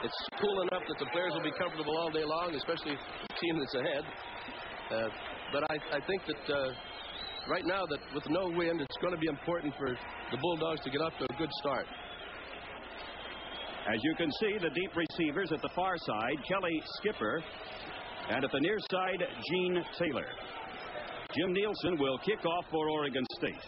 It's cool enough that the players will be comfortable all day long, especially the team that's ahead. But I think that right now, that with no wind, it's going to be important for the Bulldogs to get off to a good start. As you can see, the deep receivers at the far side, Kelly Skipper, and at the near side, Gene Taylor. Jim Nielsen will kick off for Oregon State.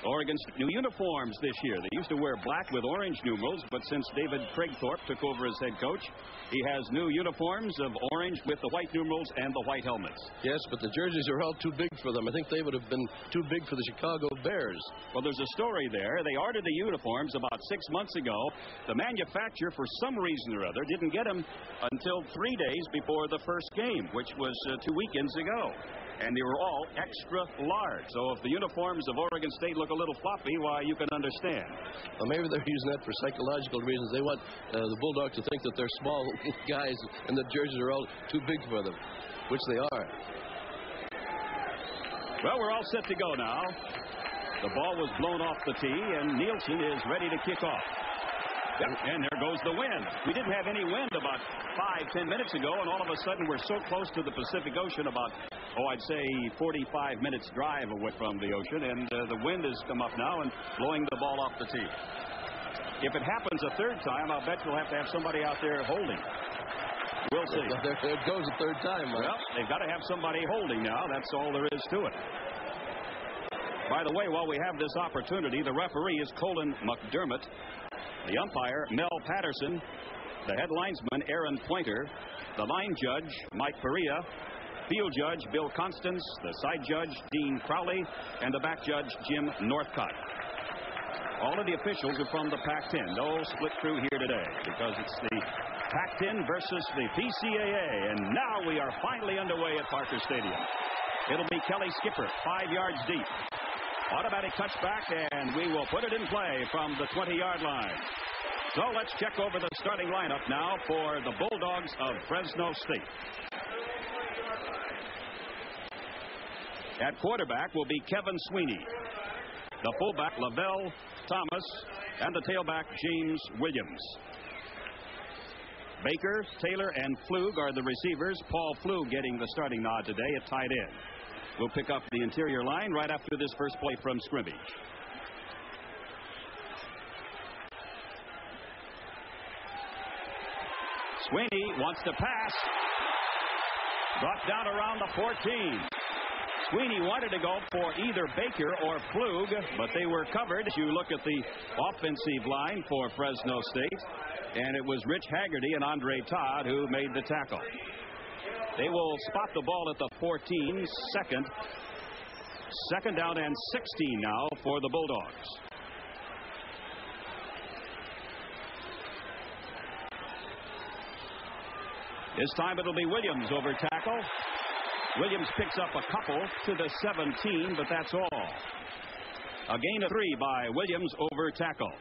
Oregon's new uniforms this year. They used to wear black with orange numerals, but since David Craigthorpe took over as head coach, he has new uniforms of orange with the white numerals and the white helmets. Yes, but the jerseys are all too big for them. I think they would have been too big for the Chicago Bears. Well, there's a story there. They ordered the uniforms about 6 months ago. The manufacturer, for some reason or other, didn't get them until 3 days before the first game, which was 2 weekends ago. And they were all extra large. So if the uniforms of Oregon State look a little floppy, why, you can understand. Well, maybe they're using that for psychological reasons. They want the Bulldogs to think that they're small guys and the jerseys are all too big for them, which they are. Well, we're all set to go now. The ball was blown off the tee, and Nielsen is ready to kick off. And there goes the wind. We didn't have any wind about 5-10 minutes ago, and all of a sudden we're so close to the Pacific Ocean, about, I'd say 45 minutes drive away from the ocean, and the wind has come up now and blowing the ball off the tee. If it happens a third time, I'll bet you'll have to have somebody out there holding. We'll see. There it goes a third time, Mike. Well, they've got to have somebody holding now. That's all there is to it. By the way, while we have this opportunity, the referee is Colin McDermott. The umpire, Mel Patterson. The head linesman, Aaron Pointer. The line judge, Mike Perea. Field judge, Bill Constance. The side judge, Dean Crowley. And the back judge, Jim Northcott. All of the officials are from the Pac-10. No split crew here today because it's the Pac-10 versus the PCAA. And now we are finally underway at Parker Stadium. It'll be Kelly Skipper, 5 yards deep. Automatic touchback, and we will put it in play from the 20-yard line. So let's check over the starting lineup now for the Bulldogs of Fresno State. At quarterback will be Kevin Sweeney. The fullback, Lavelle Thomas, and the tailback, James Williams. Baker, Taylor, and Flug are the receivers. Paul Flug getting the starting nod today at tight end. We'll pick up the interior line right after this first play from scrimmage. Sweeney wants to pass. Brought down around the 14. Sweeney wanted to go for either Baker or Flug, but they were covered. As you look at the offensive line for Fresno State, and it was Rich Haggerty and Andre Todd who made the tackle. They will spot the ball at the 14, second down and 16 now for the Bulldogs. This time it'll be Williams over tackle. Williams picks up a couple to the 17, but that's all. A gain of 3 by Williams over tackle.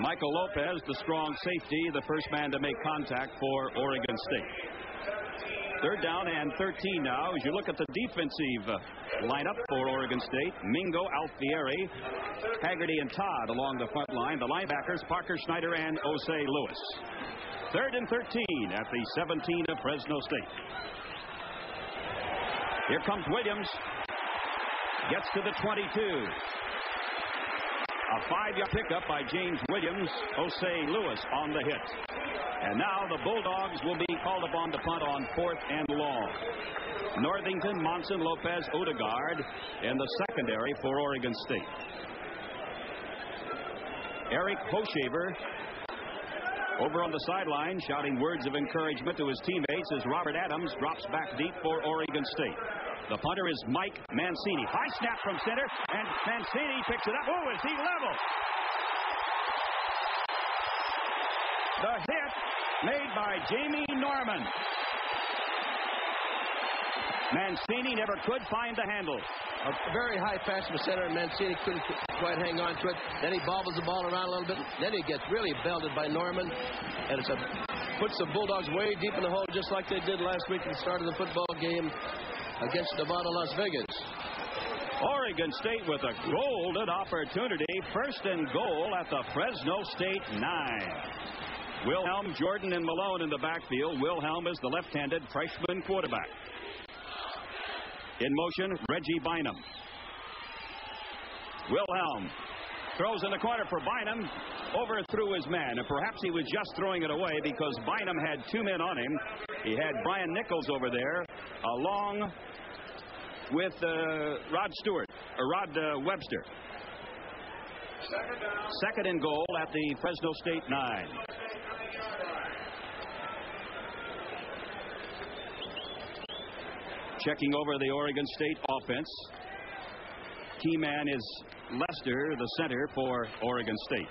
Michael Lopez, the strong safety, the first man to make contact for Oregon State. Third down and 13 now. As you look at the defensive lineup for Oregon State, Mingo, Alfieri, Haggerty, and Todd along the front line. The linebackers, Parker Schneider and Osei Lewis. Third and 13 at the 17 of Fresno State. Here comes Williams. Gets to the 22. A 5-yard pickup by James Williams. Osei Lewis on the hit. And now the Bulldogs will be called upon to punt on 4th and long. Northington, Monson, Lopez, Odegaard in the secondary for Oregon State. Eric Hoshaver over on the sideline shouting words of encouragement to his teammates as Robert Adams drops back deep for Oregon State. The punter is Mike Mancini. High snap from center, and Mancini picks it up. Oh, is he level? The hit made by Jamie Norman. Mancini never could find the handle. A very high pass from center, and Mancini couldn't quite hang on to it. Then he bobbles the ball around a little bit. Then he gets really belted by Norman, and puts the Bulldogs way deep in the hole, just like they did last week at the start of the football game against Nevada, Las Vegas. Oregon State with a golden opportunity. First and goal at the Fresno State 9. Wilhelm, Jordan, and Malone in the backfield. Wilhelm is the left-handed freshman quarterback. In motion, Reggie Bynum. Wilhelm throws in the corner for Bynum. Overthrew his man, and perhaps he was just throwing it away because Bynum had 2 men on him. He had Brian Nichols over there, along with Rod Webster. Second and goal at the Fresno State 9. Checking over the Oregon State offense. Key man is Lester, the center for Oregon State.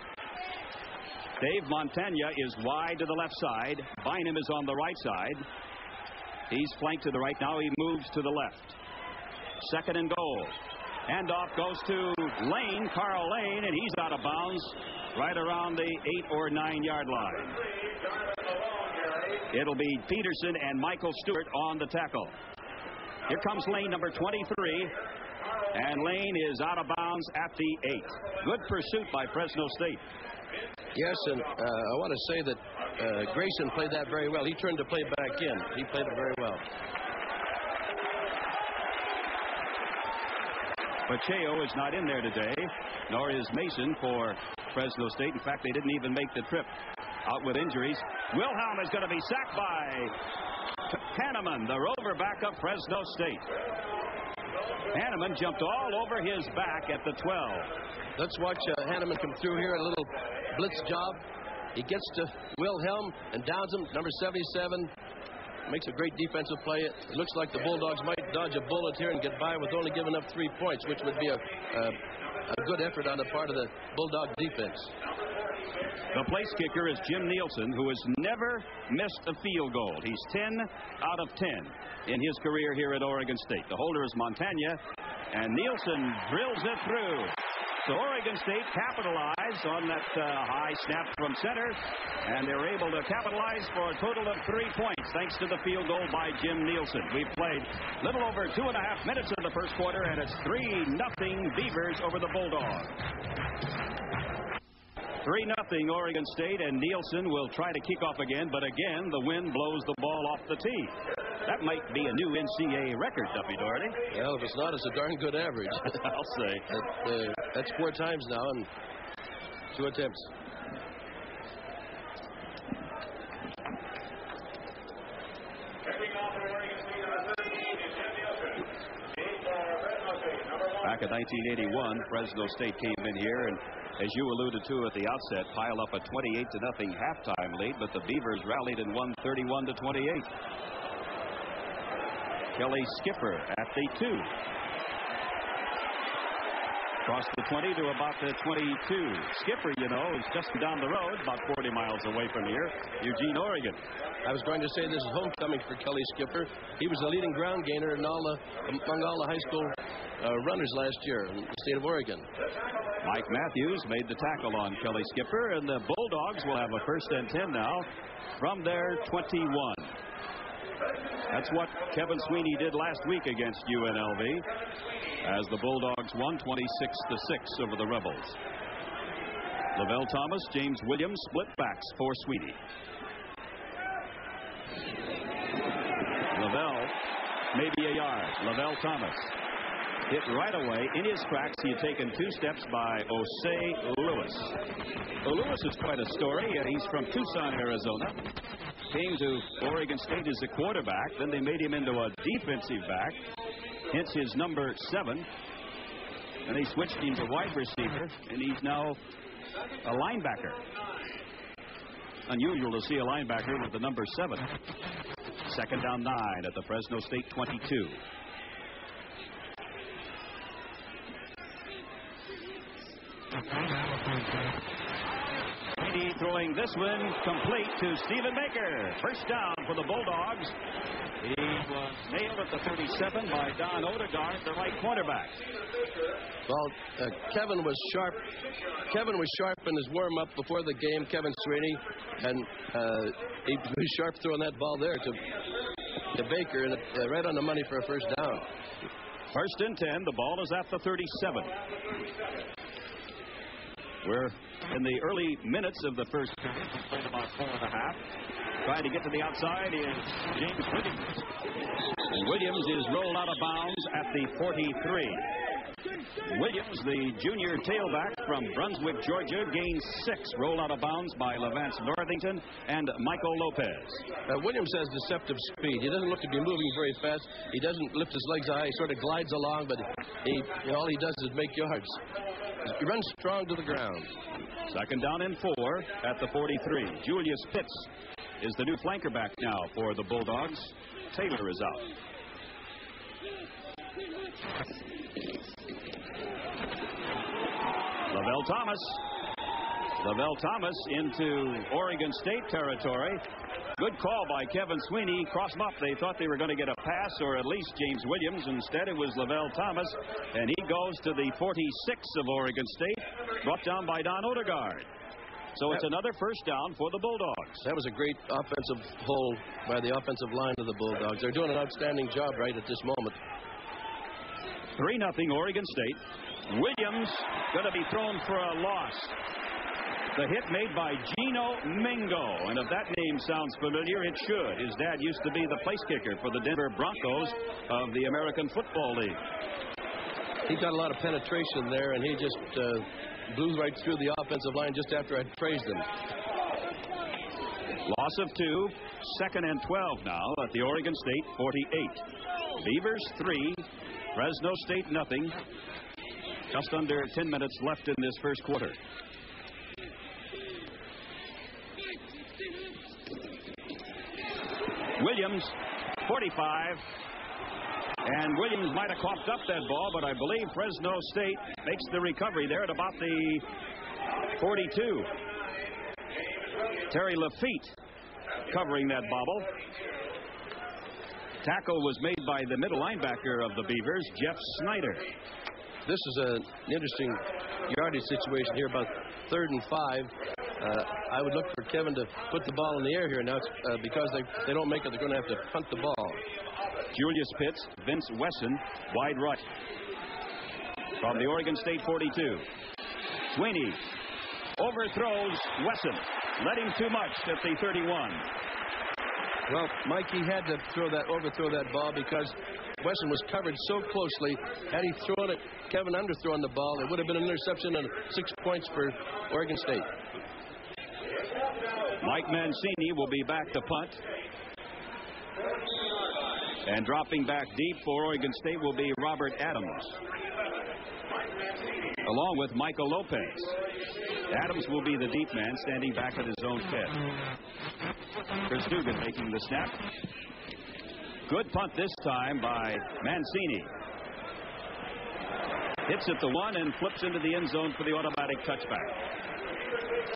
Dave Montagna is wide to the left side. Bynum is on the right side. He's flanked to the right. Now he moves to the left. Second and goal. Handoff goes to Lane, Carl Lane, and he's out of bounds right around the 8 or 9 yard line. It'll be Peterson and Michael Stewart on the tackle. Here comes Lane, number 23. And Lane is out of bounds at the 8. Good pursuit by Fresno State. Yes, and I want to say that Grayson played that very well. He turned the play back in. He played it very well. Pacheco is not in there today, nor is Mason for Fresno State. In fact, they didn't even make the trip, out with injuries. Wilhelm is going to be sacked by Hanneman, the rover back of Fresno State. Hanneman jumped all over his back at the 12. Let's watch Hanneman come through here, a little blitz job. He gets to Wilhelm and downs him, number 77. Makes a great defensive play. It looks like the Bulldogs might dodge a bullet here and get by with only giving up 3 points, which would be a good effort on the part of the Bulldog defense. The place kicker is Jim Nielsen, who has never missed a field goal. He's 10 out of 10 in his career here at Oregon State. The holder is Montagna, and Nielsen drills it through. So Oregon State capitalized on that high snap from center, and they're able to capitalize for a total of 3 points thanks to the field goal by Jim Nielsen. We've played a little over 2.5 minutes in the first quarter, and it's 3-0 Beavers over the Bulldogs. 3-0 Oregon State, and Nielsen will try to kick off again, but again the wind blows the ball off the tee. That might be a new NCAA record, Duffy Doherty. Well, if it's not, it's a darn good average. I'll say. That's 4 times now and 2 attempts. Back in 1981, Fresno State came in here and, as you alluded to at the outset, pile up a 28-0 halftime lead, but the Beavers rallied and won 31-28. Kelly Skipper at the 2. Across the 20 to about the 22. Skipper, you know, is just down the road, about 40 miles away from here, Eugene, Oregon. I was going to say this is homecoming for Kelly Skipper. He was the leading ground gainer in among all the high school runners last year in the state of Oregon. Mike Matthews made the tackle on Kelly Skipper, and the Bulldogs will have a 1st and 10 now from their 21. That's what Kevin Sweeney did last week against UNLV, as the Bulldogs won 26-6 over the Rebels. Lavelle Thomas, James Williams split backs for Sweeney. Lavelle, maybe a yard. Lavelle Thomas hit right away in his tracks. He had taken 2 steps by Osei Lewis. Well, Lewis is quite a story. He's from Tucson, Arizona. Came to Oregon State as a quarterback. Then they made him into a defensive back, hence his number 7. And they switched him to wide receiver, and he's now a linebacker. Unusual to see a linebacker with the number 7. 2nd down 9 at the Fresno State 22. Sweeney throwing this one complete to Stephen Baker. 1st down for the Bulldogs. He was nailed at the 37 by Don Odegaard, the right cornerback. Well, Kevin was sharp. Kevin was sharp in his warm-up before the game, Kevin Sweeney, and he was sharp throwing that ball there to Baker, and right on the money for a 1st down. 1st and 10. The ball is at the 37. We're in the early minutes of the first period. We've played about 4.5. Trying to get to the outside is James Williams. And Williams is rolled out of bounds at the 43. Williams, the junior tailback from Brunswick, Georgia, gains 6. Rolled out of bounds by Levance Northington and Michael Lopez. Williams has deceptive speed. He doesn't look to be moving very fast. He doesn't lift his legs high. He sort of glides along, but all he does is make yards. He runs strong to the ground. Second down and 4 at the 43. Julius Pitts is the new flanker back now for the Bulldogs. Taylor is out. Lavelle Thomas into Oregon State territory. Good call by Kevin Sweeney. Cross him up. They thought they were going to get a pass or at least James Williams. Instead, it was Lavelle Thomas. And he goes to the 46 of Oregon State. Brought down by Don Odegaard. So it's another first down for the Bulldogs. That was a great offensive hold by the offensive line of the Bulldogs. They're doing an outstanding job right at this moment. 3-0 Oregon State. Williams going to be thrown for a loss. The hit made by Gino Mingo. And if that name sounds familiar, it should. His dad used to be the place kicker for the Denver Broncos of the American Football League. He got a lot of penetration there, and he just blew right through the offensive line just after I praised him. Loss of 2. Second and 12 now at the Oregon State 48. Beavers 3. Fresno State nothing. Just under 10 minutes left in this first quarter. Williams, 45. And Williams might have coughed up that ball, but I believe Fresno State makes the recovery there at about the 42. Terry Lafitte covering that bobble. Tackle was made by the middle linebacker of the Beavers, Jeff Snyder. This is an interesting yardage situation here, about 3rd and 5. I would look for Kevin to put the ball in the air here. Now, it's because they don't make it, they're going to have to punt the ball. Julius Pitts, Vince Wesson, wide right. From the Oregon State 42. Sweeney overthrows Wesson. Led him too much at the 31. Well, Mike, he had to overthrow that ball because Wesson was covered so closely. Had he thrown it, Kevin underthrown the ball, it would have been an interception and 6 points for Oregon State. Mike Mancini will be back to punt. And dropping back deep for Oregon State will be Robert Adams, along with Michael Lopez. Adams will be the deep man standing back at his own 10. Chris Dugan making the snap. Good punt this time by Mancini. Hits at the 1 and flips into the end zone for the automatic touchback.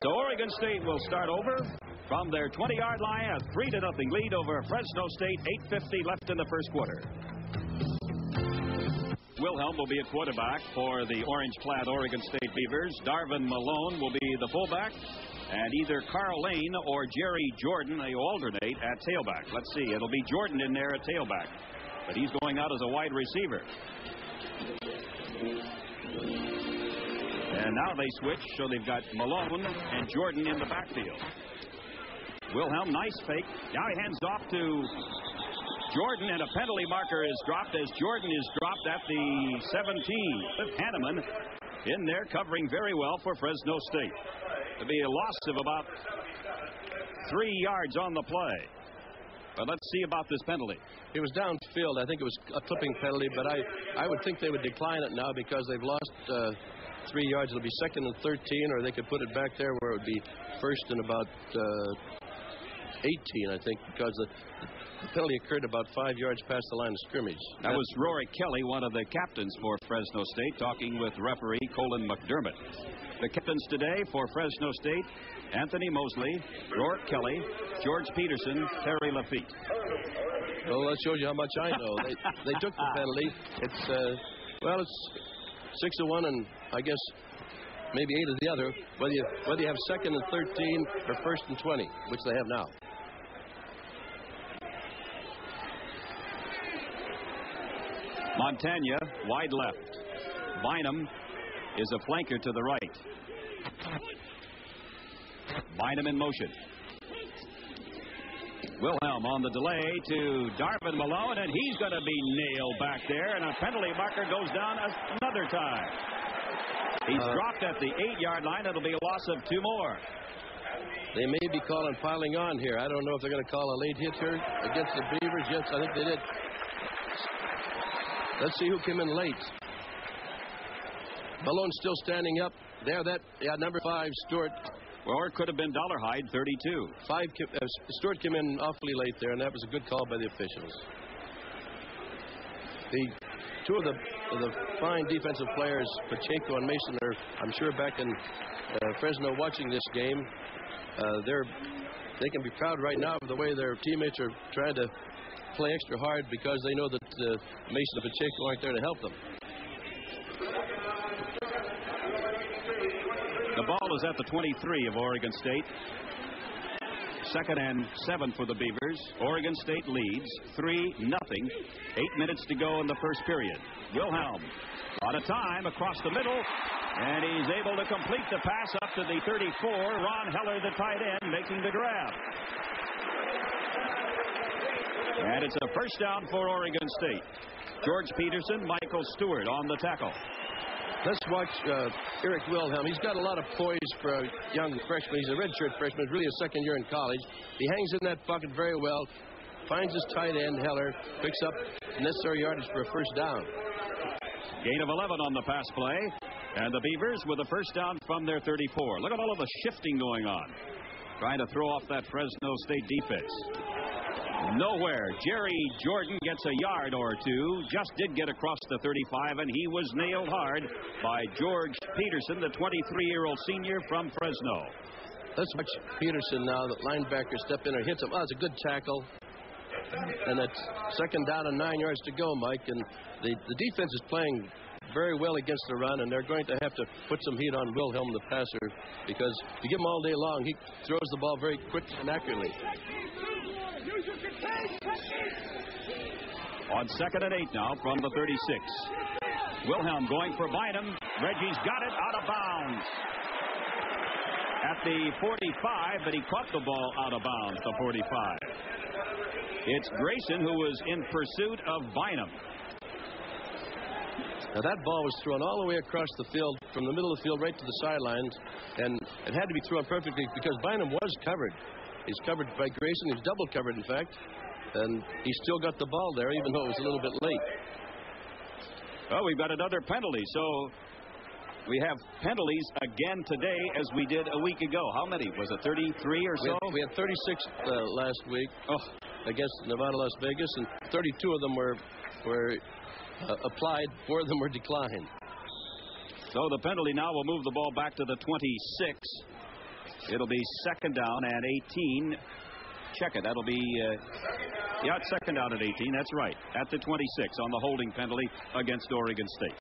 So Oregon State will start over from their 20-yard line, a 3-0 lead over Fresno State. 8:50 left in the first quarter. Wilhelm will be a quarterback for the orange-clad Oregon State Beavers. Darvin Malone will be the fullback. And either Carl Lane or Jerry Jordan, they alternate at tailback. Let's see, it'll be Jordan in there at tailback. But he's going out as a wide receiver. And now they switch, so they've got Malone and Jordan in the backfield. Wilhelm, nice fake. Now he hands off to Jordan, and a penalty marker is dropped as Jordan is dropped at the 17. Hanneman in there covering very well for Fresno State. It'll be a loss of about 3 yards on the play. But let's see about this penalty. It was downfield. I think it was a clipping penalty, but I would think they would decline it now because they've lost 3 yards. It'll be 2nd and 13, or they could put it back there where it would be 1st and about 18, I think, because the penalty occurred about 5 yards past the line of scrimmage. That was Rory Kelly, one of the captains for Fresno State, talking with referee Colin McDermott. The captains today for Fresno State: Anthony Mosley, Rourke Kelly, George Peterson, Terry Lafitte. Well, that shows you how much I know. They took the penalty. It's 6-1, and I guess maybe 8 of the other. Whether you have 2nd and 13 or 1st and 20, which they have now. Montagna wide left. Bynum is a flanker to the right. Bynum in motion. Wilhelm on the delay to Darvin Malone, and he's going to be nailed back there, and a penalty marker goes down another time. He's dropped at the 8-yard line. It'll be a loss of 2 more. They may be calling piling on here. I don't know if they're going to call a late hit here against the Beavers. Yes, I think they did. Let's see who came in late. Malone's still standing up. There, number 5, Stewart. Or it could have been Dollarhide, 32. Stewart came in awfully late there, and that was a good call by the officials. The two of the fine defensive players, Pacheco and Mason, are, I'm sure, back in Fresno watching this game. They can be proud right now of the way their teammates are trying to play extra hard because they know that Mason and Pacheco aren't there to help them. The ball is at the 23 of Oregon State. 2nd and 7 for the Beavers. Oregon State leads 3-0. 8 minutes to go in the first period. Wilhelm on a time across the middle, and he's able to complete the pass up to the 34. Ron Heller, the tight end, making the grab. And it's a first down for Oregon State. George Peterson, Michael Stewart on the tackle. Let's watch Eric Wilhelm. He's got a lot of poise for a young freshman. He's a redshirt freshman, really a second year in college. He hangs in that pocket very well, finds his tight end, Heller, picks up necessary yardage for a first down. Gain of 11 on the pass play, and the Beavers with a first down from their 34. Look at all of the shifting going on, trying to throw off that Fresno State defense. Nowhere. Jerry Jordan gets a yard or two. Just did get across the 35, and he was nailed hard by George Peterson, the 23-year-old senior from Fresno. Let's watch Peterson now. The linebacker step in and hits him. Oh, it's a good tackle. And it's 2nd down and 9 yards to go, Mike. And the defense is playing very well against the run, and they're going to have to put some heat on Wilhelm, the passer, because if you give him all day long, he throws the ball very quickly and accurately. On 2nd and 8 now from the 36. Wilhelm going for Bynum. Reggie's got it out of bounds at the 45, but he caught the ball out of bounds, the 45. It's Grayson who was in pursuit of Bynum. Now that ball was thrown all the way across the field, from the middle of the field right to the sidelines, and it had to be thrown perfectly because Bynum was covered. He's covered by Grayson. He's double covered, in fact. And he still got the ball there, even though it was a little bit late. Oh, we've got another penalty. So we have penalties again today as we did a week ago. How many? Was it 33 or so? We had 36 last week against Nevada, Las Vegas, and 32 of them were applied. 4 of them were declined. So the penalty now will move the ball back to the 26. It'll be 2nd down and 18. Check it. That'll be, it's 2nd down at 18. That's right. At the 26 on the holding penalty against Oregon State.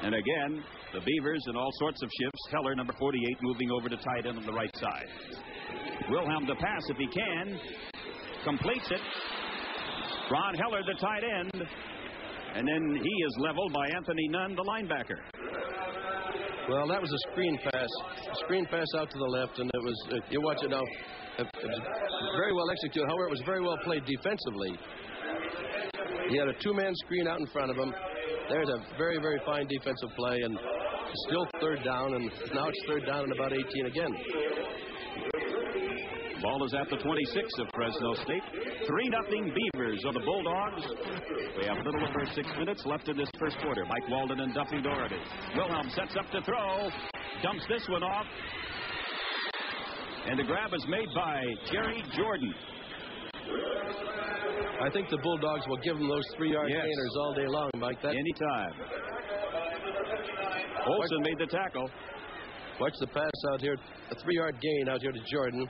And again, the Beavers in all sorts of shifts. Heller, number 48, moving over to tight end on the right side. Wilhelm to pass if he can. Completes it. Ron Heller, the tight end. And then he is leveled by Anthony Nunn, the linebacker. Well, that was a screen pass. A screen pass out to the left, and it was, you watch it now, it was very well executed. However, it was very well played defensively. He had a 2-man screen out in front of him. There's a very, very fine defensive play, and still 3rd down, and now it's 3rd down and about 18 again. Ball is at the 26 of Fresno State. 3-0 Beavers of the Bulldogs. We have a little over 6 minutes left in this first quarter. Mike Walden and Duffy Doherty. Wilhelm sets up to throw. Dumps this one off. And the grab is made by Jerry Jordan. I think the Bulldogs will give him those 3-yard gainers all day long, Mike. Anytime. Olsen made the tackle. Watch the pass out here. A 3-yard gain out here to Jordan.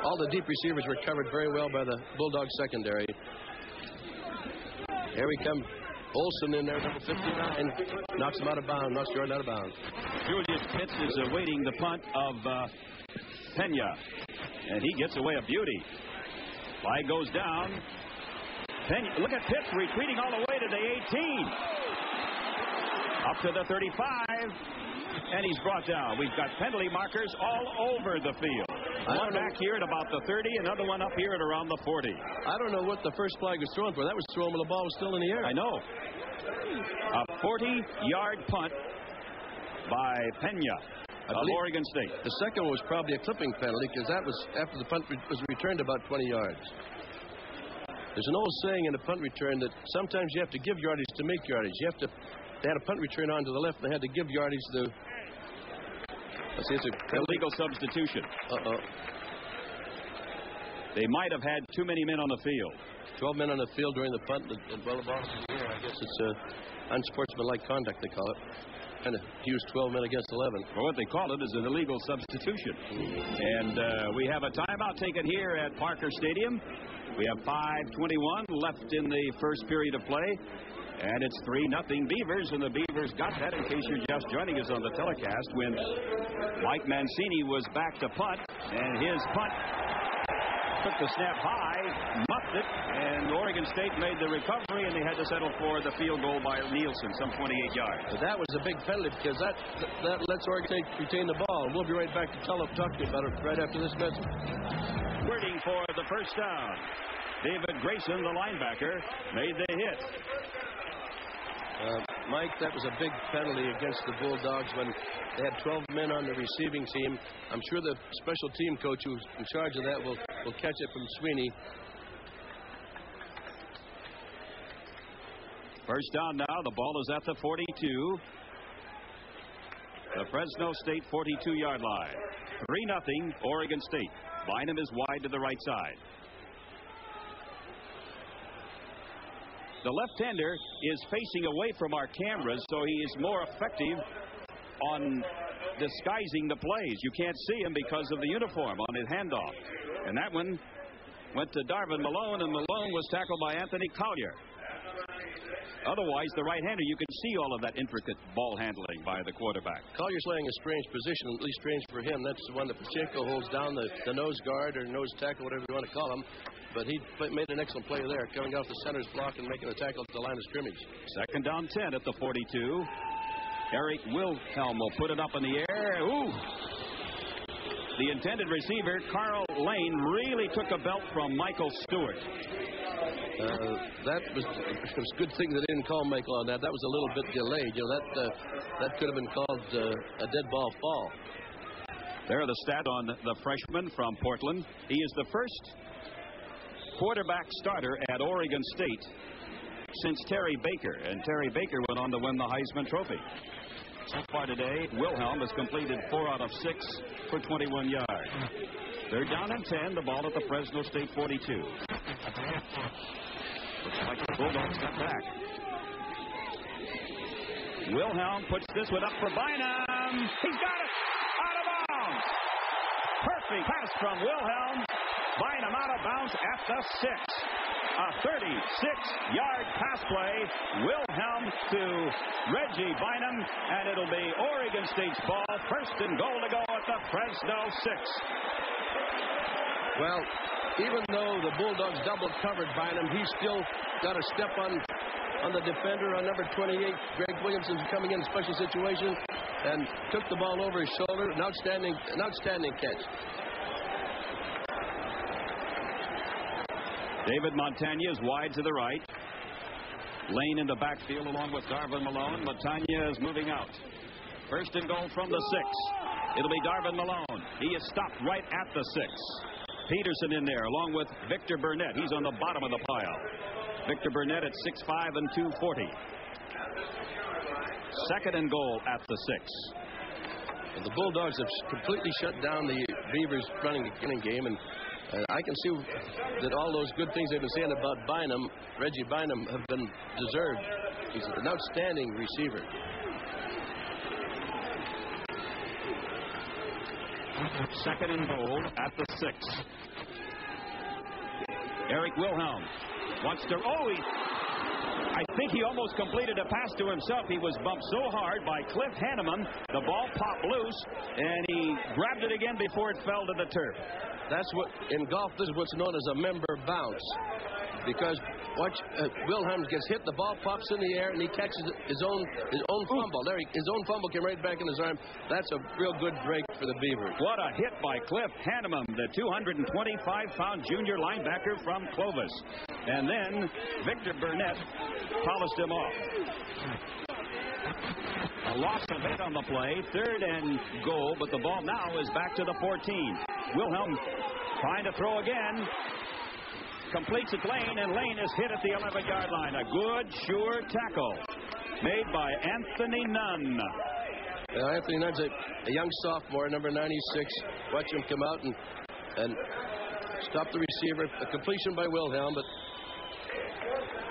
All the deep receivers were covered very well by the Bulldog secondary. Here we come. Olsen in there, number 59. Knocks him out of bounds. Knocks Jordan out of bounds. Julius Pitts is awaiting the punt of Pena. And he gets away a beauty. Flag goes down. Pena, look at Pitts retreating all the way to the 18. Up to the 35. and he's brought down. We've got penalty markers all over the field. One back here at about the 30, another one up here at around the 40. I don't know what the first flag was thrown for. That was thrown when the ball was still in the air. I know. A 40-yard punt by Pena of Oregon State. The second one was probably a clipping penalty because that was after the punt was returned about 20 yards. There's an old saying in a punt return that sometimes you have to give yardage to make yardage. They had a punt return on to the left, and they had to give yardage to. Let's see, it's a illegal substitution. They might have had too many men on the field. 12 men on the field during the punt, and well, the ball is in the air. I guess it's unsportsmanlike conduct, they call it. And he used 12 men against 11. Well, what they call it is an illegal substitution. And we have a timeout taken here at Parker Stadium. We have 5:21 left in the first period of play. And it's 3-0 Beavers, and the Beavers got that, in case you're just joining us on the telecast, when Mike Mancini was back to punt, and his punt took the snap high, muffed it, and Oregon State made the recovery, and they had to settle for the field goal by Nielsen, some 28 yards. But that was a big penalty because that lets Oregon State retain the ball, and we'll be right back to talk to you about it right after this message. Waiting for the first down. David Grayson, the linebacker, made the hit. Mike, that was a big penalty against the Bulldogs when they had 12 men on the receiving team. I'm sure the special team coach who's in charge of that will catch it from Sweeney. First down now. The ball is at the 42. The Fresno State 42-yard line. 3-0 Oregon State. Bynum is wide to the right side. The left-hander is facing away from our cameras, so he is more effective on disguising the plays. You can't see him because of the uniform on his handoff. And that one went to Darvin Malone, and Malone was tackled by Anthony Collier. Otherwise, the right-hander, you can see all of that intricate ball handling by the quarterback. Collier's laying a strange position, at least strange for him. That's the one that Pacheco holds down, the nose guard or nose tackle, whatever you want to call him. But he made an excellent play there, coming off the center's block and making a tackle at the line of scrimmage. Second down 10 at the 42. Eric Wilhelm will put it up in the air. Ooh! The intended receiver, Carl Lane, really took a belt from Michael Stewart. It was a good thing they didn't call Michael on that. That was a little bit delayed. You know, that could have been called a dead ball fall. There are the stat on the freshman from Portland. He is the first quarterback starter at Oregon State since Terry Baker, and Terry Baker went on to win the Heisman Trophy. So far today, Wilhelm has completed 4 out of 6 for 21 yards. They're down in 10, the ball at the Fresno State 42. Looks like the Bulldogs got back. Wilhelm puts this one up for Bynum. He's got it! Out of bounds! Perfect pass from Wilhelm. Bynum out of bounds at the 6. A 36-yard pass play. Wilhelm to Reggie Bynum, and it'll be Oregon State's ball. First and goal to go at the Fresno 6. Well, even though the Bulldogs double-covered Bynum, he's still got a step on the defender on number 28. Greg Williamson's coming in special situation and took the ball over his shoulder. An outstanding catch. David Montagna is wide to the right. Lane in the backfield along with Darvin Malone. Montagna is moving out. First and goal from the 6. It'll be Darvin Malone. He is stopped right at the 6. Peterson in there along with Victor Burnett. He's on the bottom of the pile. Victor Burnett at 6'5" and 240. Second and goal at the 6. Well, the Bulldogs have completely shut down the Beavers running game, and I can see that all those good things they've been saying about Bynum, Reggie Bynum, have been deserved. He's an outstanding receiver. Second and goal at the 6. Eric Wilhelm wants to. I think he almost completed a pass to himself. He was bumped so hard by Cliff Hanneman. The ball popped loose, and he grabbed it again before it fell to the turf. That's what, in golf, this is what's known as a member bounce. Because Watch, Wilhelm gets hit. The ball pops in the air, and he catches his own fumble. His own fumble came right back in his arm. That's a real good break for the Beavers. What a hit by Cliff Hanneman, the 225-pound junior linebacker from Clovis. And then Victor Burnett polished him off. A loss of 8 on the play, 3rd and goal, but the ball now is back to the 14. Wilhelm trying to throw again. Completes it Lane, and Lane is hit at the 11-yard line. A good, sure tackle made by Anthony Nunn. Anthony Nunn's a young sophomore, number 96. Watch him come out and stop the receiver. A completion by Wilhelm, but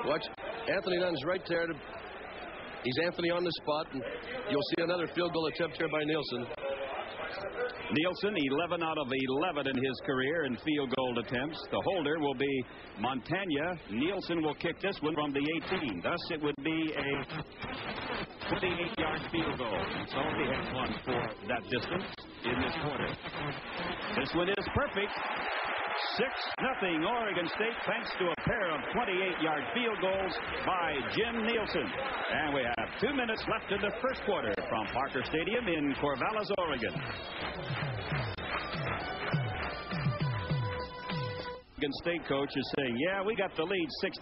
watch, Anthony Nunn's right there. He's Anthony on the spot, and you'll see another field goal attempt here by Nielsen. Nielsen, 11 out of 11 in his career in field goal attempts. The holder will be Montagna. Nielsen will kick this one from the 18. Thus, it would be a 28-yard field goal. So he has one for that distance in this quarter. This one is perfect. 6-0 Oregon State, thanks to a pair of 28-yard field goals by Jim Nielsen. And we have 2 minutes left in the first quarter from Parker Stadium in Corvallis, Oregon. Oregon State coach is saying, yeah, we got the lead 6-0,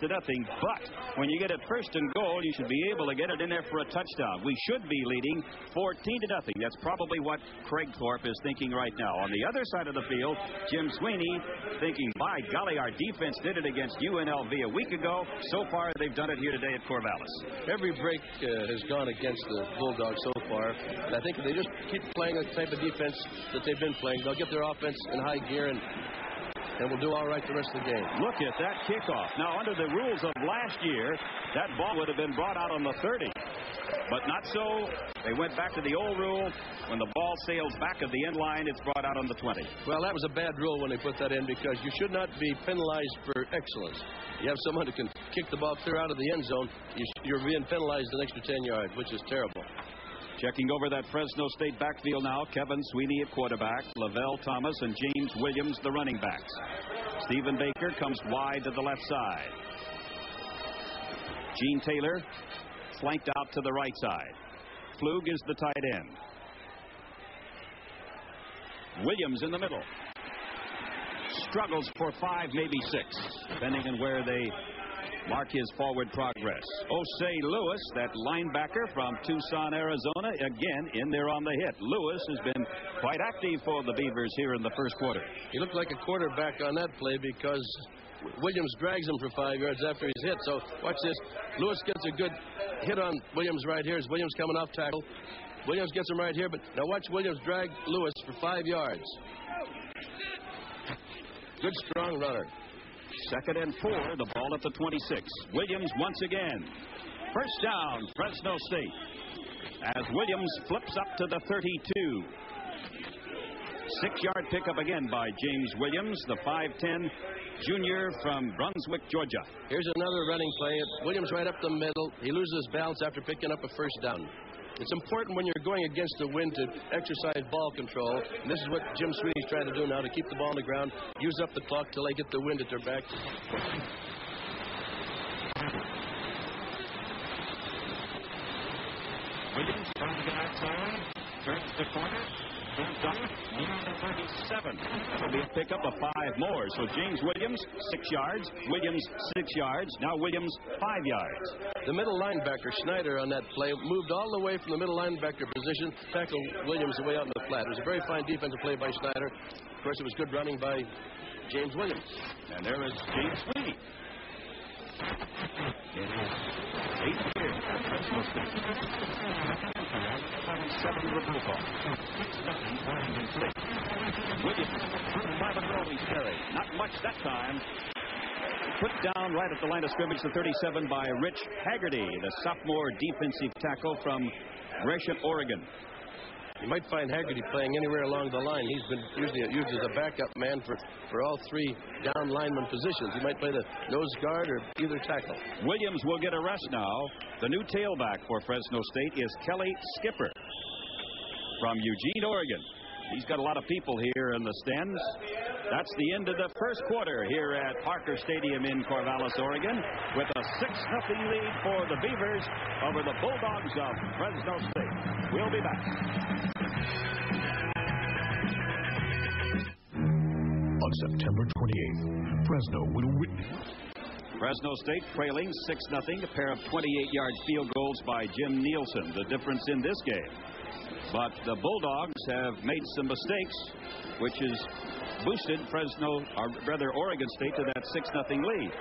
but when you get it 1st and goal, you should be able to get it in there for a touchdown. We should be leading 14-0. That's probably what Craig Thorpe is thinking right now. On the other side of the field, Jim Sweeney thinking, by golly, our defense did it against UNLV a week ago. So far, they've done it here today at Corvallis. Every break has gone against the Bulldogs so far, and I think if they just keep playing the type of defense that they've been playing, they'll get their offense in high gear and we'll do all right the rest of the game. Look at that kickoff. Now, under the rules of last year, that ball would have been brought out on the 30. But not so. They went back to the old rule. When the ball sails back of the end line, it's brought out on the 20. Well, that was a bad rule when they put that in, because you should not be penalized for excellence. You have someone who can kick the ball clear out of the end zone, you're being penalized an extra 10 yards, which is terrible. Checking over that Fresno State backfield now, Kevin Sweeney at quarterback, Lavelle Thomas and James Williams the running backs. Stephen Baker comes wide to the left side. Gene Taylor flanked out to the right side. Flug is the tight end. Williams in the middle. Struggles for 5, maybe 6, depending on where they mark his forward progress. Osei Lewis, that linebacker from Tucson, Arizona, again in there on the hit. Lewis has been quite active for the Beavers here in the first quarter. He looked like a quarterback on that play because Williams drags him for 5 yards after he's hit. So watch this. Lewis gets a good hit on Williams right here. As Williams coming off tackle. Williams gets him right here, but now watch Williams drag Lewis for 5 yards. Good strong runner. 2nd and 4, the ball at the 26. Williams once again. First down, Fresno State. As Williams flips up to the 32. 6-yard pickup again by James Williams, the 5'10 junior from Brunswick, Georgia. Here's another running play. Williams right up the middle. He loses balance after picking up a first down. It's important when you're going against the wind to exercise ball control. And this is what Jim Sweeney's trying to do now, to keep the ball on the ground, use up the clock till they get the wind at their back. Williams trying to get outside. Turns the corner. Turns up. Near the 37. That'll be a pickup of 5 more. So James Williams, 6 yards. Williams, 6 yards. Now Williams, 5 yards. The middle linebacker, Schneider, on that play, moved all the way from the middle linebacker position, tackled Williams away out in the flat. It was a very fine defensive play by Schneider. Of course, it was good running by James Williams. And there is James Sweeney. In his 8th year at Fresno State. 7 to the Bulldogs. 6-0 Oregon State. Williams, 5 rolling carry. Not much that time. Put down right at the line of scrimmage, the 37 by Rich Haggerty, the sophomore defensive tackle from Gresham, Oregon. You might find Haggerty playing anywhere along the line. He's been usually used as a backup man for all 3 down lineman positions. He might play the nose guard or either tackle. Williams will get a rest now. The new tailback for Fresno State is Kelly Skipper from Eugene, Oregon. He's got a lot of people here in the stands. That's the end of the first quarter here at Parker Stadium in Corvallis, Oregon, with a 6-0 lead for the Beavers over the Bulldogs of Fresno State. We'll be back. On September 28th, Fresno will witness Fresno State trailing 6-0, a pair of 28-yard field goals by Jim Nielsen, the difference in this game. But the Bulldogs have made some mistakes, which has boosted Oregon State to that 6-0 lead.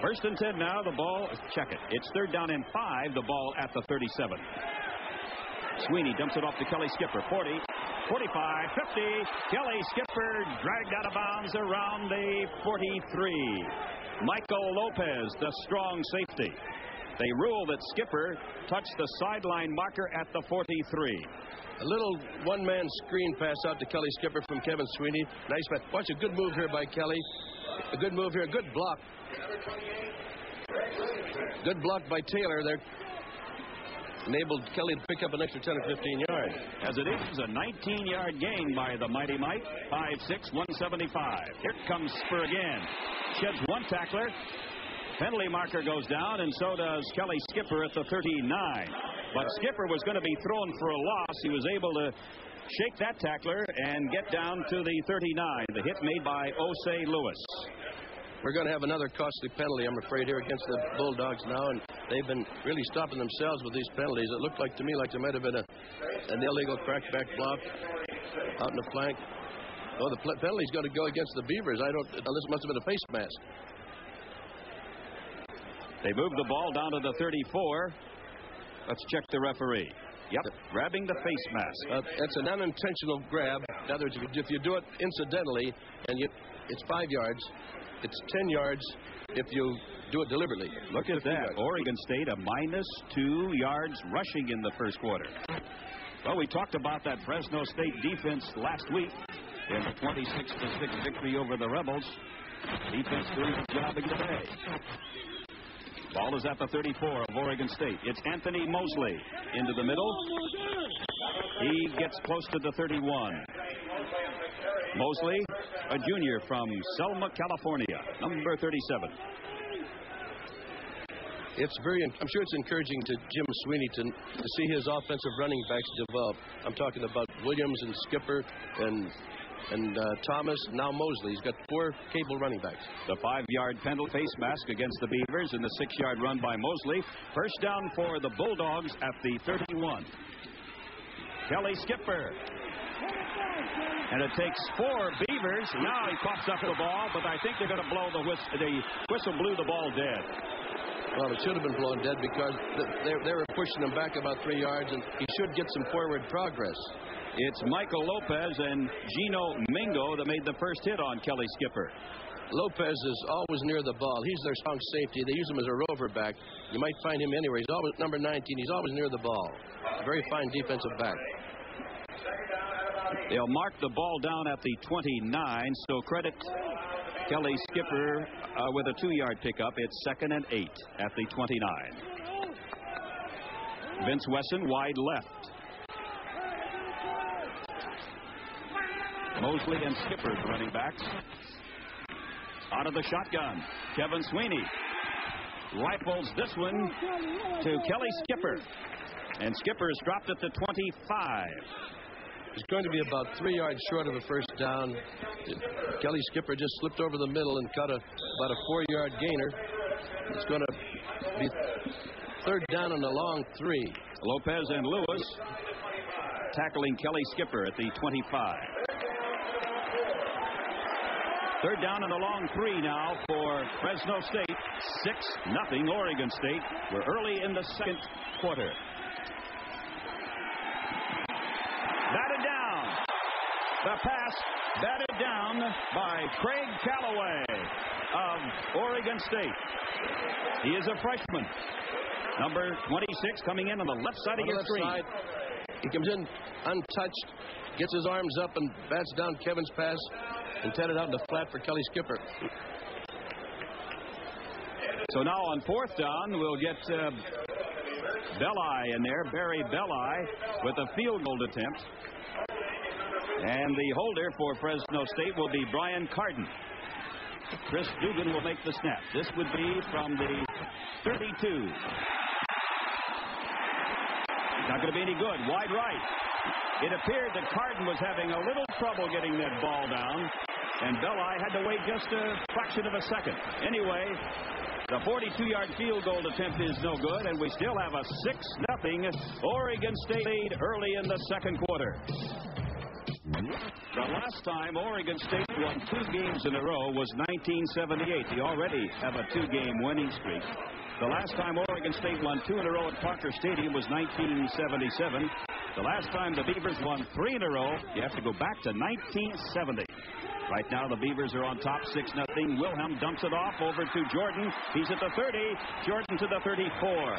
First and 10 now, the ball, check it. It's 3rd down and 5, the ball at the 37. Sweeney dumps it off to Kelly Skipper, 40, 45, 50. Kelly Skipper dragged out of bounds around the 43. Michael Lopez, the strong safety. They rule that Skipper touched the sideline marker at the 43. A little one-man screen pass out to Kelly Skipper from Kevin Sweeney. Nice pass. Watch a good move here by Kelly. A good move here. Good block. Good block by Taylor there. Enabled Kelly to pick up an extra 10 or 15 yards. As it is, a 19-yard gain by the Mighty Mite. 5'6", 175. Here comes Skipper again. Sheds one tackler. Penalty marker goes down, and so does Kelly Skipper at the 39. But Skipper was going to be thrown for a loss. He was able to shake that tackler and get down to the 39. The hit made by Osei Lewis. We're going to have another costly penalty, I'm afraid, here against the Bulldogs now, and they've been really stopping themselves with these penalties. It looked like to me like there might have been an illegal crackback block out in the flank. Oh, the penalty's going to go against the Beavers. This must have been a face mask. They moved the ball down to the 34. Let's check the referee. Yep, grabbing the face mask. That's an unintentional grab. In other words, if you do it incidentally, and it's 5 yards, it's 10 yards if you do it deliberately. Look at that. Oregon State a -2 yards rushing in the first quarter. Well, we talked about that Fresno State defense last week in the 26-6 victory over the Rebels. Defense doing the job again today. Ball is at the 34 of Oregon State. It's Anthony Mosley into the middle. He gets close to the 31. Mosley, a junior from Selma, California, number 37. I'm sure it's encouraging to Jim Sweeney to see his offensive running backs develop. I'm talking about Williams and Skipper and Thomas, now Mosley. He's got 4 capable running backs. The 5-yard penalty face mask against the Beavers and the 6-yard run by Mosley. First down for the Bulldogs at the 31. Kelly Skipper. And it takes 4 Beavers. Now he pops up the ball, but I think they're going to blow the whistle. The whistle blew the ball dead. Well, it should have been blown dead because they were pushing him back about 3 yards, and he should get some forward progress. It's Michael Lopez and Gino Mingo that made the first hit on Kelly Skipper. Lopez is always near the ball. He's their strong safety. They use him as a rover back. You might find him anywhere. He's always number 19. He's always near the ball. A very fine defensive back. They'll mark the ball down at the 29, so credit Kelly Skipper with a 2-yard pickup. It's 2nd and 8 at the 29. Vince Wesson wide left. Mosley and Skipper, the running backs. Out of the shotgun, Kevin Sweeney rifles this one to Kelly Skipper. And Skipper is dropped at the 25. He's going to be about 3 yards short of a first down. Kelly Skipper just slipped over the middle and cut about a 4-yard gainer. It's going to be 3rd down and a long 3. Lopez and Lewis tackling Kelly Skipper at the 25. 3rd down and a long 3 now for Fresno State. 6-0 Oregon State. We're early in the second quarter. Batted down. The pass batted down by Craig Callaway of Oregon State. He is a freshman. Number 26 coming in on the left side of your screen. He comes in untouched, gets his arms up and bats down Kevin's pass and headed out in the flat for Kelly Skipper. So now on 4th down, we'll get Belli in there, Barry Belli, with a field goal attempt. And the holder for Fresno State will be Brian Carden. Chris Dugan will make the snap. This would be from the 32. Not going to be any good. Wide right. It appeared that Carden was having a little trouble getting that ball down, and Belli had to wait just a fraction of a second. Anyway, the 42-yard field goal attempt is no good, and we still have a 6-0 Oregon State lead early in the second quarter. The last time Oregon State won 2 games in a row was 1978. They already have a 2-game winning streak. The last time Oregon State won 2 in a row at Parker Stadium was 1977. The last time the Beavers won 3 in a row, you have to go back to 1970. Right now, the Beavers are on top 6-0. Wilhelm dumps it off over to Jordan. He's at the 30. Jordan to the 34.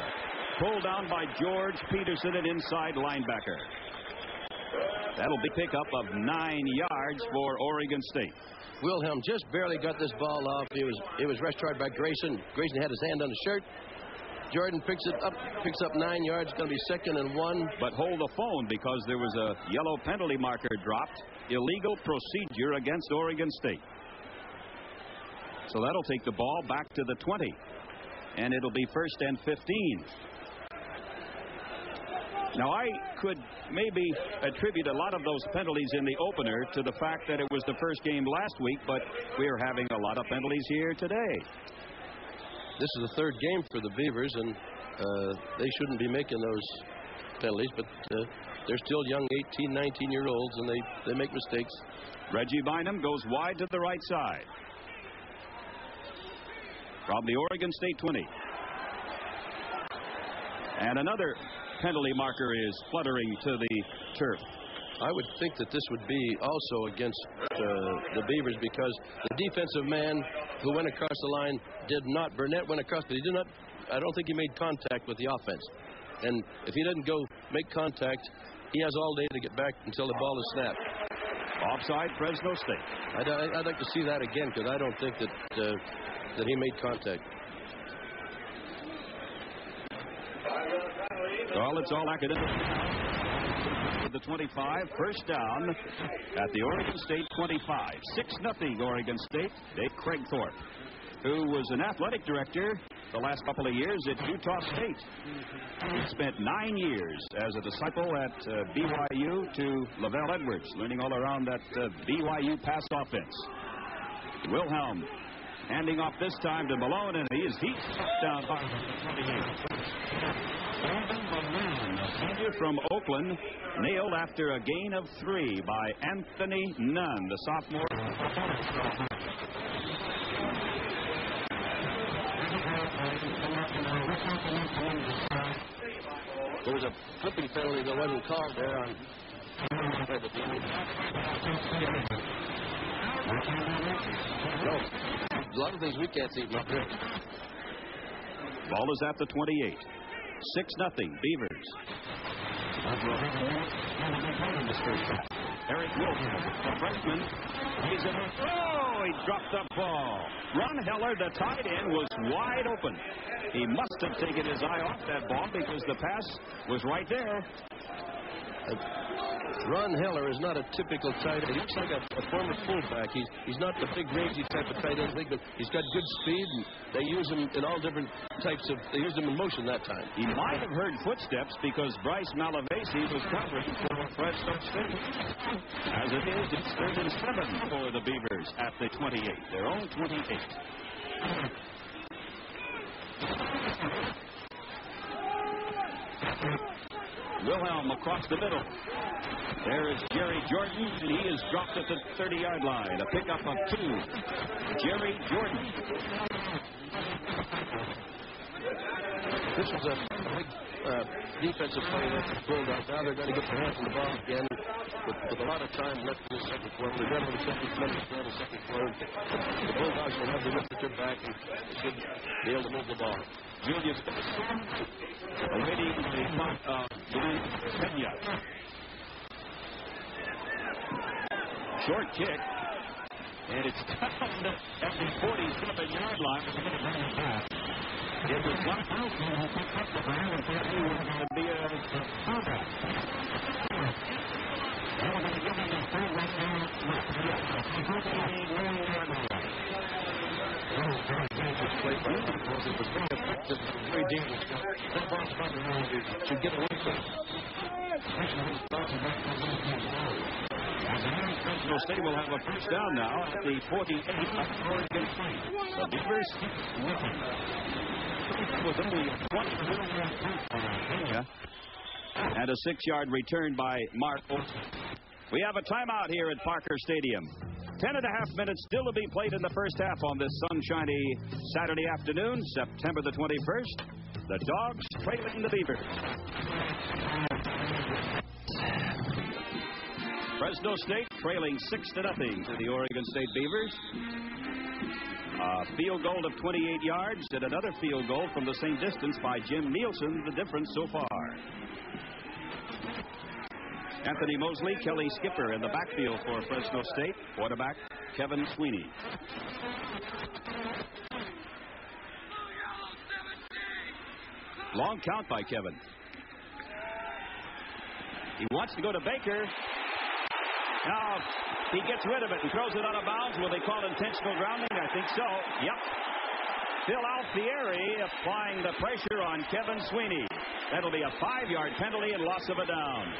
Pulled down by George Peterson, an inside linebacker. That'll be pickup of 9 yards for Oregon State. Wilhelm just barely got this ball off. It was rushed hard by Grayson. Grayson had his hand on the shirt. Jordan picks up 9 yards. Going to be 2nd and 1. But hold the phone, because there was a yellow penalty marker dropped. Illegal procedure against Oregon State. So that'll take the ball back to the 20. And it'll be 1st and 15. Now, I could maybe attribute a lot of those penalties in the opener to the fact that it was the first game last week, but we're having a lot of penalties here today. This is the 3rd game for the Beavers, and they shouldn't be making those penalties, but they're still young 18, 19-year-olds, and they make mistakes. Reggie Bynum goes wide to the right side. From the Oregon State 20. And another penalty marker is fluttering to the turf. I would think that this would be also against the Beavers, because the defensive man who went across the line did not. Burnett went across, but he did not. I don't think he made contact with the offense. And if he didn't go make contact, he has all day to get back until the ball is snapped. Offside, Fresno State. I'd like to see that again, because I don't think that he made contact. Well, it's all academic. The 25, first down at the Oregon State 25. 6-0 Oregon State. Dave Craigthorpe, who was an athletic director the last couple of years at Utah State. He spent 9 years as a disciple at BYU to Lavelle Edwards, learning all around that BYU pass offense. Wilhelm handing off this time to Malone, and he's down hard at the 28. From Oakland, nailed after a gain of 3 by Anthony Nunn, the sophomore. There was a flipping penalty that wasn't called there on. No, a lot of things we can't see from up here. Ball is at the 28. 6-0 Beavers. Eric Wilson, the freshman. He's in. Oh, he dropped the ball. Ron Heller, the tight end, was wide open. He must have taken his eye off that ball, because the pass was right there. Ron Heller is not a typical tight end. He looks like a former fullback. He's not the big, rangy type of tight end, but he's got good speed, and they use him in all different types of. They used him in motion that time. He might have heard footsteps, because Bryce Malavasi was covering for Fresno State. As it is, it's 3rd and 7 for the Beavers at the 28. Their own 28. Wilhelm across the middle. There is Jerry Jordan, and he is dropped at the 30-yard line. A pickup of 2. Jerry Jordan. This was a big defensive play that pulled out. Now they're going to get their hands on the ball again with a lot of time left in the second quarter. They're going to the second quarter. The Bulldogs will have the return back, and they should be able to move the ball. Julius awaiting the punt of Kenya. Short kick, and it's down at the 47-yard line. It was not out. To be a play by him because it was very effective, very dangerous. That ball's about to know it should get away from him. Fresno State will have a first down now at the 48 of Oregon State. The Beavers was only a 20. Yeah. And a 6-yard return by Mark Olsen. We have a timeout here at Parker Stadium. 10.5 minutes still to be played in the first half on this sunshiny Saturday afternoon, September the 21st. The Dogs trailing the Beavers. Fresno State trailing 6-0 to the Oregon State Beavers. A field goal of 28 yards and another field goal from the same distance by Jim Nielsen, the difference so far. Anthony Mosley, Kelly Skipper in the backfield for Fresno State. Quarterback Kevin Sweeney. Long count by Kevin. He wants to go to Baker. Now he gets rid of it and throws it out of bounds. Will they call intentional grounding? I think so. Yep. Phil Alfieri applying the pressure on Kevin Sweeney. That'll be a 5-yard penalty and loss of a down.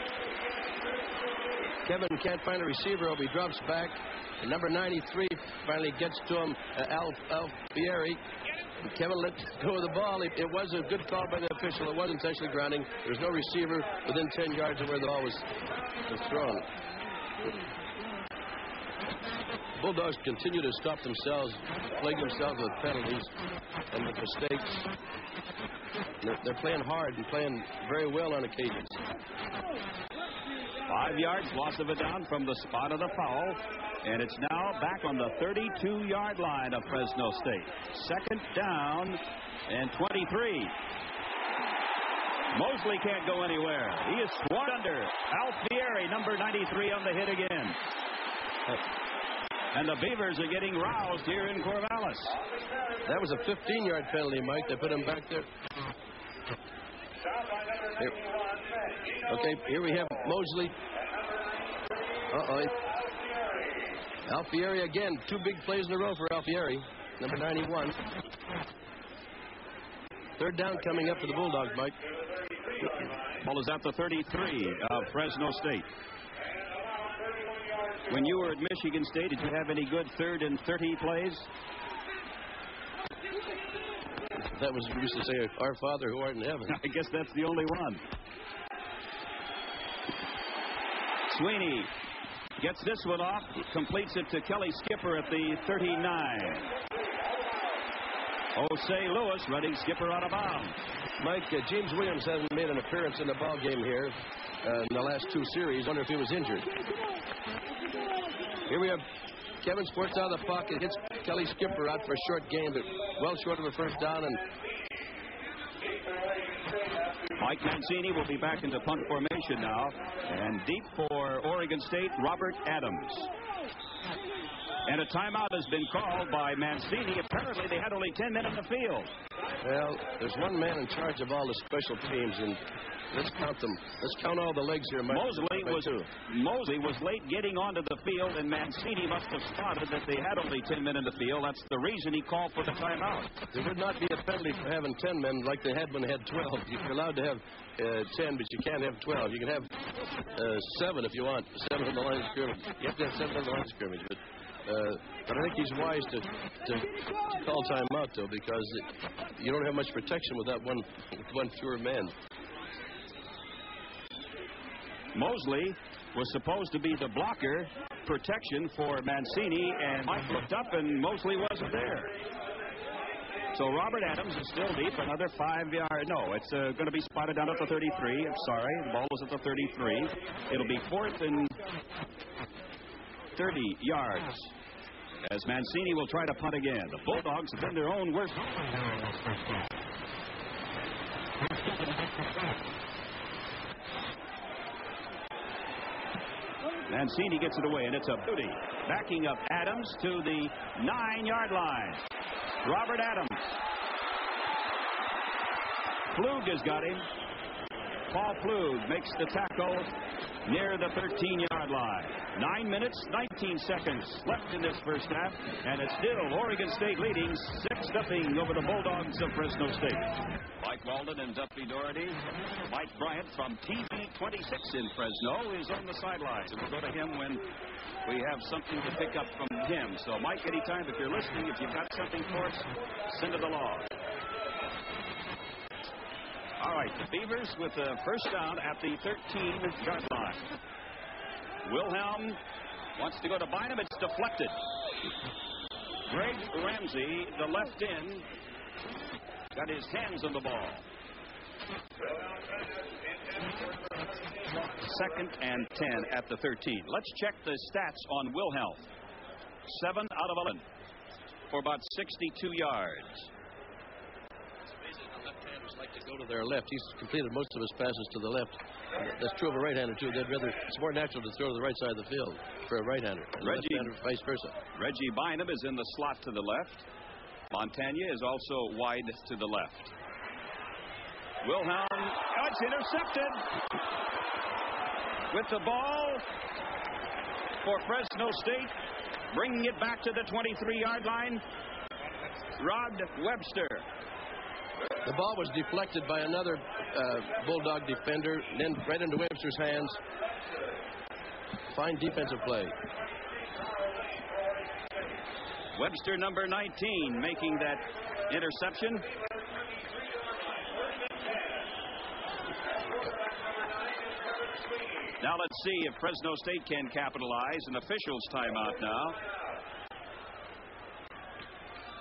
Kevin can't find a receiver. He drops back. And number 93 finally gets to him, Alfieri. And Kevin let go of the ball. It was a good call by the official. It wasn't intentionally grounding. There's no receiver within 10 yards of where the ball was thrown. Bulldogs continue to stop themselves, plague themselves with penalties and with mistakes. They're playing hard and playing very well on occasions. 5 yards, loss of a down from the spot of the foul. And it's now back on the 32-yard line of Fresno State. Second down and 23. Mosley can't go anywhere. He is swarmed under. Alfieri, number 93, on the hit again. And the Beavers are getting roused here in Corvallis. That was a 15-yard penalty, Mike. They put him back there. Here. Okay, here we have Mosley. Alfieri again. 2 big plays in a row for Alfieri. Number 91. Third down coming up for the Bulldogs, Mike. Ball is at the 33 of Fresno State. When you were at Michigan State, did you have any good 3rd and 30 plays? That was, we used to say, our Father who art in heaven. I guess that's the only one. Sweeney gets this one off, completes it to Kelly Skipper at the 39. Jose Lewis running Skipper out of bounds. Mike, James Williams hasn't made an appearance in the ball game here in the last 2 series. I wonder if he was injured. Here we have Kevin Sports out of the pocket, hits Kelly Skipper out for a short game, but well short of a first down. And Mike Mancini will be back into punt formation now. And deep for Oregon State, Robert Adams. And a timeout has been called by Mancini. Apparently, they had only 10 men in the field. Well, there's one man in charge of all the special teams, and let's count them. Let's count all the legs here, Mike. Mosley was late getting onto the field, and Mancini must have spotted that they had only 10 men in the field. That's the reason he called for the timeout. There would not be a penalty for having 10 men like they had when they had 12. You're allowed to have 10, but you can't have 12. You can have 7 if you want. 7 on the line of scrimmage. You have to have 7 on the line of scrimmage, but I think he's wise to call timeout, though, because you don't have much protection with that one fewer man. Mosley was supposed to be the blocker protection for Mancini, and Mike looked up, and Mosley wasn't there. So Robert Adams is still deep, another 5 yards. No, it's going to be spotted down at the 33. I'm sorry, the ball is at the 33. It'll be 4th and 30 yards as Mancini will try to punt again. The Bulldogs have been their own worst. Mancini gets it away, and it's a beauty. Backing up Adams to the 9-yard line. Robert Adams. Flug has got him. Paul Plug makes the tackle near the 13-yard line. 9 minutes, 19 seconds left in this first half, and it's still Oregon State leading 6-0 over the Bulldogs of Fresno State. Mike Walden and Duffy Doherty. Mike Bryant from TV 26 in Fresno is on the sidelines, and we'll go to him when we have something to pick up from him. So, Mike, anytime, if you're listening, if you've got something for us, send it along. All right, the Beavers with the first down at the 13-yard line. Wilhelm wants to go to Bynum. It's deflected. Greg Ramsey, the left end, got his hands on the ball. 2nd and 10 at the 13. Let's check the stats on Wilhelm. 7 out of 11 for about 62 yards. Like to go to their left. He's completed most of his passes to the left. That's true of a right-hander too. It's more natural to throw to the right side of the field for a right-hander, and left-hander vice versa. Reggie Bynum is in the slot to the left. Montagna is also wide to the left. Wilhelm, it's intercepted. With the ball for Fresno State, bringing it back to the 23-yard line, Rod Webster. The ball was deflected by another Bulldog defender, then right into Webster's hands. Fine defensive play. Webster, number 19, making that interception. Now let's see if Fresno State can capitalize. An official's timeout now.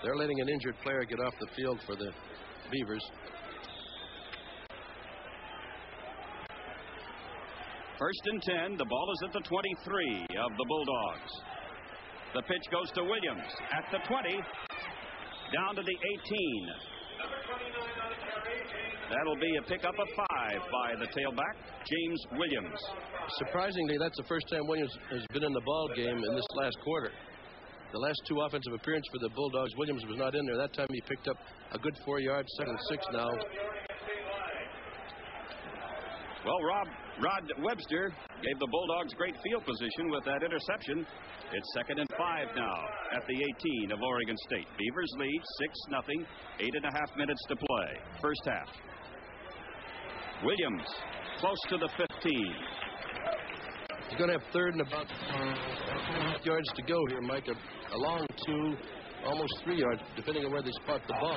They're letting an injured player get off the field for the Beavers. First and 10. The ball is at the 23 of the Bulldogs. The pitch goes to Williams at the 20, down to the 18. That'll be a pickup of 5 by the tailback, James Williams. Surprisingly, that's the first time Williams has been in the ball game in this last quarter. The last 2 offensive appearances for the Bulldogs, Williams was not in there. That time he picked up a good 4 yards, 2nd and 6 now. Well, Rod Webster gave the Bulldogs great field position with that interception. It's 2nd and 5 now at the 18 of Oregon State. Beavers lead 6-0, 8.5 minutes to play. First half. Williams close to the 15. He's going to have 3rd and about yards to go here, Mike. A long 2, almost 3 yards, depending on where they spot the ball.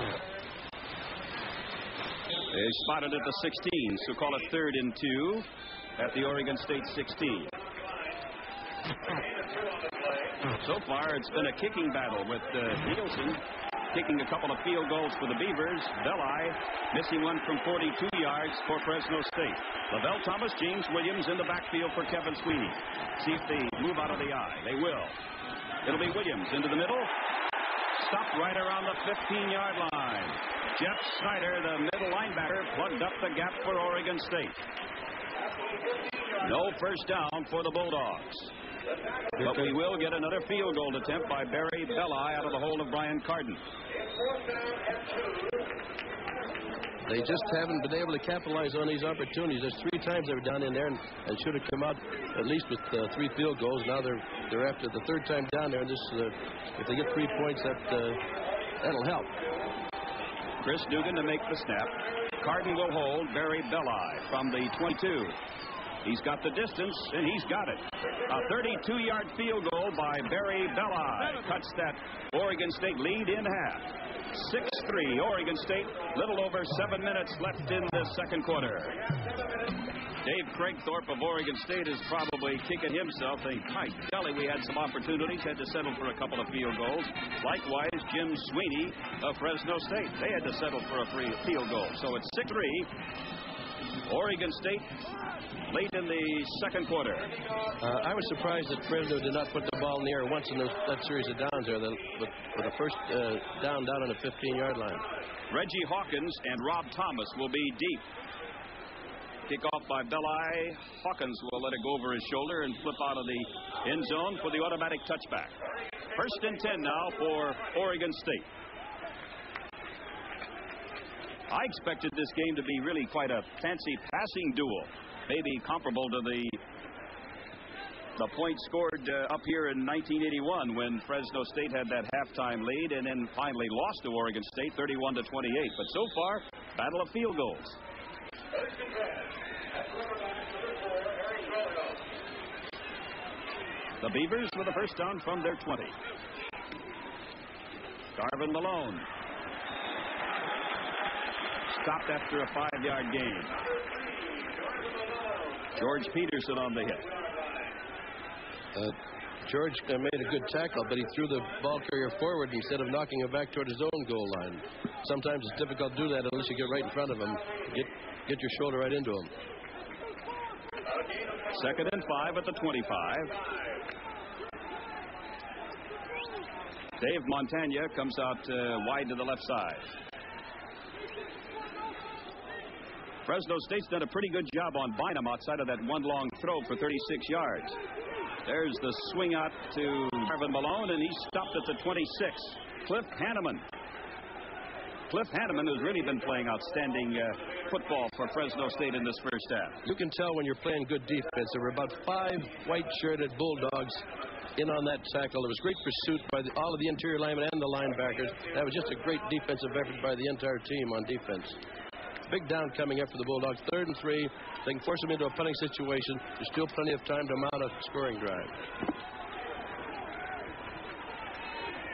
They spotted at the 16, so call it 3rd and 2 at the Oregon State 16. So far, it's been a kicking battle with Nielsen kicking a couple of field goals for the Beavers. Belli missing one from 42 yards for Fresno State. Lavelle Thomas, James Williams in the backfield for Kevin Sweeney. See if they move out of the eye. They will. It'll be Williams into the middle. Stopped right around the 15-yard line. Jeff Snyder, the middle linebacker, plugged up the gap for Oregon State. No first down for the Bulldogs. But we will get another field goal attempt by Barry Belli out of the hold of Brian Carden. They just haven't been able to capitalize on these opportunities. There's 3 times they were down in there and should have come out at least with 3 field goals. Now they're after the 3rd time down there, and this if they get 3 points, that'll help. Chris Dugan to make the snap. Carden will hold Barry Belli from the 22. He's got the distance, and he's got it. A 32-yard field goal by Barry Belli cuts that Oregon State lead in half. 6-3, Oregon State. Little over 7 minutes left in the second quarter. Dave Craigthorpe of Oregon State is probably kicking himself, thinking, my golly, we had some opportunities, had to settle for a couple of field goals. Likewise, Jim Sweeney of Fresno State. They had to settle for a free field goal. So it's 6-3. Oregon State late in the second quarter. I was surprised that Fresno did not put the ball in the air once in that series of downs there, for the first down on the 15-yard line. Reggie Hawkins and Rob Thomas will be deep. Kickoff by Belli. Hawkins will let it go over his shoulder and flip out of the end zone for the automatic touchback. First and 10 now for Oregon State. I expected this game to be really quite a fancy passing duel, maybe comparable to the point scored up here in 1981 when Fresno State had that halftime lead and then finally lost to Oregon State 31-28. But so far, battle of field goals. The Beavers with a first down from their 20. Darvin Malone stopped after a 5-yard gain. George Peterson on the hit. George made a good tackle, but he threw the ball carrier forward instead of knocking him back toward his own goal line. Sometimes it's difficult to do that unless you get right in front of him. Get your shoulder right into him. 2nd and 5 at the 25. Dave Montagna comes out wide to the left side. Fresno State's done a pretty good job on Bynum outside of that one long throw for 36 yards. There's the swing out to Darvin Malone, and he's stopped at the 26. Cliff Hanneman. Cliff Hanneman has really been playing outstanding football for Fresno State in this first half. You can tell when you're playing good defense. There were about 5 white-shirted Bulldogs in on that tackle. There was great pursuit by all of the interior linemen and the linebackers. That was just a great defensive effort by the entire team on defense. Big down coming up for the Bulldogs. 3rd and 3. They can force them into a punting situation. There's still plenty of time to mount a scoring drive.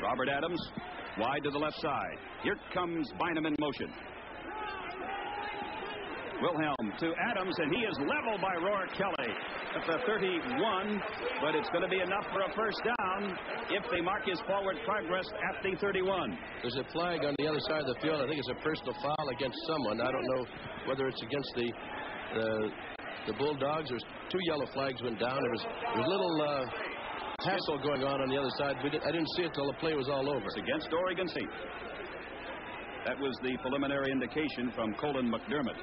Robert Adams wide to the left side. Here comes Bynum in motion. Wilhelm to Adams, and he is leveled by Roar Kelly at the 31, but it's going to be enough for a first down if they mark his forward progress at the 31. There's a flag on the other side of the field. I think it's a personal foul against someone. I don't know whether it's against the Bulldogs. There's 2 yellow flags went down. There was a little hassle going on the other side. I didn't see it till the play was all over. It's against Oregon State. That was the preliminary indication from Colin McDermott.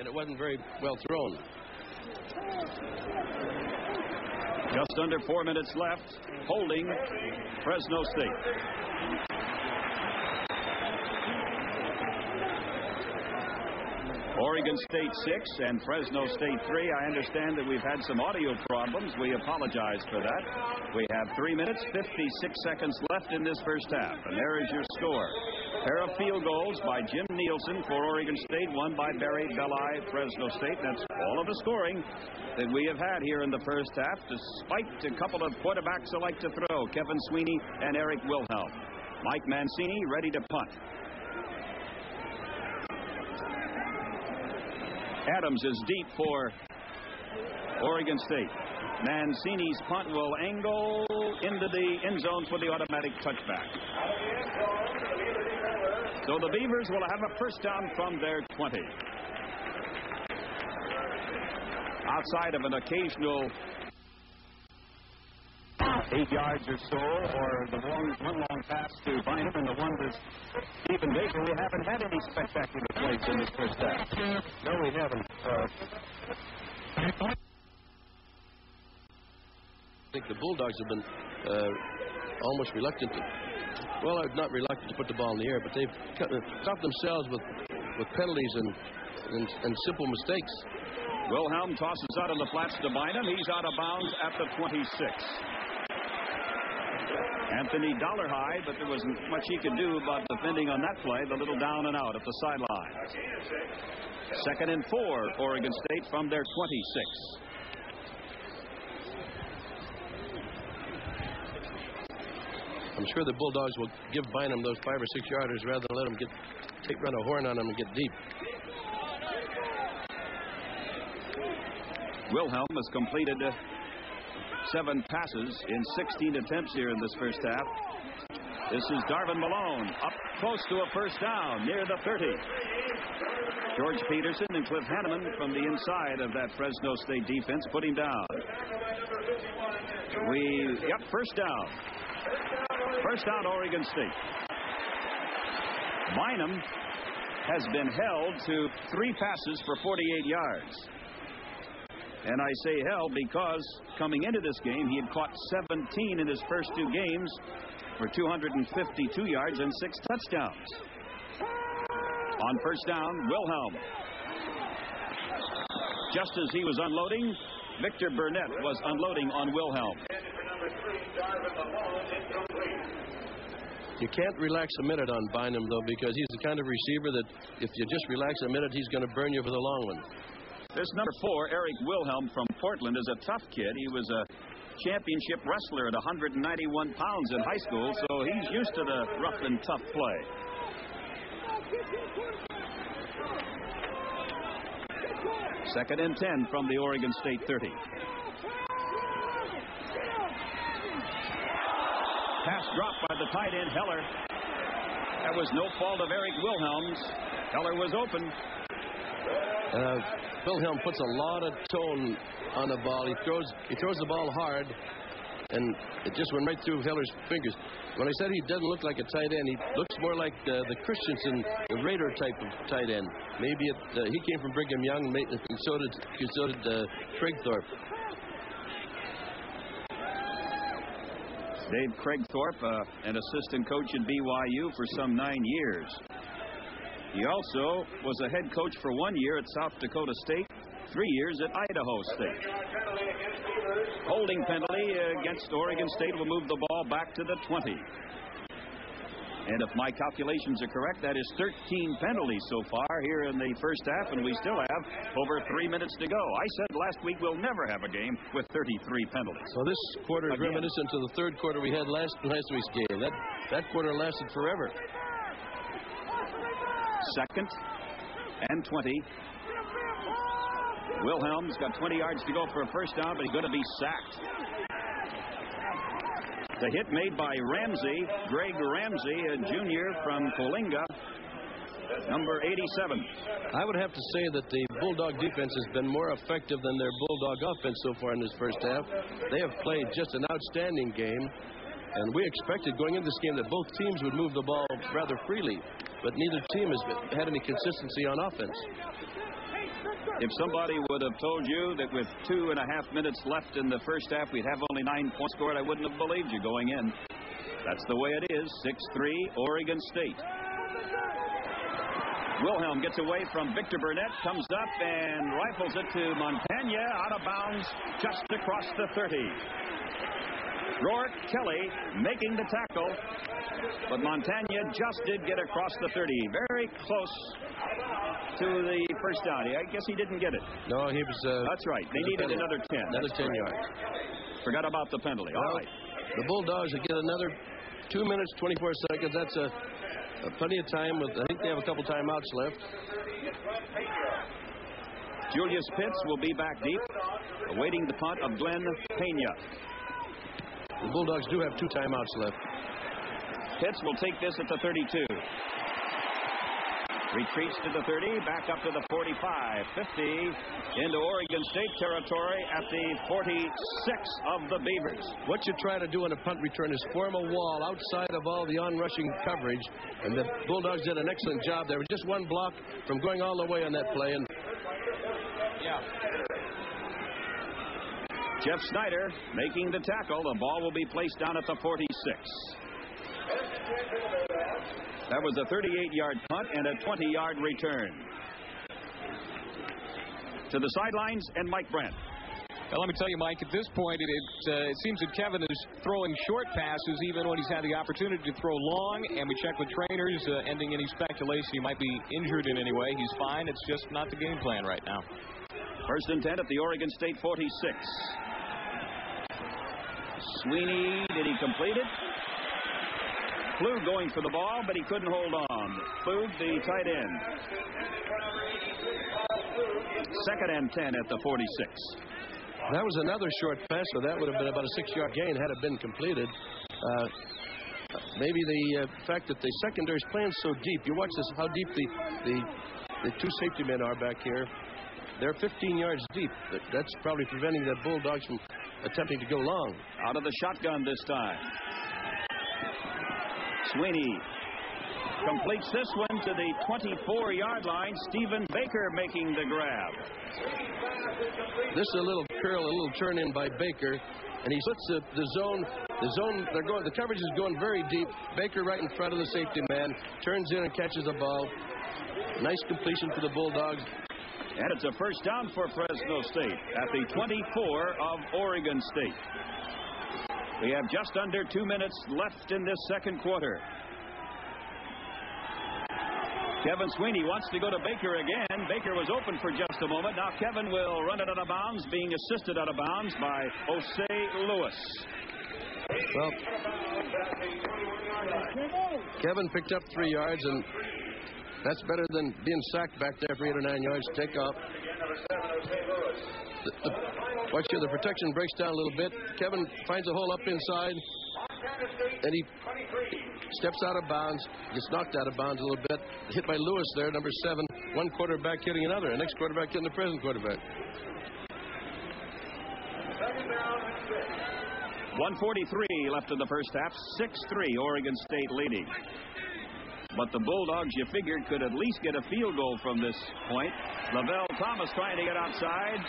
and it wasn't very well thrown. Just under 4 minutes left. Holding Fresno State. Oregon State 6 and Fresno State 3. I understand that we've had some audio problems. We apologize for that. We have 3 minutes, 56 seconds left in this first half. And there is your score. Pair of field goals by Jim Nielsen for Oregon State, one by Barry Belli, Fresno State. That's all of the scoring that we have had here in the first half, despite a couple of quarterbacks who like to throw, Kevin Sweeney and Eric Wilhelm. Mike Mancini ready to punt. Adams is deep for Oregon State. Mancini's punt will angle into the end zone for the automatic touchback. So the Beavers will have a first down from their 20. Outside of an occasional 8 yards or so, or the one long pass to Bynum and the one to Stephen Baker, we haven't had any spectacular plays in this first half. No, we haven't. I think the Bulldogs have been almost reluctant to, well, not reluctant to put the ball in the air, but they've caught themselves with penalties and simple mistakes. Wilhelm tosses out on the flats to Bynum. He's out of bounds at the 26. Anthony Dollarhide, but there wasn't much he could do about defending on that play. The little down and out at the sideline. 2nd and 4, Oregon State from their 26. I'm sure the Bulldogs will give Bynum those 5 or 6 yarders rather than let him run a horn on him and get deep. Wilhelm has completed 7 passes in 16 attempts here in this first half. This is Darvin Malone up close to a first down near the 30. George Peterson and Cliff Hanneman from the inside of that Fresno State defense put him down. First down. First down, Oregon State. Bynum has been held to 3 passes for 48 yards. And I say held because coming into this game, he had caught 17 in his first 2 games for 252 yards and 6 touchdowns. On first down, Wilhelm. Just as he was unloading, Victor Burnett was unloading on Wilhelm. You can't relax a minute on Bynum, though, because he's the kind of receiver that if you just relax a minute, he's going to burn you for the long one. This number 4, Eric Wilhelm from Portland, is a tough kid. He was a championship wrestler at 191 pounds in high school, so he's used to the rough and tough play. Second and 10 from the Oregon State 30. Pass dropped by the tight end, Heller. That was no fault of Eric Wilhelm's. Heller was open. Wilhelm puts a lot of tone on the ball. He throws the ball hard, and it just went right through Heller's fingers. When I said he doesn't look like a tight end, he looks more like the Christensen, the Raider type of tight end. Maybe he came from Brigham Young, and so did Craigthorpe. Dave Craigthorpe, an assistant coach at BYU for some 9 years. He also was a head coach for 1 year at South Dakota State, 3 years at Idaho State. Holding penalty against Oregon State will move the ball back to the 20. And if my calculations are correct, that is 13 penalties so far here in the first half, and we still have over 3 minutes to go. I said last week we'll never have a game with 33 penalties. So this quarter is reminiscent to the third quarter we had last week's game. That quarter lasted forever. 2nd and 20. Wilhelm's got 20 yards to go for a first down, but he's going to be sacked. The hit made by Ramsey, Greg Ramsey, a junior from Coalinga, number 87. I would have to say that the Bulldog defense has been more effective than their Bulldog offense so far in this first half. They have played just an outstanding game, and we expected going into this game that both teams would move the ball rather freely, but neither team has had any consistency on offense. If somebody would have told you that with 2.5 minutes left in the first half, we'd have only 9 points scored, I wouldn't have believed you going in. That's the way it is. 6-3, Oregon State. Wilhelm gets away from Victor Burnett, comes up and rifles it to Montagna, out of bounds just across the 30. Rourke Kelly making the tackle, but Montagna just did get across the 30. Very close to the first down. I guess he didn't get it. No, he was... That's right. They needed another 10. Another 10 yards. Forgot about the penalty. All right. The Bulldogs will get another 2 minutes, 24 seconds. That's plenty of time. I think they have a couple timeouts left. Julius Pitts will be back deep, awaiting the punt of Glenn Pena. The Bulldogs do have 2 timeouts left. Pitts will take this at the 32. Retreats to the 30, back up to the 45, 50, into Oregon State territory at the 46 of the Beavers. What you try to do on a punt return is form a wall outside of all the on-rushing coverage, and the Bulldogs did an excellent job. There was just one block from going all the way on that play. And Jeff Snyder making the tackle. The ball will be placed down at the 46. That was a 38-yard punt and a 20-yard return. To the sidelines, and Mike Brandt. Well, let me tell you, Mike, at this point, it seems that Kevin is throwing short passes even when he's had the opportunity to throw long, and we check with trainers, ending any speculation he might be injured in any way. He's fine. It's just not the game plan right now. 1st and 10 at the Oregon State 46. Sweeney, did he complete it? Flug going for the ball, but he couldn't hold on. Flug, the tight end. 2nd and 10 at the 46. That was another short pass, so that would have been about a 6-yard gain had it been completed. Maybe the fact that the secondary is playing so deep. You watch this, how deep the 2 safety men are back here. They're 15 yards deep. That's probably preventing the Bulldogs from attempting to go long. Out of the shotgun this time. Sweeney completes this one to the 24-yard line. Stephen Baker making the grab. This is a little curl, a little turn in by Baker, and he splits the zone. The coverage is going very deep. Baker right in front of the safety man, turns in and catches the ball. Nice completion for the Bulldogs. And it's a first down for Fresno State at the 24 of Oregon State. We have just under 2 minutes left in this second quarter. Kevin Sweeney wants to go to Baker again. Baker was open for just a moment. Now Kevin will run it out of bounds, being assisted out of bounds by Jose Lewis. Well, Kevin picked up 3 yards, and that's better than being sacked back there for 8 or 9 yards. Take off. Watch here, the protection breaks down a little bit. Kevin finds a hole up inside, and he steps out of bounds, gets knocked out of bounds a little bit. Hit by Lewis there, number 7. One quarterback hitting another, and next quarterback hitting the present quarterback. 1:43 left in the first half. 6-3, Oregon State leading. But the Bulldogs, you figured, could at least get a field goal from this point. Lavelle Thomas trying to get outside,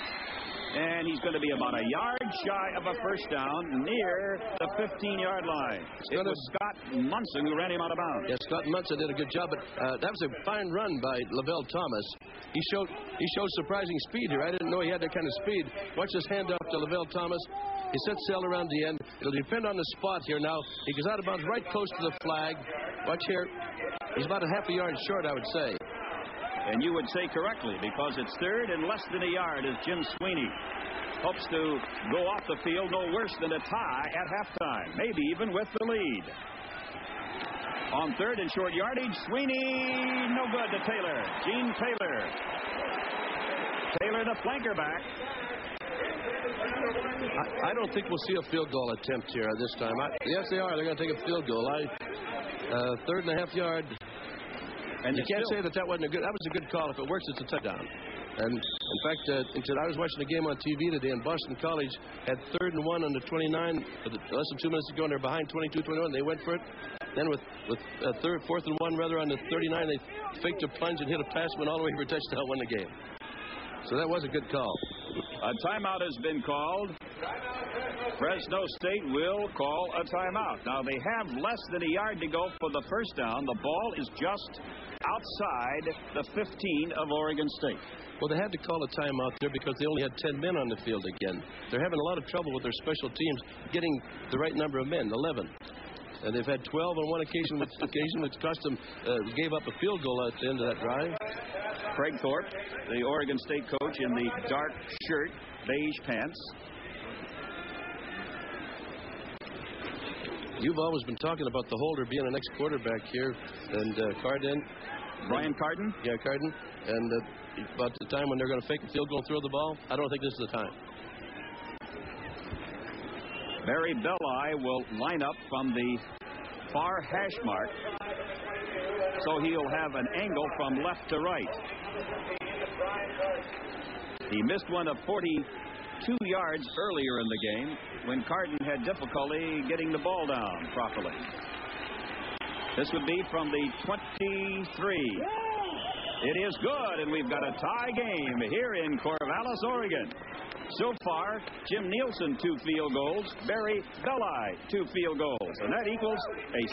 and he's going to be about a yard shy of a first down near the 15-yard line. It was Scott Munson who ran him out of bounds. Yeah, Scott Munson did a good job, but that was a fine run by Lavelle Thomas. He showed surprising speed here. I didn't know he had that kind of speed. Watch this handoff to Lavelle Thomas. He sets sail around the end. It'll depend on the spot here now. He goes out of bounds right close to the flag. Watch here. He's about a half a yard short, I would say. And you would say correctly, because it's third and less than a yard as Jim Sweeney hopes to go off the field no worse than a tie at halftime, maybe even with the lead. On third and short yardage, Sweeney, no good to Taylor. Gene Taylor. Taylor, the flanker back. I don't think we'll see a field goal attempt here this time. Yes, they are. They're going to take a field goal. 3.5 yard. And you can't say that wasn't a good. That was a good call. If it works, it's a touchdown. And in fact, I was watching the game on TV today, and Boston College had 3rd and 1 on the 29, less than 2 minutes to go, and they're behind 22-21. They went for it. Then with 4th and 1 rather on the 39, they faked a plunge and hit a pass, went all the way for a touchdown, won the game. So that was a good call. A timeout has been called. Fresno State will call a timeout. Now, they have less than a yard to go for the first down. The ball is just outside the 15 of Oregon State. Well, they had to call a timeout there because they only had 10 men on the field again. They're having a lot of trouble with their special teams getting the right number of men, 11. And they've had 12 on one occasion, which cost them, gave up a field goal at the end of that drive. Craig Thorpe, the Oregon State coach, in the dark shirt, beige pants. You've always been talking about the holder being the next quarterback here, and Carden. Brian Carden? Yeah, Carden. And about the time when they're going to fake a field goal and throw the ball, I don't think this is the time. Barry Belli will line up from the far hash mark, so he'll have an angle from left to right. He missed one of 42 yards earlier in the game when Carden had difficulty getting the ball down properly. This would be from the 23. It is good, and we've got a tie game here in Corvallis, Oregon. So far, Jim Nielsen 2 field goals, Barry Belli 2 field goals, and that equals a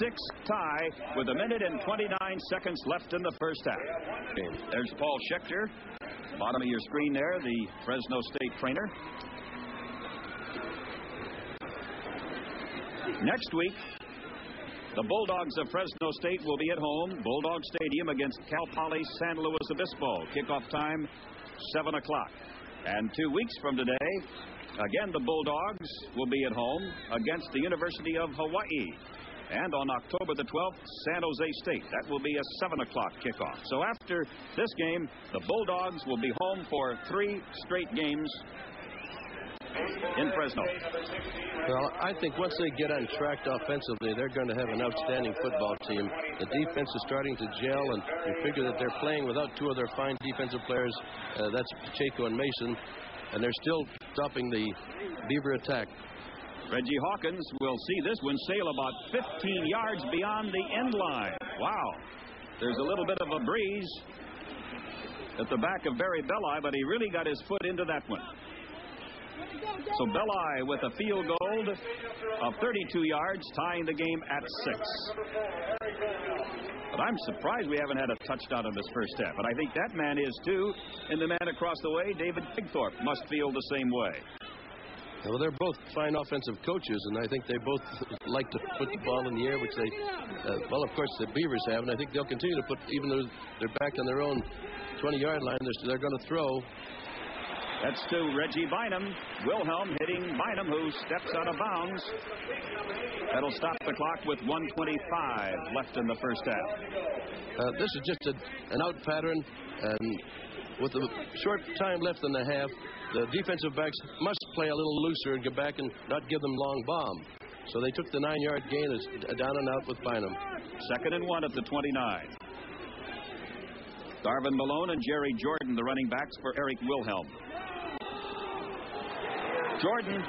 6-6 tie with 1 minute and 29 seconds left in the first half. There's Paul Schechter, bottom of your screen there, the Fresno State trainer. Next week, the Bulldogs of Fresno State will be at home, Bulldog Stadium, against Cal Poly San Luis Obispo. Kickoff time, 7 o'clock. And 2 weeks from today, again, the Bulldogs will be at home against the University of Hawaii. And on October the 12th, San Jose State. That will be a 7 o'clock kickoff. So after this game, the Bulldogs will be home for 3 straight games in Fresno. Well, I think once they get on track offensively, they're going to have an outstanding football team. The defense is starting to gel, and you figure that they're playing without 2 of their fine defensive players. That's Pacheco and Mason, and they're still stopping the Beaver attack. Reggie Hawkins will see this one sail about 15 yards beyond the end line. Wow. There's a little bit of a breeze at the back of Barry Belli, but he really got his foot into that one. So Belli with a field goal of 32 yards, tying the game at 6. But I'm surprised we haven't had a touchdown in this first half. But I think that man is too. And the man across the way, David Bigthorpe, must feel the same way. Well, they're both fine offensive coaches, and I think they both like to put the ball in the air, which they, well, of course, the Beavers have, and I think they'll continue to put, even though they're back on their own 20-yard line, they're going to throw. That's to Reggie Bynum. Wilhelm hitting Bynum, who steps out of bounds. That'll stop the clock with 1:25 left in the first half. This is just an out pattern, and with a short time left in the half, the defensive backs must play a little looser and get back and not give them long bomb. So they took the 9-yard gain as down and out with Bynum. 2nd and 1 at the 29. Darvin Malone and Jerry Jordan, the running backs for Eric Wilhelm. Jordan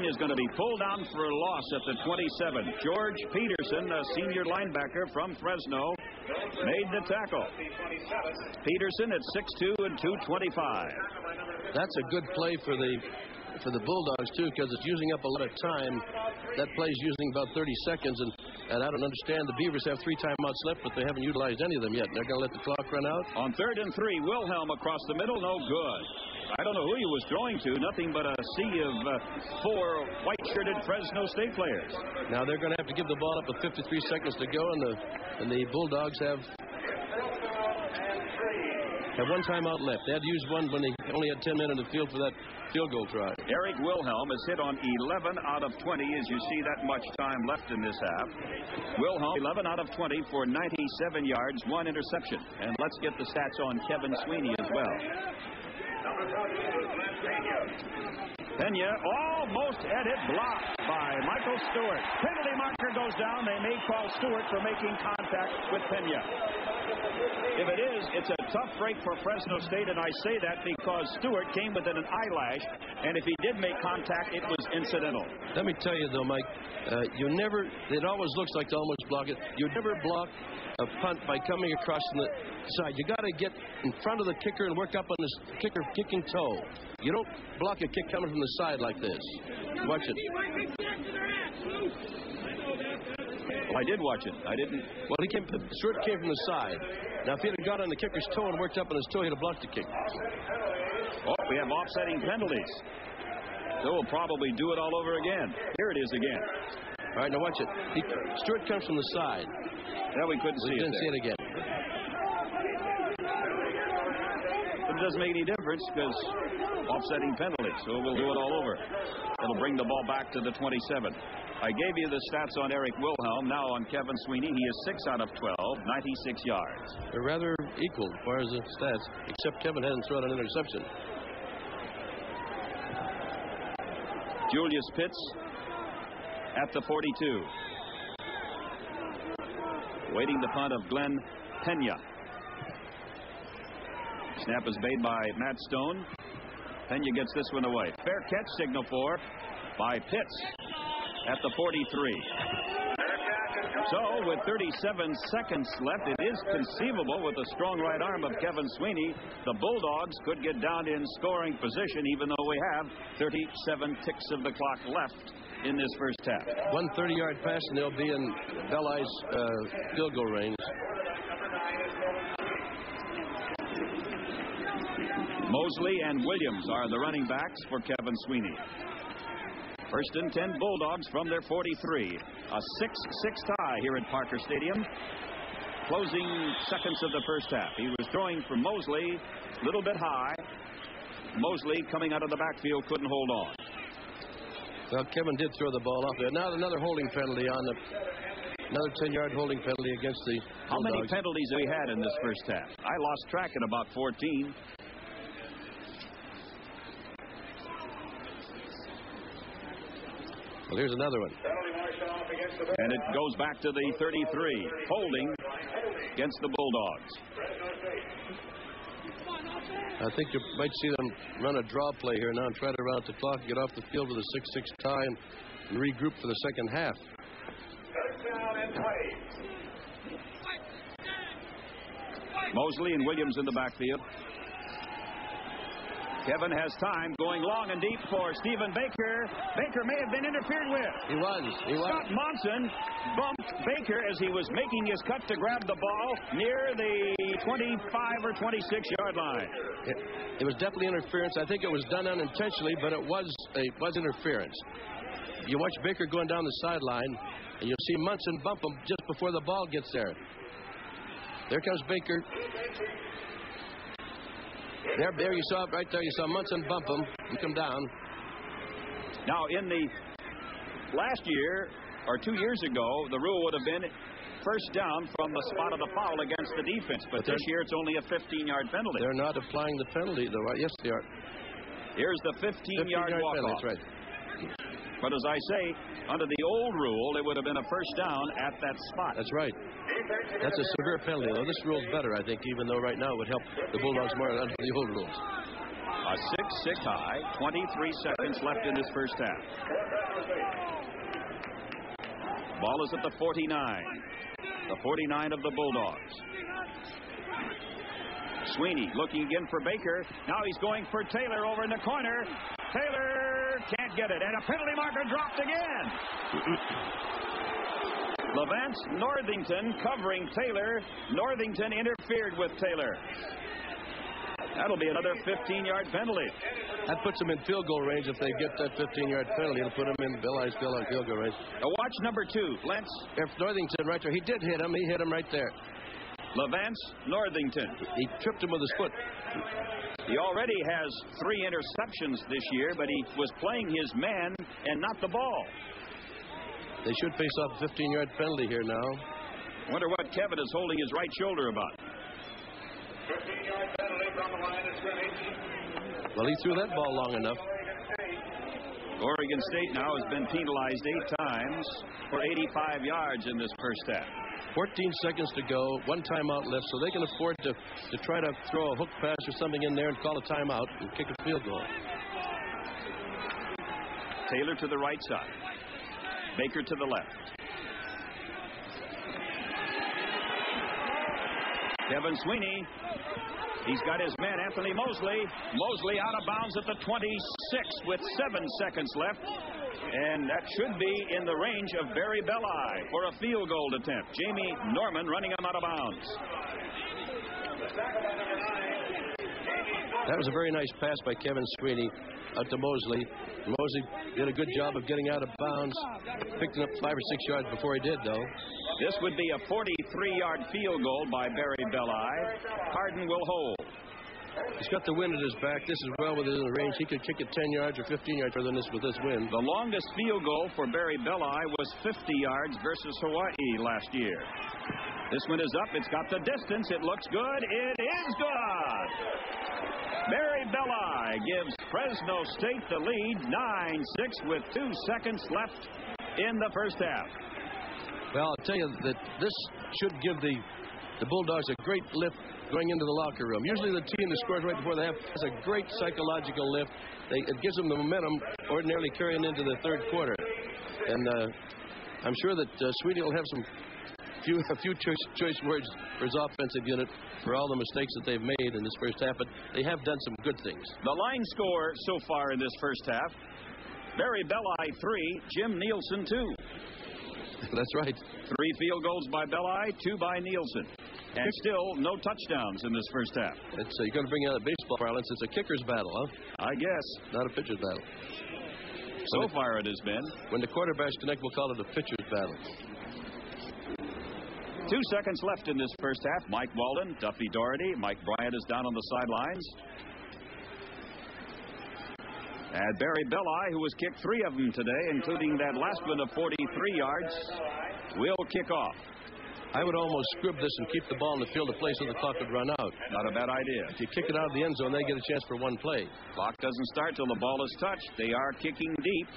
is going to be pulled down for a loss at the 27. George Peterson, a senior linebacker from Fresno, made the tackle. Peterson at 6'2" and 225. That's a good play for the Bulldogs, too, because it's using up a lot of time. That play's using about 30 seconds, and I don't understand. The Beavers have 3 timeouts left, but they haven't utilized any of them yet. And they're going to let the clock run out. On 3rd and 3, Wilhelm across the middle, no good. I don't know who he was throwing to. Nothing but a sea of 4 white-shirted Fresno State players. Now they're going to have to give the ball up with 53 seconds to go, and the Bulldogs have 1 timeout left. They had to use one when they only had 10 men in the field for that field goal try. Eric Wilhelm is hit on 11 out of 20 as you see that much time left in this half. Wilhelm 11 out of 20 for 97 yards, 1 interception. And let's get the stats on Kevin Sweeney as well. Pena almost had it blocked by Michael Stewart. Penalty marker goes down. They may call Stewart for making contact with Pena. If it is is, it's a tough break for Fresno State, and I say that because Stewart came within an eyelash, and if he did make contact, it was incidental. Let me tell you, though, Mike, it always looks like they almost block it. You never block a punt by coming across from the side. You got to get in front of the kicker and work up on this kicker kicking toe. You don't block a kick coming from the side like this. Watch it. Well, I did watch it. I didn't. Well, Stewart came from the side. Now, if he had got on the kicker's toe and worked up on his toe, he'd have blocked the kick. Oh, we have offsetting penalties. So we'll probably do it all over again. Here it is again. All right, now watch it. Stewart comes from the side. Yeah, we couldn't see it. Didn't see it again. It doesn't make any difference because offsetting penalties. So we'll do it all over. It'll bring the ball back to the 27. I gave you the stats on Eric Wilhelm. Now on Kevin Sweeney, he is 6 out of 12, 96 yards. They're rather equal as far as the stats, except Kevin hasn't thrown an interception. Julius Pitts at the 42. Waiting the punt of Glenn Pena. Snap is made by Matt Stone. Pena gets this one away. Fair catch signal for by Pitts at the 43. So with 37 seconds left, it is conceivable with the strong right arm of Kevin Sweeney, the Bulldogs could get down in scoring position, even though we have 37 ticks of the clock left in this first half. 130-yard pass, and they'll be in Belli's field goal range. Mosley and Williams are the running backs for Kevin Sweeney. First and 10 Bulldogs from their 43. A 6-6 tie here at Parker Stadium. Closing seconds of the first half. He was throwing for Mosley, a little bit high. Mosley coming out of the backfield couldn't hold on. Well, Kevin did throw the ball off there. Now another holding penalty on another 10-yard holding penalty against the Bulldogs. How many penalties have we had in this first half? I lost track at about 14. Well, here's another one. And it goes back to the 33. Holding against the Bulldogs. I think you might see them run a draw play here now and try to round the clock, get off the field with a 6-6 tie and regroup for the second half. Mosley and Williams in the backfield. Kevin has time, going long and deep for Stephen Baker. Baker may have been interfered with. He was. Scott Monson bumped Baker as he was making his cut to grab the ball near the 25 or 26-yard line. It was definitely interference. I think it was done unintentionally, but it was interference. You watch Baker going down the sideline, and you'll see Monson bump him just before the ball gets there. There comes Baker. There you saw it right there. You saw Munson bump him and come down. Now, in the last year or 2 years ago, the rule would have been first down from the spot of the foul against the defense. But this year, it's only a 15-yard penalty. They're not applying the penalty, though. Yes, they are. Here's the 15-yard walk-off. That's right. But as I say, under the old rule, it would have been a first down at that spot. That's right. That's a severe penalty, though. This rule's better, I think, even though right now it would help the Bulldogs more under the old rules. A 6-6 tie, 23 seconds left in this first half. Ball is at the 49. The 49 of the Bulldogs. Sweeney looking again for Baker. Now he's going for Taylor over in the corner. Taylor can't get it, and a penalty marker dropped again. Levance Northington covering Taylor. Northington interfered with Taylor. That'll be another 15-yard penalty. That puts them in field goal range. If they get that 15-yard penalty, it'll put them in Belli's field goal range. Now watch number 2, Lentz. If Northington right there, he did hit him. He hit him right there. Levance Northington. He tripped him with his foot. He already has 3 interceptions this year, but he was playing his man and not the ball. They should face off a 15-yard penalty here now. Wonder what Kevin is holding his right shoulder about. 15-yard penalty from the line of scrimmage. Well, he threw that ball long enough. Oregon State now has been penalized 8 times for 85 yards in this first half. 14 seconds to go, 1 timeout left, so they can afford to try to throw a hook pass or something in there and call a timeout and kick a field goal. Taylor to the right side. Baker to the left. Kevin Sweeney. He's got his man, Anthony Mosley. Mosley out of bounds at the 26 with 7 seconds left. And that should be in the range of Barry Belli for a field goal attempt. Jamie Norman running him out of bounds. That was a very nice pass by Kevin Sweeney out to Mosley. Mosley did a good job of getting out of bounds, picking up 5 or 6 yards before he did, though. This would be a 43-yard field goal by Barry Belli. Harden will hold. He's got the wind at his back. This is well within the range. He could kick it 10 yards or 15 yards further than this with this wind. The longest field goal for Barry Belli was 50 yards versus Hawaii last year. This one is up. It's got the distance. It looks good. It is good. Barry Belli gives Fresno State the lead, 9-6 with 2 seconds left in the first half. Well, I'll tell you that this should give the Bulldogs a great lift going into the locker room. Usually the team that scores right before the half has a great psychological lift. It gives them the momentum ordinarily carrying into the third quarter. And I'm sure that Sweeney will have a few choice words for his offensive unit for all the mistakes that they've made in this first half, but they have done some good things. The line score so far in this first half, Barry Belli 3, Jim Nielsen 2. That's right. 3 field goals by Belli, 2 by Nielsen. And still no touchdowns in this first half. You're going to bring out a baseball parlance. It's a kicker's battle, huh? I guess. Not a pitcher's battle. So far it has been. When the quarterbacks connect, we'll call it a pitcher's battle. 2 seconds left in this first half. Mike Walden, Duffy Doherty. Mike Bryant is down on the sidelines. And Barry Belli, who has kicked 3 of them today, including that last one of 43 yards, will kick off. I would almost scrib this and keep the ball in the field of play so the clock would run out. Not a bad idea. If you kick it out of the end zone, they get a chance for 1 play. Clock doesn't start till the ball is touched. They are kicking deep.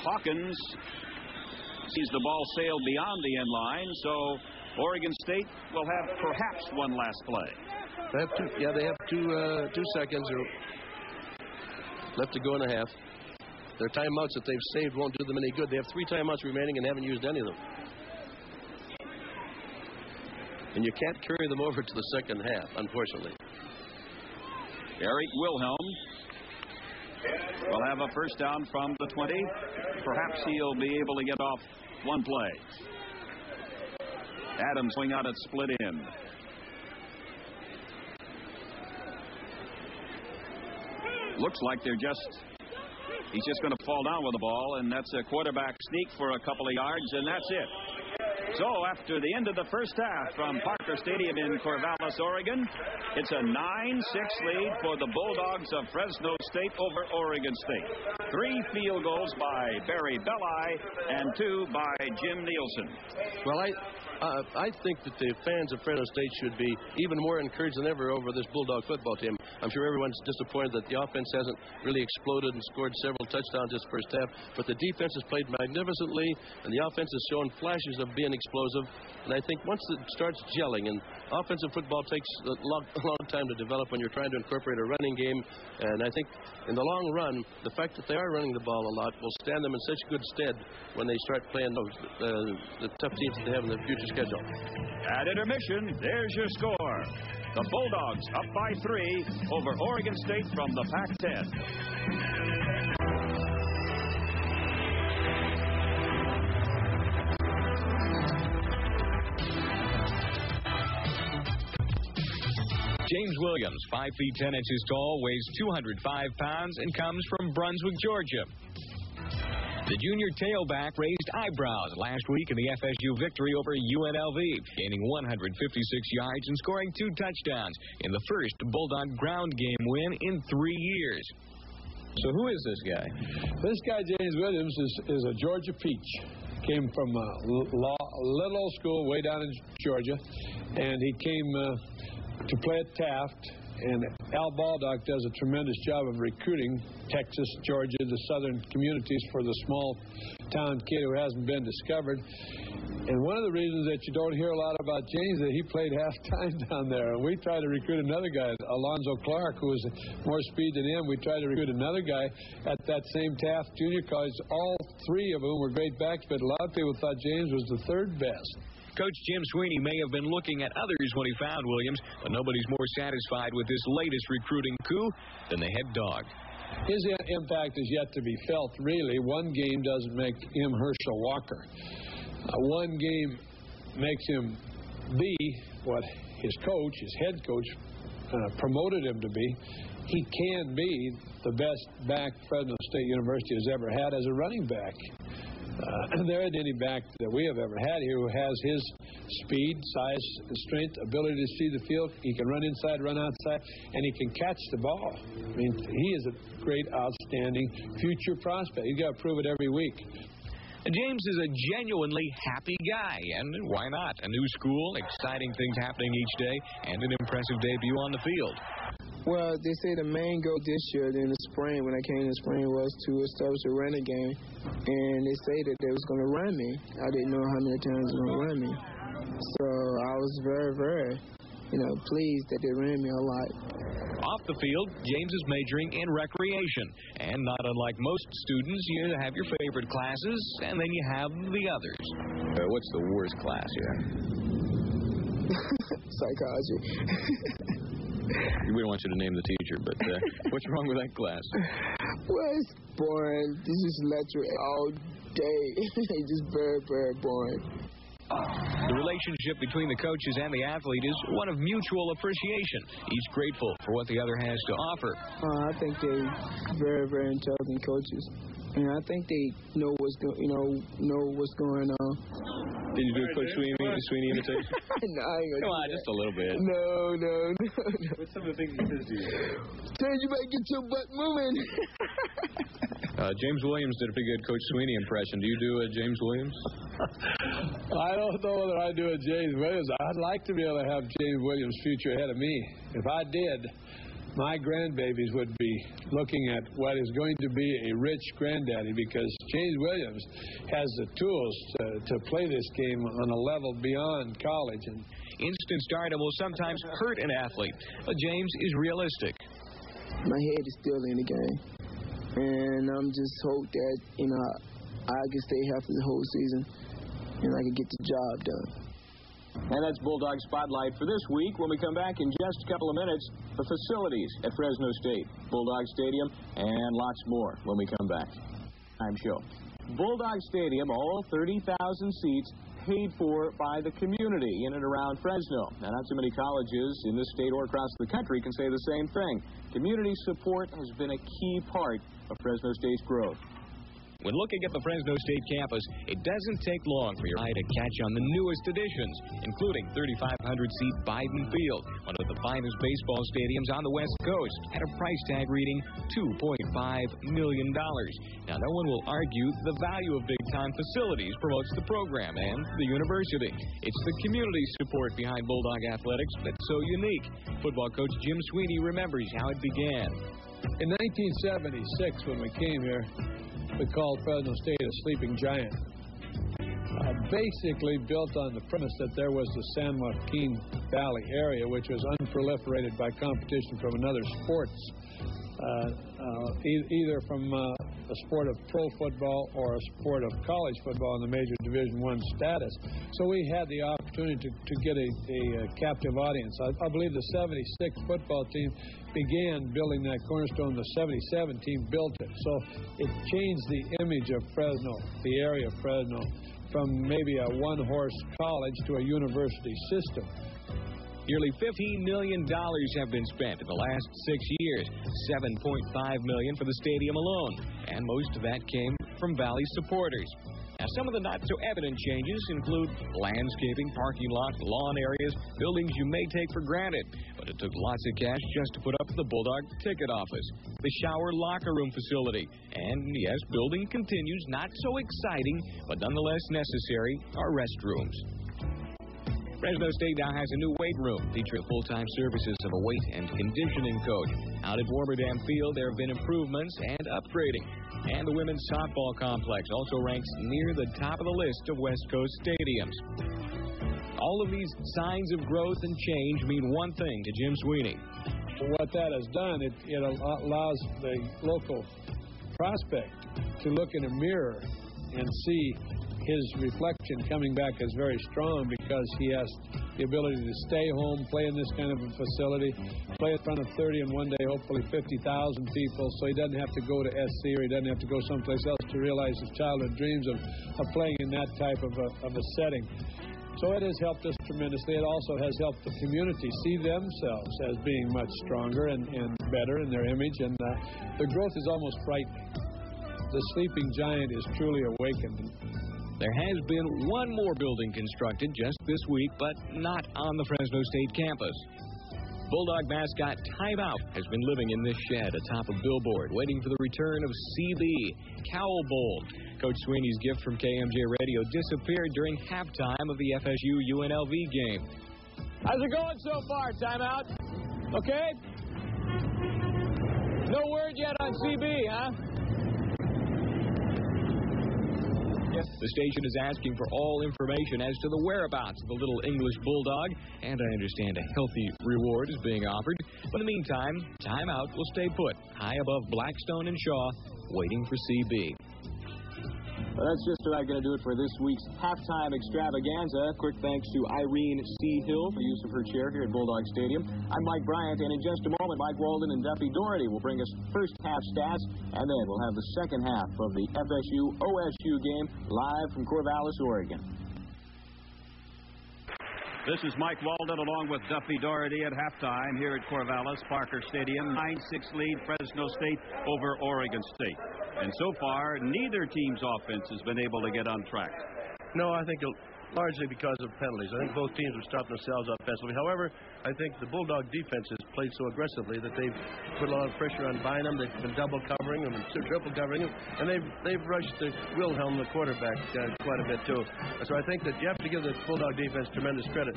Hawkins sees the ball sail beyond the end line, so Oregon State will have perhaps 1 last play. They have 2. Yeah, they have 2 seconds left to go and a half. Their timeouts that they've saved won't do them any good. They have 3 timeouts remaining and haven't used any of them. And you can't carry them over to the second half, unfortunately. Eric Wilhelm will have a first down from the 20. Perhaps he'll be able to get off 1 play. Adams swing out at split end. Looks like he's just going to fall down with the ball, and that's a quarterback sneak for a couple of yards, and that's it. So after the end of the first half from Parker Stadium in Corvallis, Oregon, it's a 9-6 lead for the Bulldogs of Fresno State over Oregon State. 3 field goals by Barry Belli and 2 by Jim Nielsen. Well, I think that the fans of Fresno State should be even more encouraged than ever over this Bulldog football team. I'm sure everyone's disappointed that the offense hasn't really exploded and scored several touchdowns this first half, but the defense has played magnificently, and the offense has shown flashes of being explosive. And I think once it starts gelling, and offensive football takes a long time to develop when you're trying to incorporate a running game, and I think in the long run, the fact that they are running the ball a lot will stand them in such good stead when they start playing the tough teams that they have in the future schedule. At intermission, there's your score. The Bulldogs up by 3 over Oregon State from the Pac-10. James Williams, 5 feet 10 inches tall, weighs 205 pounds, and comes from Brunswick, Georgia. The junior tailback raised eyebrows last week in the FSU victory over UNLV, gaining 156 yards and scoring 2 touchdowns in the first Bulldog ground game win in 3 years. So who is this guy? This guy, James Williams, is a Georgia peach. Came from a little old school way down in Georgia, and he came to play at Taft. And Al Baldock does a tremendous job of recruiting Texas, Georgia, the southern communities for the small town kid who hasn't been discovered. And one of the reasons that you don't hear a lot about James is that he played half-time down there. And we tried to recruit another guy, Alonzo Clark, who was more speed than him. We tried to recruit another guy at that same Taft Junior College. All three of them were great backs, but a lot of people thought James was the third best. Coach Jim Sweeney may have been looking at others when he found Williams, but nobody's more satisfied with this latest recruiting coup than the head dog. His impact is yet to be felt, really. One game doesn't make him Herschel Walker. One game makes him be what his coach, his head coach, promoted him to be. He can be the best back Fresno State University has ever had as a running back. There isn't any back that we have ever had here who has his speed, size, strength, ability to see the field. He can run inside, run outside, and he can catch the ball. I mean, he is a great, outstanding future prospect. He's got to prove it every week. James is a genuinely happy guy, and why not? A new school, exciting things happening each day, and an impressive debut on the field. Well, they say the main goal this year in the spring, when I came in the spring, was to establish a running game. And they say that they was going to run me. I didn't know how many times they were going to run me. So I was very, very, pleased that they ran me a lot. Off the field, James is majoring in recreation. And not unlike most students, you have your favorite classes, and then you have the others. What's the worst class you have? Psychology. We don't want you to name the teacher, but what's wrong with that class? Well, it's boring. This is lecture all day. It's just very, very boring. The relationship between the coaches and the athlete is one of mutual appreciation. Each grateful for what the other has to offer. I think they're very, very intelligent coaches. And I think they know what's going on. Did you do a Coach Sweeney imitation? No, I ain't gonna Come on, just a little bit. No. What's some of the things he says to you? Tell you better get your butt moving. James Williams did a pretty good Coach Sweeney impression. Do you do a James Williams? I don't know whether I do a James Williams. I'd like to be able to have James Williams' future ahead of me. If I did, my grandbabies would be looking at what is going to be a rich granddaddy, because James Williams has the tools to play this game on a level beyond college. And instant stardom will sometimes hurt an athlete, but James is realistic. My head is still in the game, and I'm just hope that I can stay healthy the whole season, and I can get the job done. And that's Bulldog Spotlight for this week. When we come back in just a couple of minutes, the facilities at Fresno State, Bulldog Stadium, and lots more when we come back. Time show. Bulldog Stadium, all 30,000 seats, paid for by the community in and around Fresno. Now, not too many colleges in this state or across the country can say the same thing. Community support has been a key part of Fresno State's growth. When looking at the Fresno State campus, it doesn't take long for your eye to catch on the newest additions, including 3,500-seat Biden Field, one of the finest baseball stadiums on the West Coast, at a price tag reading $2.5 million. Now, no one will argue the value of big-time facilities promotes the program and the university. It's the community support behind Bulldog athletics that's so unique. Football coach Jim Sweeney remembers how it began. In 1976, when we came here, we called Fresno State a sleeping giant. Basically built on the premise that there was the San Joaquin Valley area, which was unproliferated by competition from another sports, either from a sport of pro football or a sport of college football in the major Division I status. So we had the opportunity to get a captive audience. I believe the 76 football team began building that cornerstone. The 77 team built it. So it changed the image of Fresno, the area of Fresno, from maybe a one-horse college to a university system. Nearly $15 million have been spent in the last 6 years, $7.5 million for the stadium alone, and most of that came from Valley supporters. Now, some of the not-so-evident changes include landscaping, parking lots, lawn areas, buildings you may take for granted, but it took lots of cash just to put up the Bulldog ticket office, the shower locker room facility, and, yes, building continues, not so exciting, but nonetheless necessary, are restrooms. Fresno State now has a new weight room featuring full-time services of a weight and conditioning coach. Out at Warmerdam Field, there have been improvements and upgrading. And the women's softball complex also ranks near the top of the list of West Coast stadiums. All of these signs of growth and change mean one thing to Jim Sweeney. What that has done, it allows the local prospect to look in a mirror and see his reflection coming back as very strong because he has the ability to stay home, play in this kind of a facility, play in front of 30 and one day hopefully 50,000 people, so he doesn't have to go to SC or he doesn't have to go someplace else to realize his childhood dreams of playing in that type of a setting. So it has helped us tremendously. It also has helped the community see themselves as being much stronger and better in their image, and the growth is almost frightening. The sleeping giant is truly awakened. There has been one more building constructed just this week, but not on the Fresno State campus. Bulldog mascot Timeout has been living in this shed atop a billboard, waiting for the return of CB, Cowl Bowl. Coach Sweeney's gift from KMJ Radio disappeared during halftime of the FSU-UNLV game. How's it going so far, Timeout? Okay? No word yet on CB, huh? The station is asking for all information as to the whereabouts of the little English bulldog, and I understand a healthy reward is being offered. But in the meantime, Timeout will stay put, high above Blackstone and Shaw, waiting for CB. Well, that's just about going to do it for this week's halftime extravaganza. Quick thanks to Irene C. Hill for use of her chair here at Bulldog Stadium. I'm Mike Bryant, and in just a moment, Mike Walden and Duffy Doherty will bring us first half stats, and then we'll have the second half of the FSU-OSU game live from Corvallis, Oregon. This is Mike Walden along with Duffy Doherty at halftime here at Corvallis Parker Stadium. 9-6 lead Fresno State over Oregon State. And so far, neither team's offense has been able to get on track. No, I think largely because of penalties. I think both teams have stopped themselves offensively. However, I think the Bulldog defense has played so aggressively that they've put a lot of pressure on Bynum. They've been double covering him and triple covering him, and they've rushed the Wilhelm, the quarterback, quite a bit too. So I think that you have to give the Bulldog defense tremendous credit.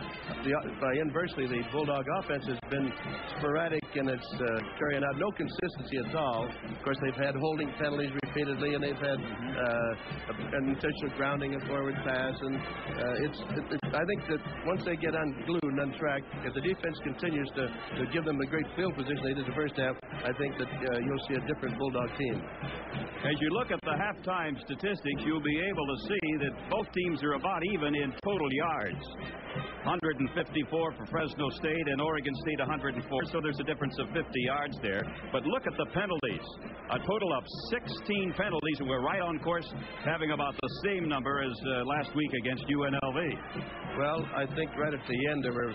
Inversely, the Bulldog offense has been sporadic in its carrying out, no consistency at all. Of course, they've had holding penalties repeatedly, and they've had an intentional grounding and forward pass, and I think that once they get unglued and untracked, if the defense continues to give them a great field position they did the first half, I think that you'll see a different Bulldog team. As you look at the halftime statistics, you'll be able to see that both teams are about even in total yards. 154 for Fresno State and Oregon State 104, so there's a difference of 50 yards there. But look at the penalties. A total of 16 penalties, and we're right on course having about the same number as last week against UNLV. Well, I think right at the end there were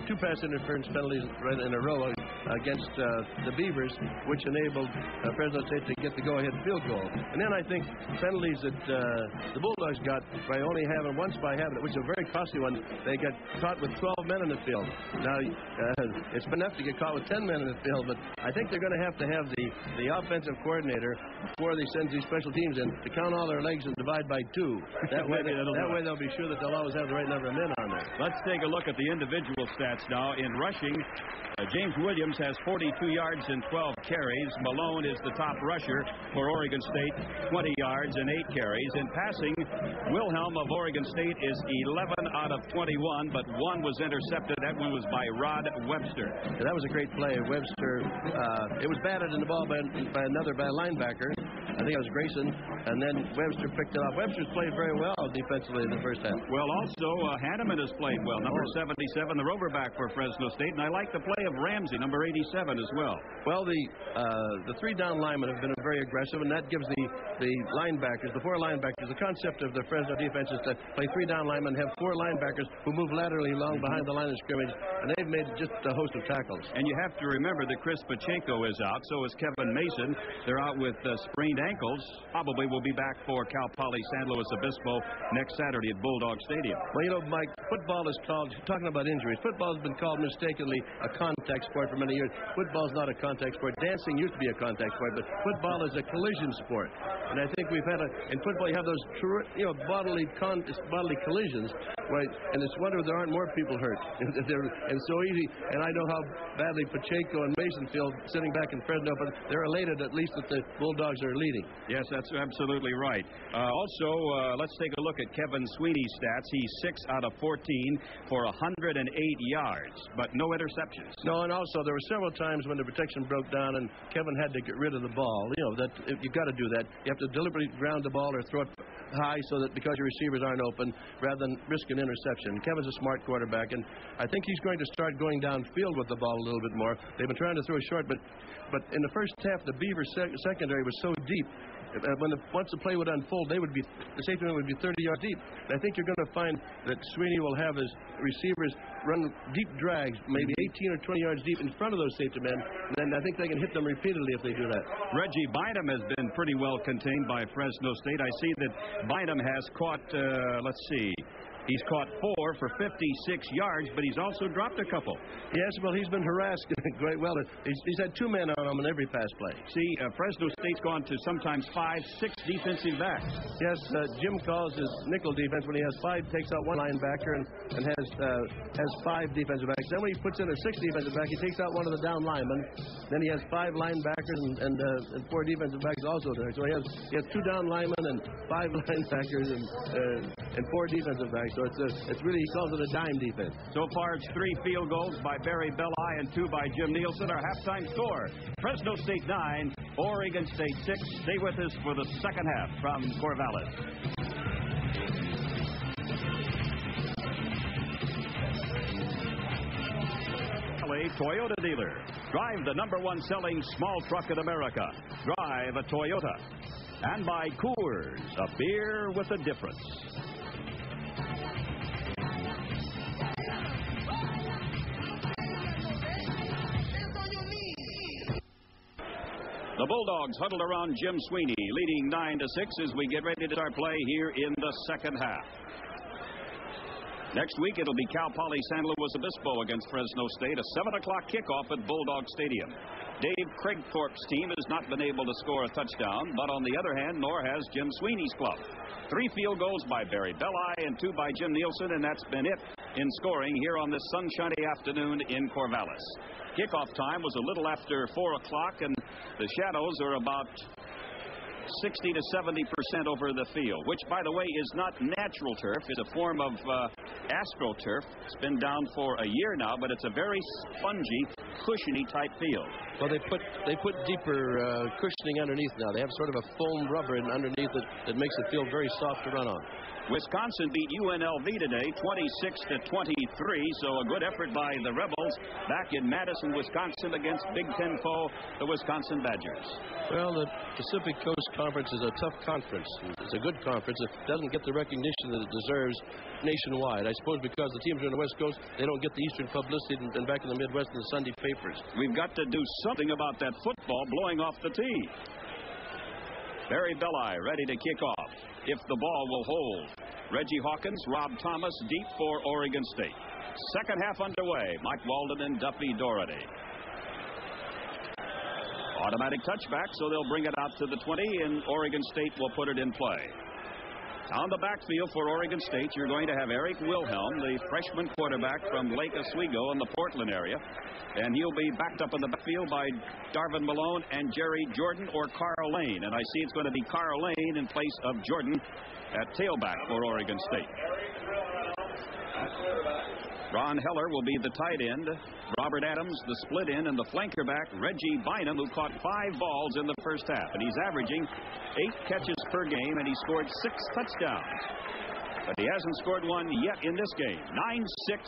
two pass interference penalties right in a row against the Beavers, which enabled Fresno State to get the go-ahead field goal. And then I think penalties that the Bulldogs got by only having one spy having it, which is a very costly one. They got caught with 12 men in the field. Now, it's been enough to get caught with 10 men in the field, but I think they're going to have the offensive coordinator, before they send these special teams in, to count all their legs and divide by 2. That way they'll be sure that they'll always have the right number of men on there. Let's take a look at the individual stats now. In rushing, James Williams has 42 yards and 12 carries. Malone is the top rusher for Oregon State, 20 yards and 8 carries. In passing, Wilhelm of Oregon State is 11 out of 21, but one was intercepted. That one was by Rod Webster. Yeah, that was a great play. Webster, it was batted in the ball by a linebacker. I think it was Grayson, and then Webster picked it up. Webster's played very well defensively in the first half. Well, also, Hanneman has played well. Number 77, the roverback for Fresno State, and I like the play of Ramsey, number 87 as well. Well, the three-down linemen have been very aggressive, and that gives the linebackers, the 4 linebackers, the concept of the Fresno defense is to play 3-down linemen, have 4 linebackers who move laterally along behind the line of scrimmage, and they've made just a host of tackles. And you have to remember that Chris Pacheco is out, so is Kevin Mason. They're out with sprained ankles. Probably will be back for Cal Poly San Luis Obispo next Saturday at Bulldog Stadium. Well, you know, Mike, football is called, talking about injuries, football has been called mistakenly a contact sport for many years. Football is not a contact sport. Dancing used to be a contact sport, but football is a collision sport. And I think we've had in football, you have those bodily collisions, right? And it's wonder there aren't more people hurt. And so easy. And I know how badly Pacheco and Mason feel sitting back in Fresno, but they're elated at least that the Bulldogs are leading. Yes, that's absolutely right. Let's take a look at Kevin Sweeney's stats. He's 6 out of 14 for 108 yards, but no interceptions. No, and also there were several times when the protection broke down and Kevin had to get rid of the ball. You've got to do that. You have to deliberately ground the ball or throw it high so that because your receivers aren't open, rather than risk an interception. Kevin's a smart quarterback, and I think he's going to start going downfield with the ball a little bit more. They've been trying to throw short, but in the first half, the Beaver secondary was so deep. Once the play would unfold, the safety man would be 30 yards deep. And I think you're going to find that Sweeney will have his receivers run deep drags, maybe 18 or 20 yards deep in front of those safety men. And then I think they can hit them repeatedly if they do that. Reggie Bynum has been pretty well contained by Fresno State. I see that Bynum has caught, he's caught 4 for 56 yards, but he's also dropped a couple. Yes, well, he's been harassed quite well. He's had 2 men on him in every pass play. See, Fresno State's gone to sometimes 5, 6 defensive backs. Yes, Jim calls his nickel defense when he has 5, takes out 1 linebacker and has 5 defensive backs. Then when he puts in a 6th defensive back, he takes out 1 of the down linemen. Then he has 5 linebackers and 4 defensive backs also there. So he has 2 down linemen and 5 linebackers and 4 defensive backs. So it's really, he calls it a dime defense. So far, it's 3 field goals by Barry Belli and 2 by Jim Nielsen. Our halftime score: Fresno State 9, Oregon State 6. Stay with us for the second half from Corvallis. Toyota dealer. Drive the #1 selling small truck in America. Drive a Toyota. And by Coors, a beer with a difference. The Bulldogs huddled around Jim Sweeney, leading 9-6 as we get ready to start play here in the second half. Next week, it'll be Cal Poly San Luis Obispo against Fresno State, a 7 o'clock kickoff at Bulldog Stadium. Dave Craigthorpe's team has not been able to score a touchdown, but on the other hand, nor has Jim Sweeney's club. 3 field goals by Barry Belli and 2 by Jim Nielsen, and that's been it in scoring here on this sunshiny afternoon in Corvallis. Kickoff time was a little after 4 o'clock, and the shadows are about 60 to 70% over the field, which, by the way, is not natural turf. It's a form of AstroTurf. It's been down for a year now, but it's a very spongy, cushiony type field. Well, they put deeper cushioning underneath now. They have sort of a foam rubber underneath it that makes it feel very soft to run on. Wisconsin beat UNLV today 26-23, so a good effort by the Rebels back in Madison, Wisconsin against Big Ten foe, the Wisconsin Badgers. Well, the Pacific Coast Conference is a tough conference. It's a good conference. It doesn't get the recognition that it deserves nationwide. I suppose because the teams are on the West Coast, they don't get the Eastern publicity and back in the Midwest in the Sunday papers. We've got to do something about that football blowing off the tee. Barry Belli ready to kick off if the ball will hold. Reggie Hawkins, Rob Thomas deep for Oregon State. Second half underway. Mike Walden and Duffy Doherty. Automatic touchback, so they'll bring it out to the 20, and Oregon State will put it in play. On the backfield for Oregon State, you're going to have Eric Wilhelm, the freshman quarterback from Lake Oswego in the Portland area. And he'll be backed up in the backfield by Darvin Malone and Jerry Jordan or Carl Lane. And I see it's going to be Carl Lane in place of Jordan at tailback for Oregon State. Ron Heller will be the tight end. Robert Adams, the split end, and the flanker back, Reggie Bynum, who caught 5 balls in the first half. And he's averaging 8 catches per game, and he scored 6 touchdowns. But he hasn't scored one yet in this game. 9-6,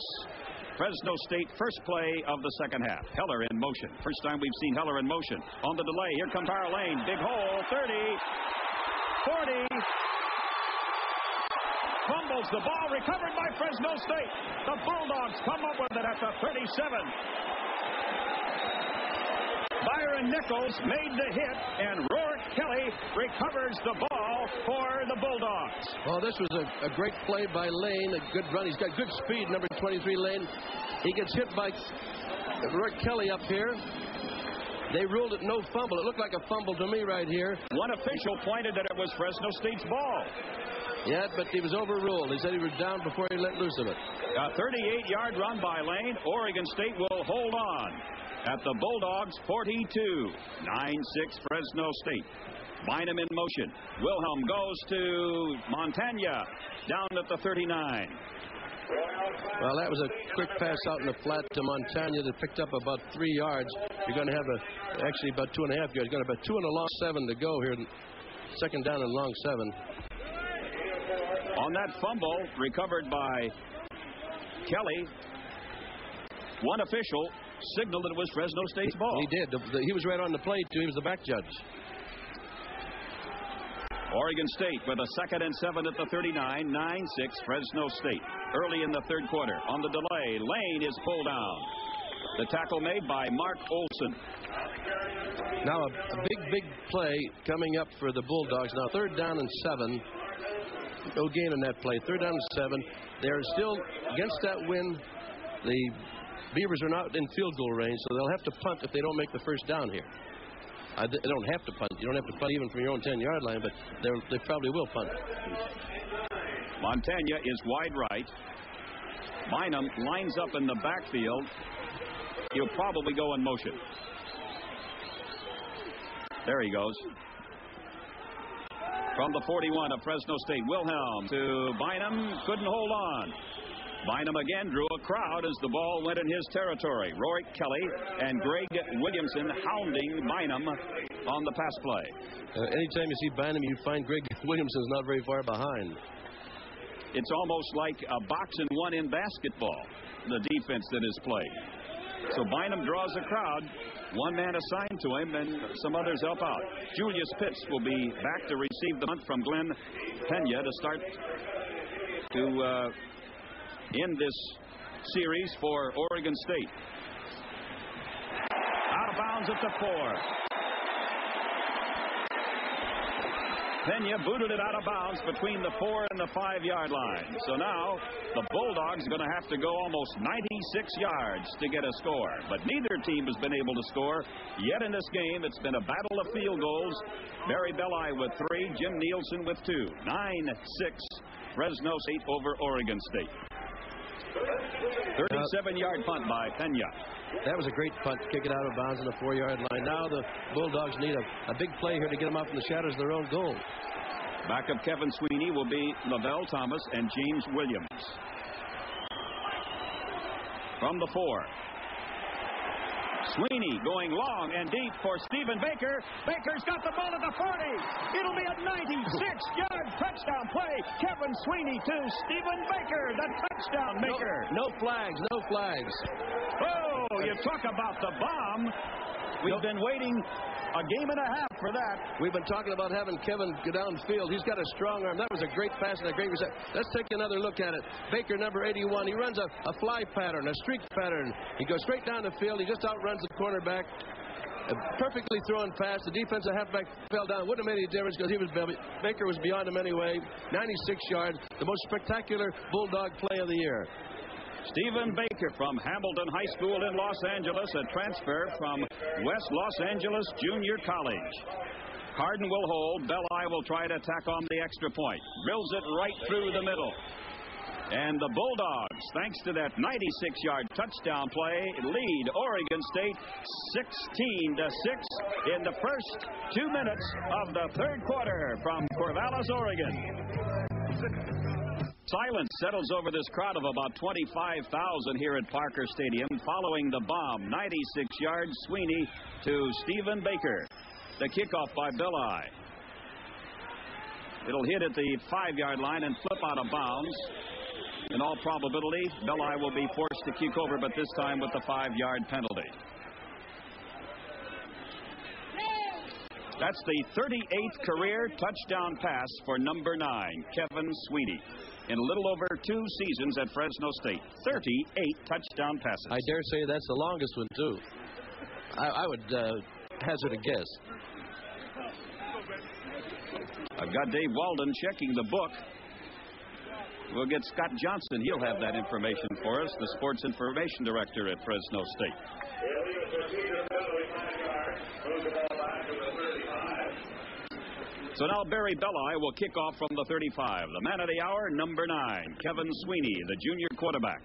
Fresno State, first play of the second half. Heller in motion. First time we've seen Heller in motion. On the delay, here comes Carl Lane. Big hole, 30, 40. Fumbles the ball, recovered by Fresno State. The Bulldogs come up with it at the 37. Byron Nichols made the hit, and Rourke Kelly recovers the ball for the Bulldogs. Well, this was a great play by Lane, a good run. He's got good speed, number 23 Lane. He gets hit by Rourke Kelly up here. They ruled it no fumble. It looked like a fumble to me right here. One official pointed that it was Fresno State's ball. Yeah, but he was overruled. He said he was down before he let loose of it. A 38-yard run by Lane. Oregon State will hold on at the Bulldogs 42. 9-6 Fresno State. Bynum in motion. Wilhelm goes to Montagna down at the 39. Well, that was a quick pass out in the flat to Montagna that picked up about 3 yards. You're going to have actually about 2.5 yards. You're going to have a 2 and a long 7 to go here. Second down and long 7. On that fumble recovered by Kelly, one official signaled that it was Fresno State's ball. He did. He was right on the play, too. He was the back judge. Oregon State with a 2nd and 7 at the 39. 9-6 Fresno State. Early in the third quarter. On the delay, Lane is pulled down. The tackle made by Mark Olson. Now a big play coming up for the Bulldogs. Now 3rd down and 7. No gain in that play. 3rd down and 7. They're still against that win. The Beavers are not in field goal range, so they'll have to punt if they don't make the first down here. They don't have to punt. You don't have to punt even from your own 10-yard line, but they probably will punt. Montagna is wide right. Bynum lines up in the backfield. He'll probably go in motion. There he goes. From the 41 of Fresno State, Wilhelm to Bynum. Couldn't hold on. Bynum again drew a crowd as the ball went in his territory. Roy Kelly and Greg Williamson hounding Bynum on the pass play. Anytime you see Bynum, you find Greg Williamson's not very far behind. It's almost like a box and one in basketball, the defense that is played. So Bynum draws a crowd. One man assigned to him, and some others help out. Julius Pitts will be back to receive the punt from Glenn Pena to start to end this series for Oregon State. Out of bounds at the 4. Pena booted it out of bounds between the 4 and the 5-yard line. So now the Bulldogs are going to have to go almost 96 yards to get a score. But neither team has been able to score yet in this game. It's been a battle of field goals. Barry Belli with 3, Jim Nielsen with 2. 9-6 Fresno State over Oregon State. 37-yard punt by Pena. That was a great punt to kick it out of bounds on the 4-yard line. Now the Bulldogs need a big play here to get them out from the shadows of their own goal. Backup Kevin Sweeney will be Lavelle Thomas and James Williams. From the 4. Sweeney going long and deep for Stephen Baker. Baker's got the ball at the 40. It'll be a 96-yard touchdown play. Kevin Sweeney to Stephen Baker, the touchdown maker. No flags, no flags. Oh, you talk about the bomb. We've been waiting a game and a half for that. We've been talking about having Kevin go downfield. He's got a strong arm. That was a great pass and a great reception. Let's take another look at it. Baker, number 81. He runs a fly pattern, a streak pattern. He goes straight down the field. He just outruns the cornerback. A perfectly thrown pass. The defensive halfback fell down. Wouldn't have made any difference because Baker was beyond him anyway. 96 yards. The most spectacular Bulldog play of the year. Stephen Baker from Hamilton High School in Los Angeles, a transfer from West Los Angeles Junior College. Carden will hold. Belli will try to tack on the extra point. Drills it right through the middle. And the Bulldogs, thanks to that 96-yard touchdown play, lead Oregon State 16-6 in the first 2 minutes of the third quarter from Corvallis, Oregon. Silence settles over this crowd of about 25,000 here at Parker Stadium following the bomb. 96 yards, Sweeney to Stephen Baker. The kickoff by Belli. It'll hit at the 5-yard line and flip out of bounds. In all probability, Belli will be forced to kick over, but this time with the 5-yard penalty. That's the 38th career touchdown pass for number 9, Kevin Sweeney. In a little over 2 seasons at Fresno State. 38 touchdown passes. I dare say that's the longest one, too. I would hazard a guess. I've got Dave Walden checking the book. We'll get Scott Johnson. He'll have that information for us, the sports information director at Fresno State. So now Barry Belli will kick off from the 35. The man of the hour, number 9, Kevin Sweeney, the junior quarterback.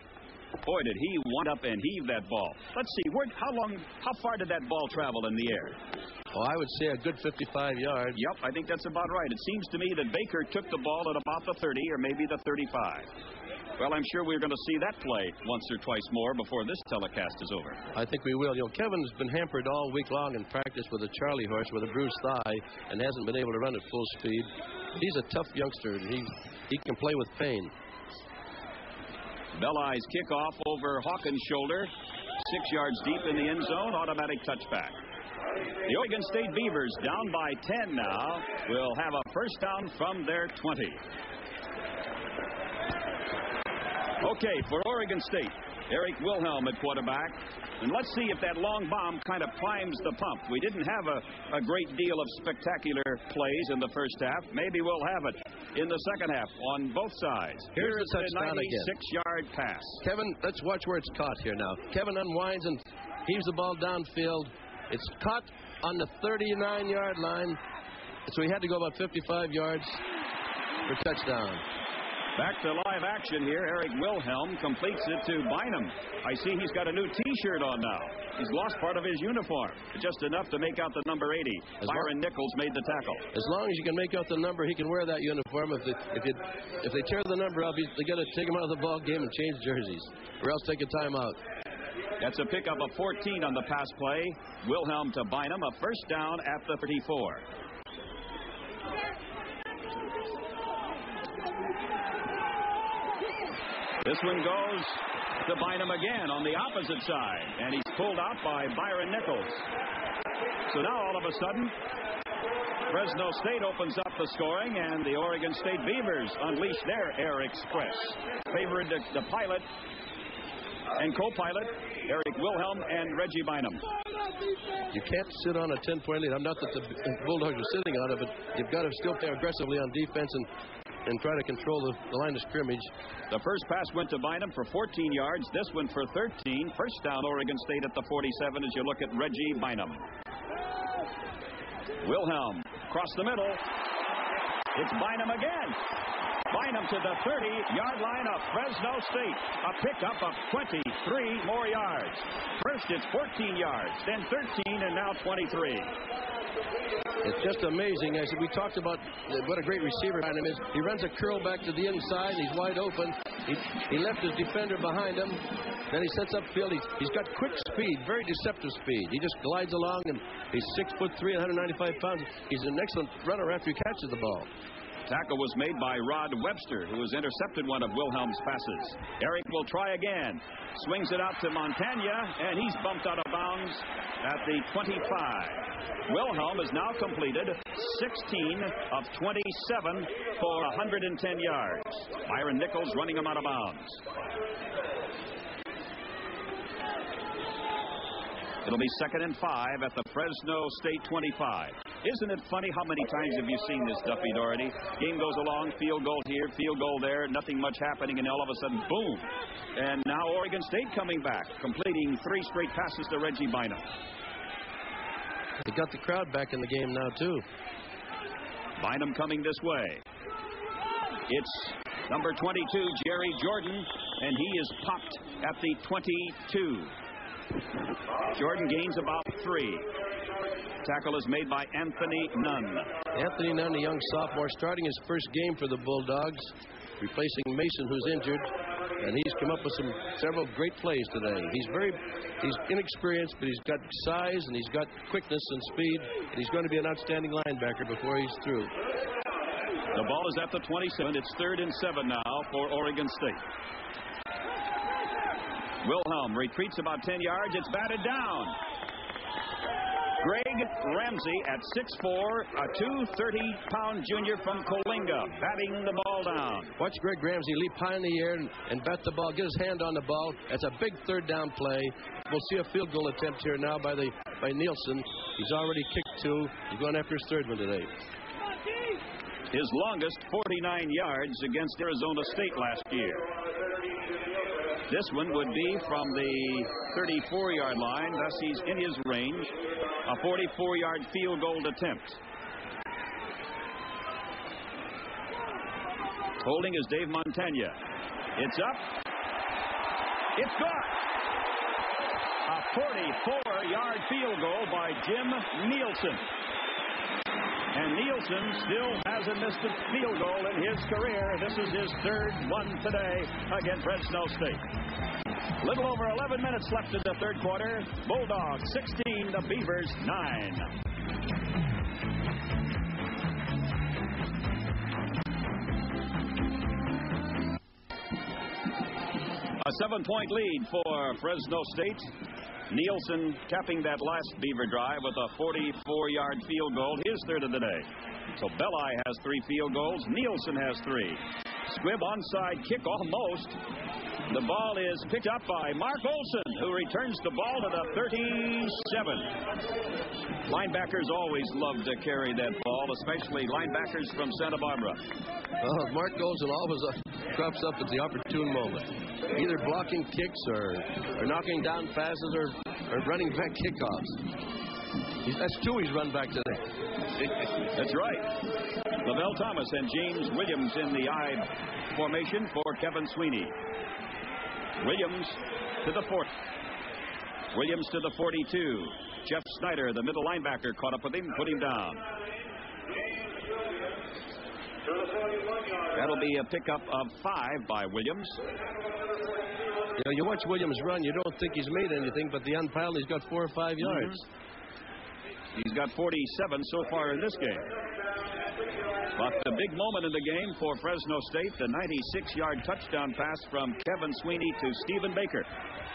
Boy, did he wind up and heave that ball. Let's see, how far did that ball travel in the air? Oh, I would say a good 55 yards. Yep, I think that's about right. It seems to me that Baker took the ball at about the 30 or maybe the 35. Well, I'm sure we're going to see that play once or twice more before this telecast is over. I think we will. You know, Kevin's been hampered all week long in practice with a Charlie horse with a bruised thigh and hasn't been able to run at full speed. He's a tough youngster, and he can play with pain. Belli's kickoff over Hawkins' shoulder, 6 yards deep in the end zone, automatic touchback. The Oregon State Beavers, down by 10 now, will have a first down from their 20. Okay, for Oregon State, Eric Wilhelm at quarterback. And let's see if that long bomb kind of primes the pump. We didn't have a great deal of spectacular plays in the first half. Maybe we'll have it in the second half on both sides. Here's the touchdown again. 96-yard pass. Kevin, let's watch where it's caught here now. Kevin unwinds and heaves the ball downfield. It's caught on the 39-yard line. So he had to go about 55 yards for touchdown. Back to live action here. Eric Wilhelm completes it to Bynum. I see he's got a new T-shirt on now. He's lost part of his uniform, just enough to make out the number 80. Byron Nichols made the tackle. As long as you can make out the number, he can wear that uniform. If they tear the number out, they got to take him out of the ball game and change jerseys, or else take a timeout. That's a pickup of 14 on the pass play. Wilhelm to Bynum, a first down at the 34. This one goes to Bynum again on the opposite side, and he's pulled out by Byron Nichols. So now all of a sudden, Fresno State opens up the scoring, and the Oregon State Beavers unleash their Air Express. Favored the pilot and co-pilot, Eric Wilhelm and Reggie Bynum. You can't sit on a 10-point lead. I'm not that the Bulldogs are sitting on it, but you've got to still play aggressively on defense and try to control the line of scrimmage. The first pass went to Bynum for 14 yards. This one for 13. First down, Oregon State at the 47 as you look at Reggie Bynum. Wilhelm across the middle. It's Bynum again. Bynum to the 30-yard line of Fresno State. A pickup of 23 more yards. First it's 14 yards, then 13, and now 23. It's just amazing. As we talked about what a great receiver Bynum is. He runs a curl back to the inside. He's wide open. He left his defender behind him. Then he sets up field. He's got quick speed, very deceptive speed. He just glides along, and he's 6'3", 195 pounds. He's an excellent runner after he catches the ball. Tackle was made by Rod Webster, who has intercepted one of Wilhelm's passes. Eric will try again. Swings it out to Montagna, and he's bumped out of bounds at the 25. Wilhelm has now completed 16 of 27 for 110 yards. Byron Nichols running him out of bounds. It'll be 2nd and 5 at the Fresno State 25. Isn't it funny how many times have you seen this, Duffy Doherty? Game goes along, field goal here, field goal there, nothing much happening, and all of a sudden, boom. And now Oregon State coming back, completing 3 straight passes to Reggie Bynum. They got the crowd back in the game now, too. Bynum coming this way. It's number 22, Jerry Jordan, and he is popped at the 22. Jordan gains about 3. Tackle is made by Anthony Nunn. Anthony Nunn, a young sophomore, starting his first game for the Bulldogs, replacing Mason, who's injured, and he's come up with several great plays today. He's inexperienced, but he's got size and he's got quickness and speed, and he's going to be an outstanding linebacker before he's through. The ball is at the 27. It's 3rd and 7 now for Oregon State. Wilhelm retreats about 10 yards. It's batted down. Greg Ramsey at 6'4", a 230-pound junior from Coalinga, batting the ball down. Watch Greg Ramsey leap high in the air and bat the ball, get his hand on the ball. That's a big 3rd down play. We'll see a field goal attempt here now by Nielsen. He's already kicked 2. He's going after his 3rd one today. his longest 49 yards against Arizona State last year. This one would be from the 34-yard line, thus he's in his range. A 44-yard field goal attempt. Holding is Dave Montagna. It's up. It's gone. A 44-yard field goal by Jim Nielsen. And Nielsen still hasn't missed a field goal in his career. This is his third one today against Fresno State. Little over 11 minutes left in the third quarter. Bulldogs 16, the Beavers 9. A 7-point lead for Fresno State. Nielsen capping that last Beaver drive with a 44-yard field goal, his third of the day. So Belli has 3 field goals. Nielsen has 3. Squibb onside kick almost. The ball is picked up by Mark Olson, who returns the ball to the 37. Linebackers always love to carry that ball, especially linebackers from Santa Barbara. Mark Olson always crops up at the opportune moment, either blocking kicks or knocking down passes or running back kickoffs. That's 2 he's run back today. That's right. Lavelle Thomas and James Williams in the I formation for Kevin Sweeney. Williams to the 40. Williams to the 42. Jeff Snyder, the middle linebacker, caught up with him, put him down. That'll be a pickup of 5 by Williams. You know, you watch Williams run, you don't think he's made anything, but the unpiled, he's got 4 or 5 yards. He's got 47 so far in this game. But the big moment in the game for Fresno State, the 96-yard touchdown pass from Kevin Sweeney to Stephen Baker.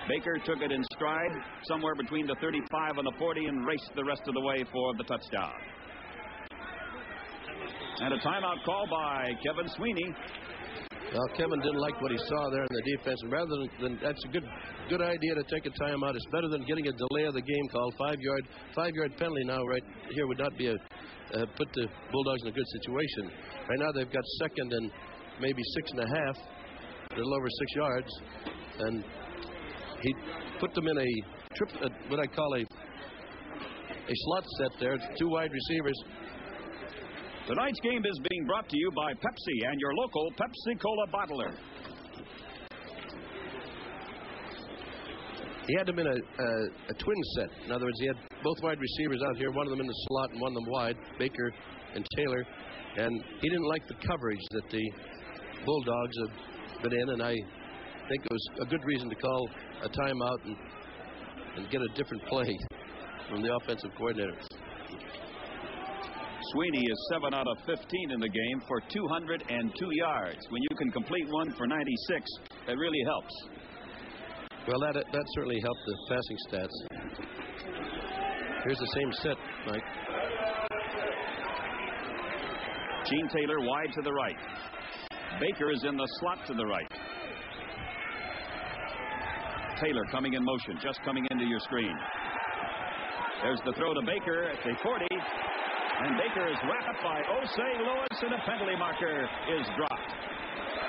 Baker took it in stride somewhere between the 35 and the 40 and raced the rest of the way for the touchdown. And a timeout call by Kevin Sweeney. Well, Kevin didn't like what he saw there in the defense, and rather than that's a good idea to take a timeout. It's better than getting a delay of the game call. 5-yard penalty now right here would not be put the Bulldogs in a good situation. Right now they've got second and maybe 6.5, a little over 6 yards, and he put them in what I call a slot set there. 2 wide receivers. Tonight's game is being brought to you by Pepsi and your local Pepsi-Cola bottler. He had them in a twin set. In other words, he had both wide receivers out here, one of them in the slot and one of them wide, Baker and Taylor. And he didn't like the coverage that the Bulldogs have been in, and I think it was a good reason to call a timeout and get a different play from the offensive coordinators. Sweeney is 7 out of 15 in the game for 202 yards. When you can complete one for 96, that really helps. Well, that certainly helped the passing stats. Here's the same set, Mike. Gene Taylor wide to the right. Baker is in the slot to the right. Taylor coming in motion, just coming into your screen. There's the throw to Baker at the 40. And Baker is wrapped up by Osei Lewis, and a penalty marker is dropped.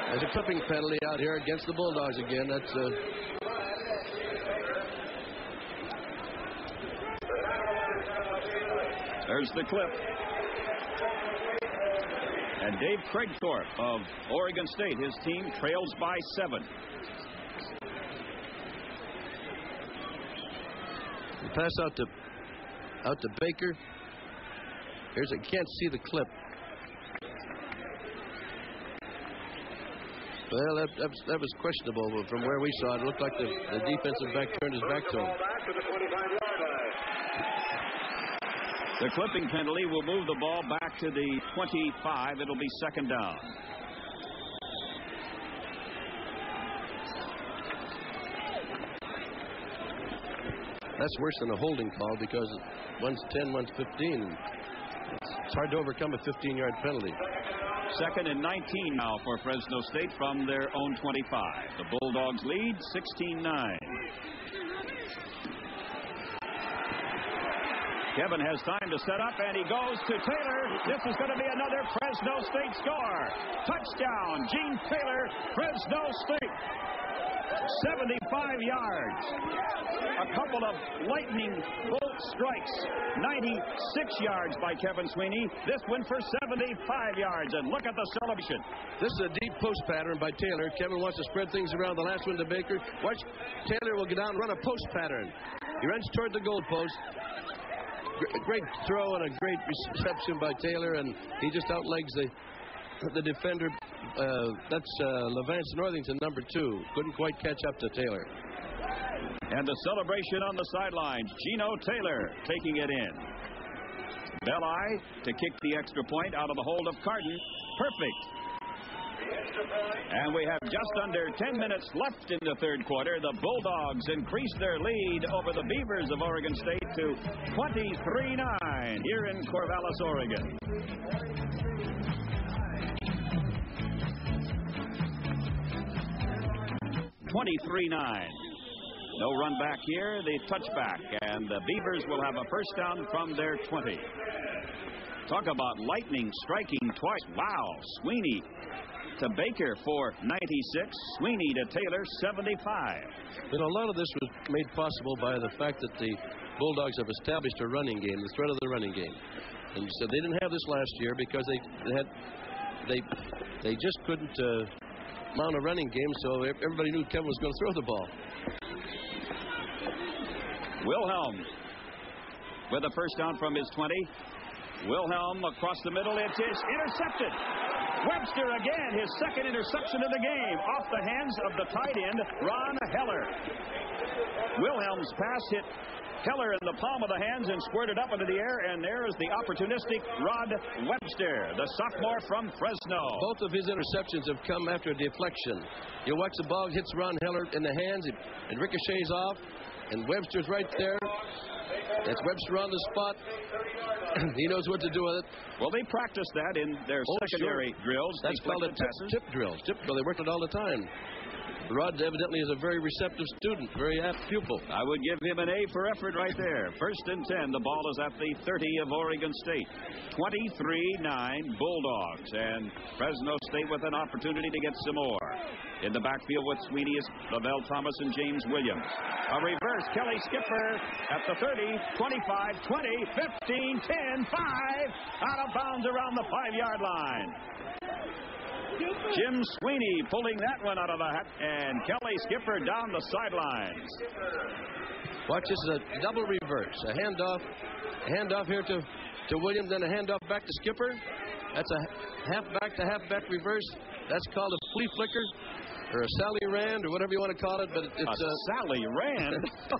There's a clipping penalty out here against the Bulldogs again. That's There's the clip. And Dave Craigthorpe of Oregon State, his team trails by 7. The pass out to Baker. Can't see the clip. Well, that was questionable, but from where we saw it, it looked like the defensive back turned his back to him. The clipping penalty will move the ball back to the 25. It'll be second down. That's worse than a holding call because one's 10, one's 15. It's hard to overcome a 15-yard penalty. Second and 19 now for Fresno State from their own 25. The Bulldogs lead 16-9. Kevin has time to set up, and he goes to Taylor. This is going to be another Fresno State score. Touchdown, Gene Taylor, Fresno State. 75 yards. A couple of lightning bolt strikes. 96 yards by Kevin Sweeney. This one for 75 yards. And look at the celebration. This is a deep post pattern by Taylor. Kevin wants to spread things around. The last one to Baker. Watch, Taylor will get down and run a post pattern. He runs toward the goal post. Great throw and a great reception by Taylor, and he just outlegs the defender. That's Levance Northington, number 2. Couldn't quite catch up to Taylor. And the celebration on the sidelines. Gino Taylor taking it in. Belli to kick the extra point out of the hold of Carden. Perfect. And we have just under 10 minutes left in the third quarter. The Bulldogs increase their lead over the Beavers of Oregon State to 23-9 here in Corvallis, Oregon. No run back here, the touchback, and the Beavers will have a first down from their 20. Talk about lightning striking twice. Wow, Sweeney to Baker for 96, Sweeney to Taylor 75. You know, a lot of this was made possible by the fact that the Bulldogs have established a running game, the threat of the running game. And so they didn't have this last year because they just couldn't mount a running game, so everybody knew Kevin was going to throw the ball. Wilhelm with a first down from his 20. Wilhelm across the middle. It is intercepted. Webster again, his second interception of the game, off the hands of the tight end, Ron Heller. Wilhelm's pass hit Heller in the palm of the hands and squirted up into the air, and there is the opportunistic Rod Webster, the sophomore from Fresno. Both of his interceptions have come after a deflection. You watch the ball hits Ron Heller in the hands, it ricochets off, and Webster's right there. That's Webster on the spot. He knows what to do with it. Well, they practice that in their secondary drills. That's called a tip drill. They work it all the time. Rod evidently is a very receptive student, very apt pupil. I would give him an A for effort right there. First and 10. The ball is at the 30 of Oregon State. 23-9 Bulldogs. And Fresno State with an opportunity to get some more. In the backfield with Sweeney is Lavelle Thomas and James Williams. A reverse. Kelly Skipper at the 30, 25, 20, 15, 10, 5. Out of bounds around the 5-yard line. Jim Sweeney pulling that one out of the hat, and Kelly Skipper down the sidelines. Watch, this is a double reverse. A handoff here to Williams, then a handoff back to Skipper. That's a halfback to halfback reverse. That's called a flea flicker, or a Sally Rand, or whatever you want to call it. But it's a Sally Rand. Oh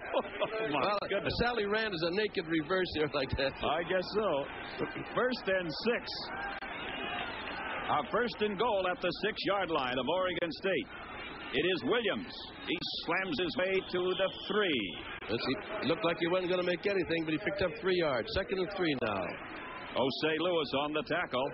my goodness. A Sally Rand is a naked reverse here like that. I guess so. First and 6. Our first and goal at the 6-yard line of Oregon State. It is Williams. He slams his way to the 3. It looked like he wasn't going to make anything, but he picked up 3 yards. Second and 3 now. Osei Lewis on the tackle.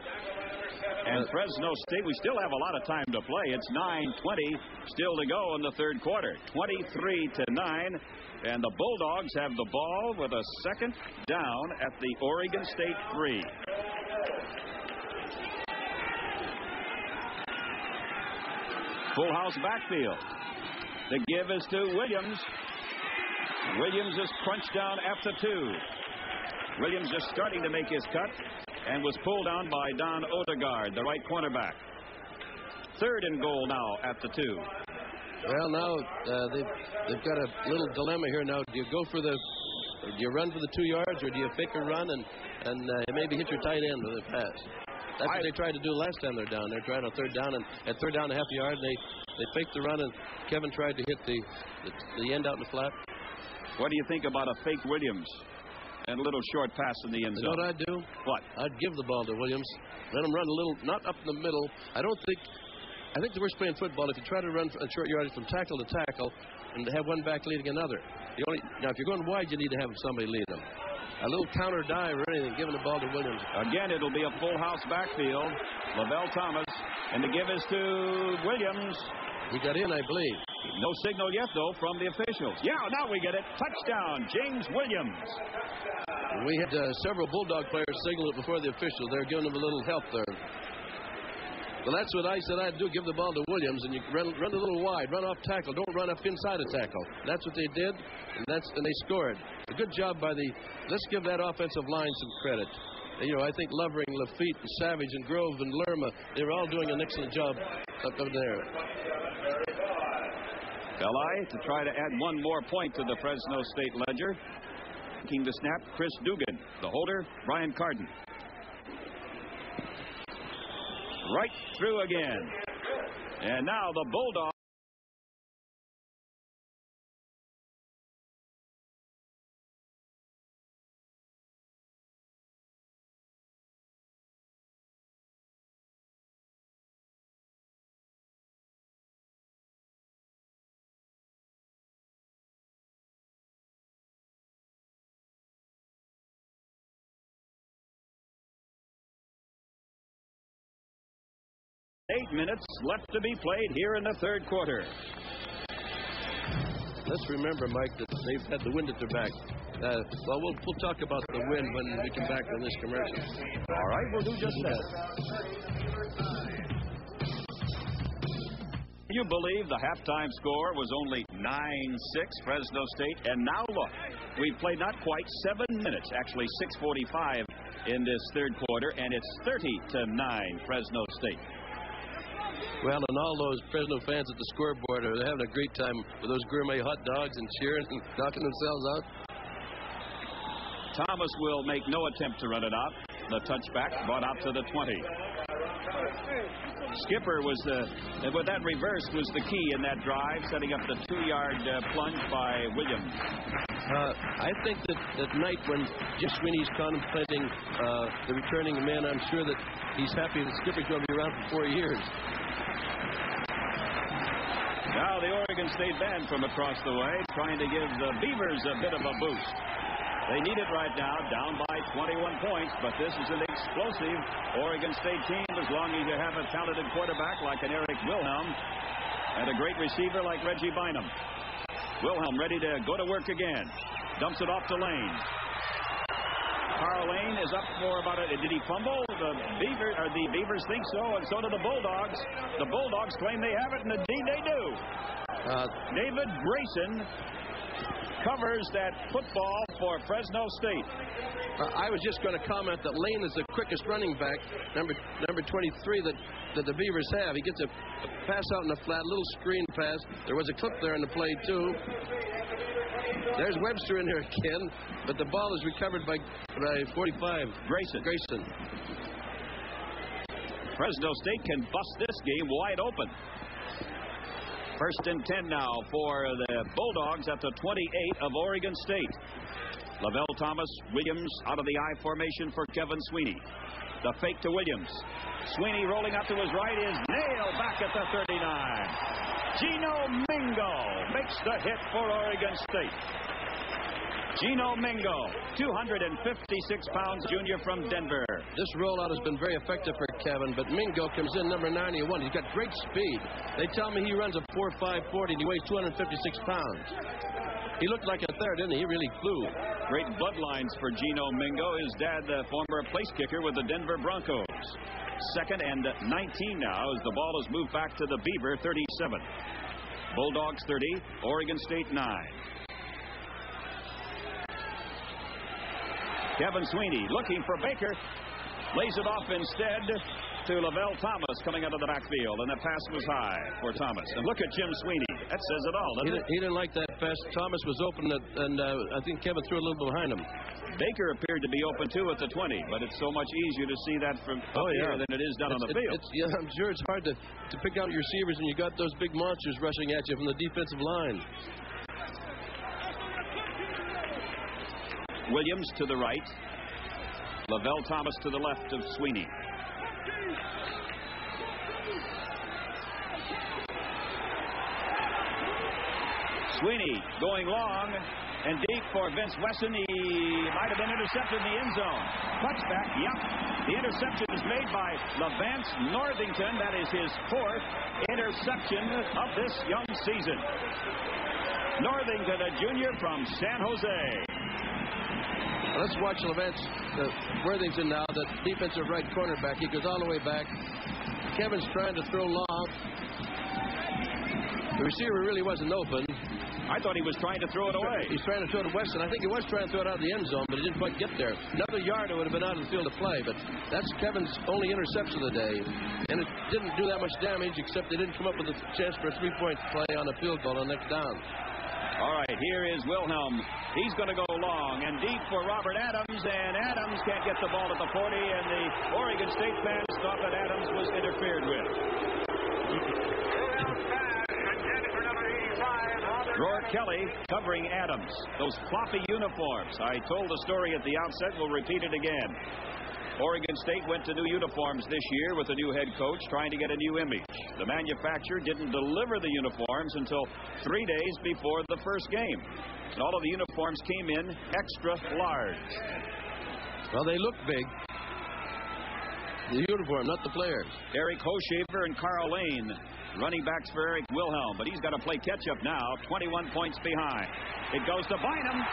And Fresno State, we still have a lot of time to play. It's 9:20 still to go in the third quarter. 23-9. And the Bulldogs have the ball with a second down at the Oregon State 3. Full house backfield. The give is to Williams. Williams is crunched down at the 2. Williams just starting to make his cut and was pulled down by Don Odegaard, the right cornerback. Third and goal now at the 2. Well, now they've got a little dilemma here. Now, do you run for the 2 yards, or do you fake a run and maybe hit your tight end with a pass? That's what they tried to do last time they're down. They're trying a third down, and at third down, a half yard, they faked the run, and Kevin tried to hit the end out in the flat. What do you think about a fake Williams and a little short pass in the end zone? You know what I'd do? What? I'd give the ball to Williams. Let him run a little, not up in the middle. I think the worst playing football if you try to run a short yardage from tackle to tackle and have one back leading another. Now, if you're going wide, you need to have somebody lead them. A little counter dive or anything, giving the ball to Williams. Again, it'll be a full house backfield. Lavelle Thomas, and the give is to Williams. He got in, I believe. No signal yet, though, from the officials. Yeah, now we get it. Touchdown, James Williams. We had several Bulldog players signal it before the officials. They're giving them a little help there. Well, that's what I said I'd do. Give the ball to Williams, and you run a little wide, run off tackle. Don't run up inside a tackle. That's what they did, and they scored. A good job by the. Let's give that offensive line some credit. You know, I think Lovering, Lafitte, and Savage, and Grove, and Lerma, they were all doing an excellent job up there. Belli to try to add one more point to the Fresno State ledger. Taking the snap, Chris Dugan. The holder, Brian Carden. Right through again. And now the Bulldogs. Eight minutes left to be played here in the third quarter. Let's remember, Mike, that they've had the wind at their back. Well, we'll talk about the wind when we come back from this commercial. All right, we'll do just that. You believe the halftime score was only 9-6 Fresno State, and now look, we've played not quite 7 minutes, actually 6:45 in this third quarter, and it's 30-9 Fresno State. Well, and all those Fresno fans at the scoreboard are having a great time with those gourmet hot dogs and cheering and knocking themselves out. Thomas will make no attempt to run it out. The touchback brought out to the 20. Skipper was with that reverse was the key in that drive, setting up the 2-yard plunge by Williams. I think that night when Jeff Sweeney's contemplating the returning men, I'm sure that he's happy that Skipper's going to be around for 4 years. Now the Oregon State band from across the way trying to give the Beavers a bit of a boost. They need it right now, down by 21 points, but this is an explosive Oregon State team as long as you have a talented quarterback like an Eric Wilhelm and a great receiver like Reggie Bynum. Wilhelm ready to go to work again. Dumps it off to Lane. Carl Lane is up for about did he fumble? The Beavers think so, and so do the Bulldogs. The Bulldogs claim they have it, and indeed they do. David Grayson covers that football for Fresno State. I was just going to comment that Lane is the quickest running back, number 23 that the Beavers have. He gets a pass out in the flat, little screen pass. There was a clip there in the play too. There's Webster in there again, but the ball is recovered by 45. Grayson. Fresno State can bust this game wide open. First and 10 now for the Bulldogs at the 28 of Oregon State. Lavelle Thomas, Williams out of the I formation for Kevin Sweeney. The fake to Williams. Sweeney rolling out to his right is nailed back at the 39. Gino Mingo makes the hit for Oregon State. Gino Mingo, 256 pounds, junior from Denver. This rollout has been very effective for Kevin, but Mingo comes in number 91. He's got great speed. They tell me he runs a 4.5 40 and he weighs 256 pounds. He looked like a third, didn't he? He really flew. Great bloodlines for Gino Mingo. His dad, the former place kicker with the Denver Broncos. Second and 19 now as the ball is moved back to the Beaver 37. Bulldogs 30, Oregon State 9. Kevin Sweeney looking for Baker. Lays it off instead to Lavelle Thomas coming out of the backfield, and the pass was high for Thomas. And look at Jim Sweeney. That says it all, doesn't it? He didn't like that pass. Thomas was open, and I think Kevin threw a little behind him. Baker appeared to be open, too, at the 20, but it's so much easier to see that from up here than it is down on the field. I'm sure it's hard to pick out your receivers, and you got those big monsters rushing at you from the defensive line. Williams to the right. Lavelle Thomas to the left of Sweeney. Sweeney going long and deep for Vince Wesson. He might have been intercepted in the end zone. Touchback, yep. The interception is made by Levance Northington. That is his 4th interception of this young season. Northington, a junior from San Jose. Well, let's watch Worthington now, the defensive right cornerback. He goes all the way back. Kevin's trying to throw long. The receiver really wasn't open. I thought he was trying to throw it away. He's trying to throw it to Weston. I think he was trying to throw it out of the end zone, but he didn't quite get there. Another yard, it would have been out of the field of play, but that's Kevin's only interception of the day. And it didn't do that much damage, except they didn't come up with a chance for a three-point play on a field goal on next down. All right, here is Wilhelm. He's going to go long and deep for Robert Adams, and Adams can't get the ball at the 40, and the Oregon State fans thought that Adams was interfered with. Roar Kelly covering Adams. Those floppy uniforms. I told the story at the outset. We'll repeat it again. Oregon State went to new uniforms this year with a new head coach trying to get a new image. The manufacturer didn't deliver the uniforms until 3 days before the first game. And all of the uniforms came in extra large. Well, they look big. The uniform, not the players. Eric Hoshaver and Carl Lane, running backs for Eric Wilhelm, but he's got to play catch-up now, 21 points behind. It goes to Bynum.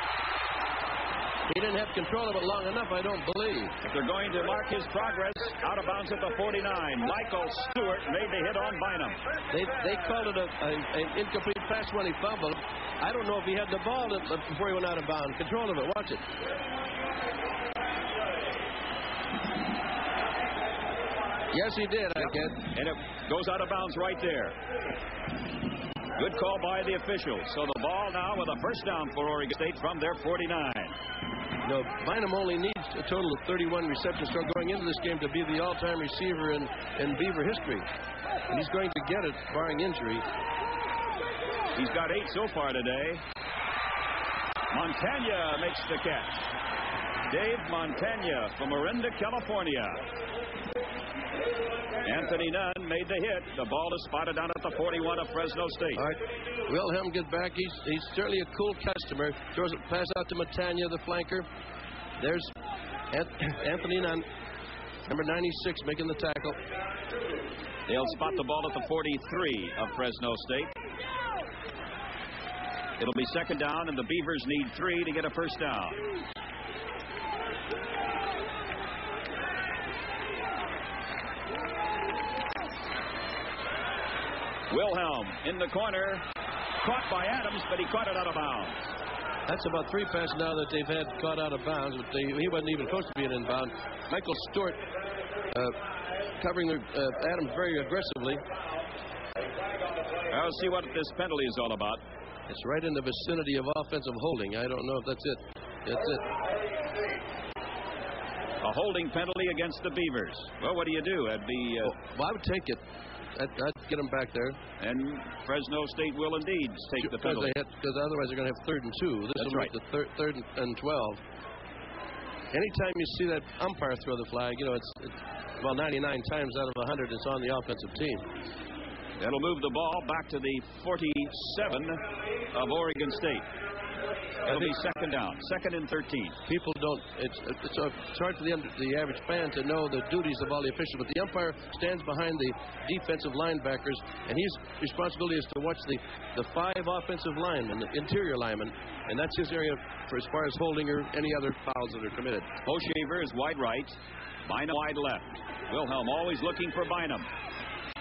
He didn't have control of it long enough, I don't believe. If they're going to mark his progress, out of bounds at the 49. Michael Stewart made the hit on Bynum. They called it an incomplete pass when he fumbled. I don't know if he had the ball before he went out of bounds. Control of it. Watch it. Yes, he did, I guess. And it goes out of bounds right there. Good call by the officials. So the ball now with a first down for Oregon State from their 49. No, Bynum only needs a total of 31 receptions going into this game to be the all-time receiver in Beaver history. And he's going to get it, barring injury. He's got 8 so far today. Montagna makes the catch. Dave Montagna from Orinda, California. Anthony Nunn made the hit. The ball is spotted down at the 41 of Fresno State. All right. Wilhelm gets back. He's certainly a cool customer. Throws a pass out to Montagna, the flanker. There's Anthony Nunn, number 96, making the tackle. They'll spot the ball at the 43 of Fresno State. It'll be second down, and the Beavers need 3 to get a first down. Wilhelm in the corner, caught by Adams, but he caught it out of bounds. That's about 3 passes now that they've had caught out of bounds, but he wasn't even close to being in bounds. Michael Stewart covering Adams very aggressively. I'll see what this penalty is all about. It's right in the vicinity of offensive holding. I don't know if that's it. That's it. A holding penalty against the Beavers. Well, what do you do? Well, I would take it. I'd get them back there. And Fresno State will indeed take the penalty. Because otherwise they're going to have 3rd and 2. This That's will right. make the 3rd and 12. Anytime you see that umpire throw the flag, it's well, 99 times out of 100 it's on the offensive team. That'll move the ball back to the 47 of Oregon State. It'll be second down, 2nd and 13. People don't. It's hard for the average fan to know the duties of all the officials, but the umpire stands behind the defensive linebackers, and his responsibility is to watch the 5 offensive linemen, the interior linemen, and that's his area for as far as holding or any other fouls that are committed. Hoshaver is wide right, Bynum wide left. Wilhelm always looking for Bynum.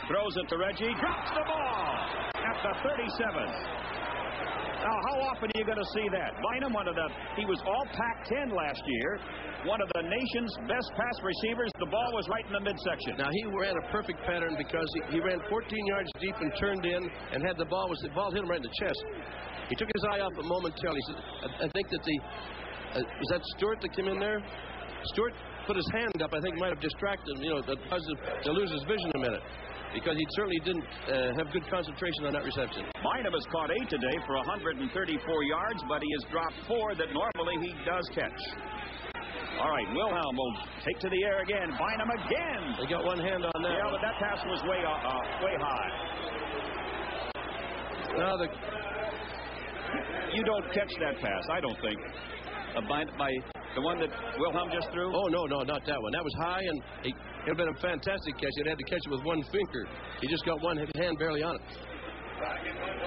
Throws it to Reggie, drops the ball at the 37. Now, how often are you going to see that? Bynum, he was all Pac-10 last year, one of the nation's best pass receivers. The ball was right in the midsection. Now, he ran a perfect pattern because he ran 14 yards deep and turned in and had the ball hit him right in the chest. He took his eye off it momentarily. I think that was that Stewart that came in there? Stewart put his hand up. I think might have distracted him, to lose his vision a minute. Because he certainly didn't have good concentration on that reception. Bynum has caught 8 today for 134 yards, but he has dropped 4 that normally he does catch. All right, Wilhelm will take to the air again. Bynum again. They got one hand on that. Yeah, but that pass was way high. Now you don't catch that pass, I don't think. By the one that Wilhelm just threw? Oh, no, not that one. That was high, and it would have been a fantastic catch. He'd had to catch it with one finger. He just got one hand barely on it.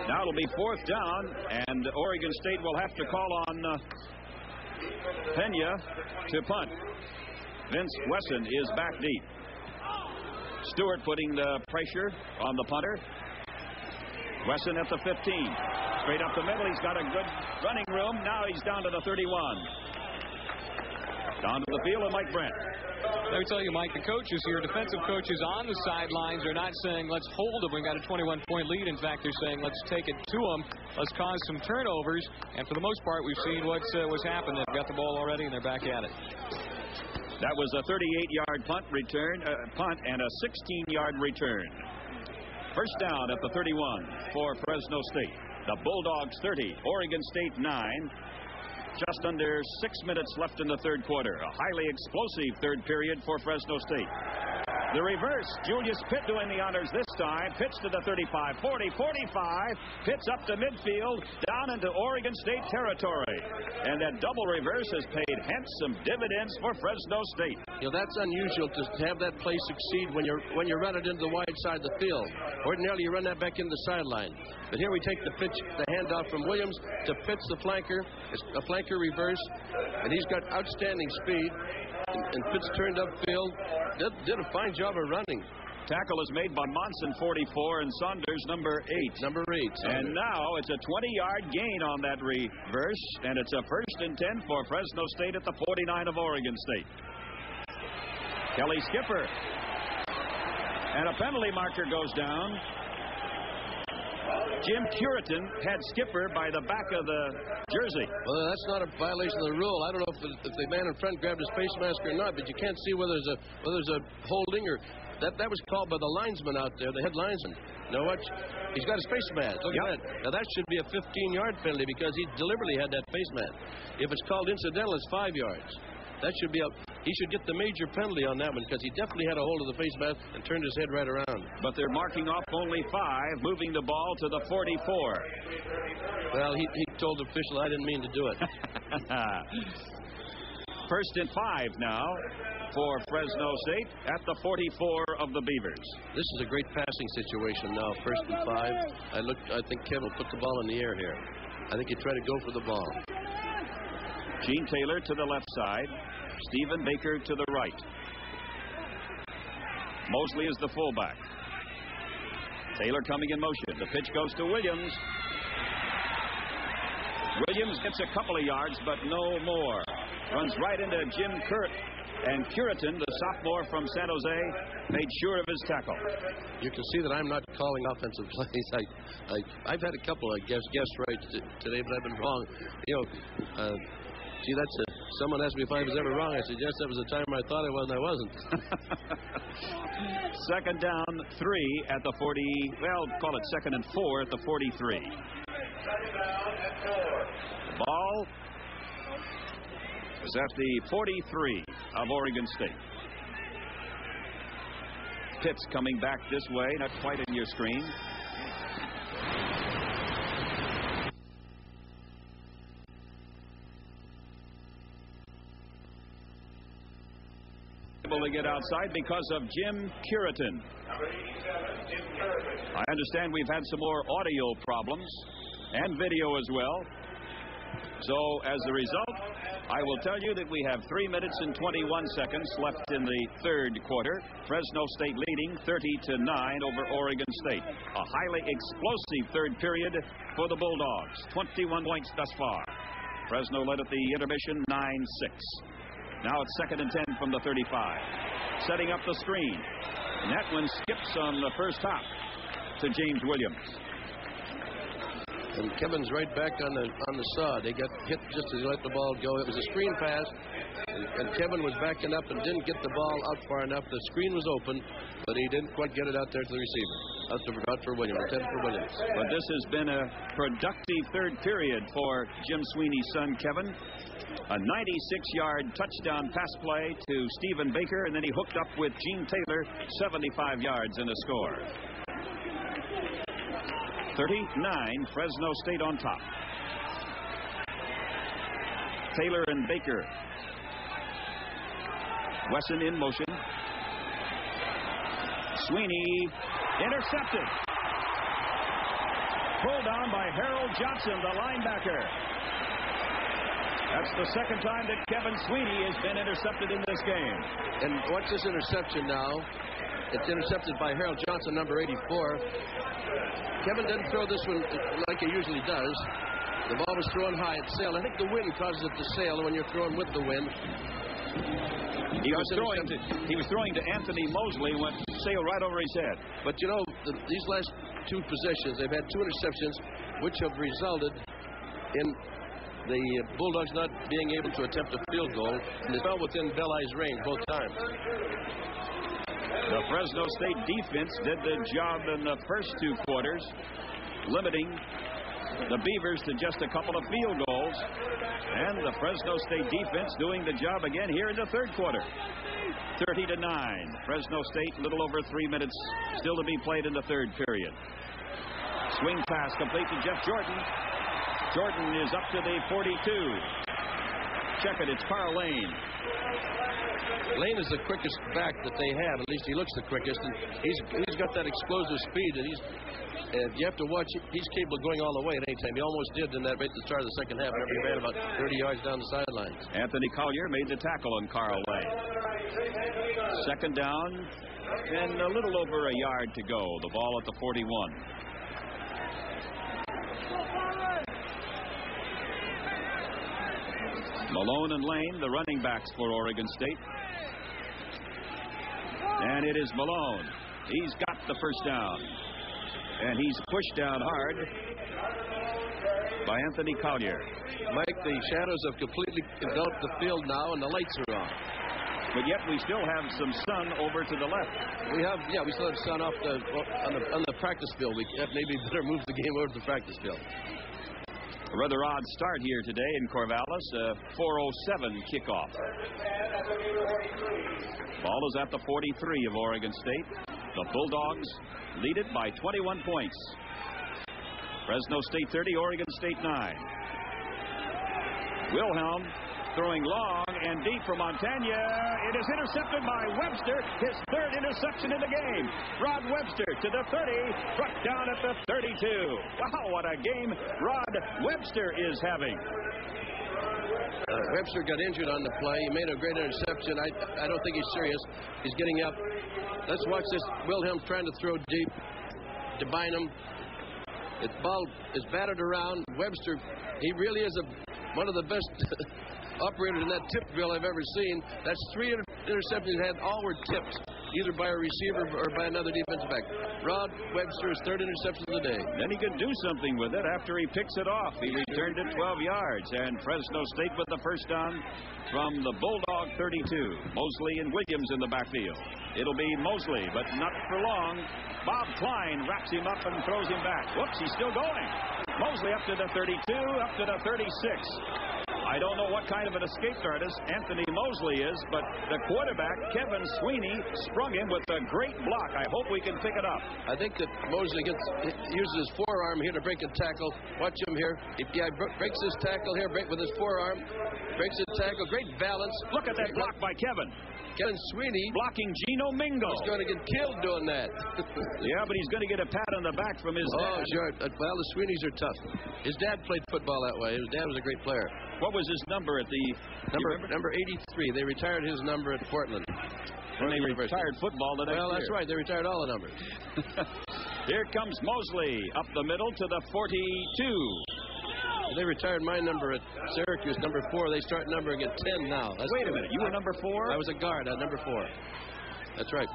Now it'll be 4th down, and Oregon State will have to call on Pena to punt. Vince Wesson is back deep. Stewart putting the pressure on the punter. Wesson at the 15. Straight up the middle. He's got a good running room. Now he's down to the 31. Down to the field and Mike Brent. Let me tell you, Mike, the coaches here, defensive coaches on the sidelines, are not saying, let's hold them. We got a 21-point lead. In fact, they're saying, let's take it to them. Let's cause some turnovers. And for the most part, we've seen what's happened. They've got the ball already, and they're back at it. That was a 38-yard punt and a 16-yard return. First down at the 31 for Fresno State. The Bulldogs 30, Oregon State 9. Just under 6 minutes left in the third quarter. A highly explosive third period for Fresno State. The reverse. Julius Pitt doing the honors this time. Pitch to the 35, 40, 45. Pitch up to midfield, down into Oregon State territory. And that double reverse has paid handsome dividends for Fresno State. You know, that's unusual to have that play succeed when you run it into the wide side of the field. Ordinarily, you run that back into the sideline. But here we take the pitch, the handoff from Williams to Pitts, the flanker. It's a flanker reverse, and he's got outstanding speed. And Pitts turned upfield, did a fine job of running. Tackle is made by Monson, 44, and Saunders, number 8. Number 8. And now it's a 20-yard gain on that reverse, and it's a 1st and 10 for Fresno State at the 49 of Oregon State. Kelly Skipper. And a penalty marker goes down. Jim Curitan had Skipper by the back of the jersey. Well, that's not a violation of the rule. I don't know if the man in front grabbed his face mask or not, but you can't see whether there's a holding or that was called by the linesman out there, the head linesman. You know what? He's got his face mask. Look at that. Now that should be a 15-yard penalty because he deliberately had that face mask. If it's called incidental, it's 5 yards. That should be he should get the major penalty on that one because he definitely had a hold of the face mask and turned his head right around. But they're marking off only 5, moving the ball to the 44. Well, he told the official, I didn't mean to do it. 1st and 5 now for Fresno State at the 44 of the Beavers. This is a great passing situation now, 1st and 5. I think Kevin will put the ball in the air here. I think he tried to go for the ball. Gene Taylor to the left side. Stephen Baker to the right. Mosley is the fullback. Taylor coming in motion. The pitch goes to Williams. Williams gets a couple of yards, but no more. Runs right into Jim And Curitan, the sophomore from San Jose, made sure of his tackle. You can see that I'm not calling offensive plays. I've had a couple of guess right today, but I've been wrong. Gee, someone asked me if I was ever wrong. I said, yes, that was the time I thought I was, and I wasn't. 2nd down, 3 at the 40. Well, call it 2nd and 4 at the 43. The ball is at the 43 of Oregon State. Pitts coming back this way, not quite in your screen. Able to get outside because of Jim Curitan. I understand we've had some more audio problems and video as well. So as a result, I will tell you that we have 3 minutes and 21 seconds left in the third quarter. Fresno State leading 30-9 over Oregon State. A highly explosive third period for the Bulldogs. 21 points thus far. Fresno led at the intermission 9-6. Now it's 2nd and 10 from the 35. Setting up the screen. And that one skips on the first hop to James Williams. And Kevin's right back on the saw. They got hit just as he let the ball go. It was a screen pass, and Kevin was backing up and didn't get the ball out far enough. The screen was open, but he didn't quite get it out there to the receiver. Out for Williams, 10 for Williams. But this has been a productive third period for Jim Sweeney's son, Kevin. A 96-yard touchdown pass play to Stephen Baker, and then he hooked up with Gene Taylor, 75 yards in a score. 39, Fresno State on top. Taylor and Baker. Wesson in motion. Sweeney intercepted. Pulled down by Harold Johnson, the linebacker. That's the second time that Kevin Sweeney has been intercepted in this game. And watch this interception now. It's intercepted by Harold Johnson, number 84. Kevin didn't throw this one like he usually does. The ball was thrown high. It sailed. I think the wind causes it to sail when you're throwing with the wind. He was throwing to Anthony Mosley and went sail right over his head. But you know, these last two possessions, they've had two interceptions, which have resulted in the Bulldogs not being able to attempt a field goal, and they fell within Belli's range both times. The Fresno State defense did the job in the first two quarters, limiting the Beavers to just a couple of field goals. And the Fresno State defense doing the job again here in the third quarter. 30-9. Fresno State, a little over 3 minutes still to be played in the third period. Swing pass complete to Jeff Jordan. Jordan is up to the 42. Check it, it's Carl Lane. Lane is the quickest back that they have. At least he looks the quickest. And he's got that explosive speed that you have to watch. He's capable of going all the way at any time. He almost did in that right at the start of the second half. Whenever he ran about 30 yards down the sidelines. Anthony Collier made the tackle on Carl Lane. Second down and a little over a yard to go. The ball at the 41. Malone and Lane, the running backs for Oregon State. And it is Malone. He's got the first down. And he's pushed down hard by Anthony Collier. Mike, the shadows have completely enveloped the field now, and the lights are on. But yet we still have some sun over to the left. We still have sun on the practice field. We maybe better move the game over to the practice field. A rather odd start here today in Corvallis. 4:07 kickoff. Ball is at the 43 of Oregon State. The Bulldogs lead it by 21 points. Fresno State 30, Oregon State 9. Wilhelm throwing long and deep for Montagna. It is intercepted by Webster, his third interception in the game. Rod Webster to the 30, struck down at the 32. Wow, what a game Rod Webster is having. Webster got injured on the play. He made a great interception. I don't think he's serious. He's getting up. Let's watch this. Wilhelm trying to throw deep to Bynum. The ball is battered around. Webster, he really is one of the best operators in that tip drill I've ever seen. That's 3 interceptions he had. All were tipped, either by a receiver or by another defensive back. Rod Webster's third interception of the day. Then he could do something with it after he picks it off. He returned it 12 yards, and Fresno State with the first down from the Bulldog 32. Mosley and Williams in the backfield. It'll be Mosley, but not for long. Bob Klein wraps him up and throws him back. Whoops, he's still going. Mosley up to the 32, up to the 36. I don't know what kind of an escape artist Anthony Mosley is, but the quarterback, Kevin Sweeney, sprung him with a great block. I hope we can pick it up. I think that Mosley uses his forearm here to break a tackle. Watch him here. He breaks his tackle here with his forearm. Breaks his tackle. Great balance. Look at that block by Kevin. Kevin Sweeney blocking Gino Mingo. He's going to get killed doing that. Yeah, but he's going to get a pat on the back from his dad. Oh, sure. Well, the Sweeneys are tough. His dad played football that way. His dad was a great player. What was his number at the... Number 83. They retired his number at Portland. When they retired football the next year. Well, that's right. They retired all the numbers. Here comes Mosley up the middle to the 42. They retired my number at Syracuse, number 4. They start numbering at 10 now. Wait a minute. You were number 4? I was a guard at number 4. That's right.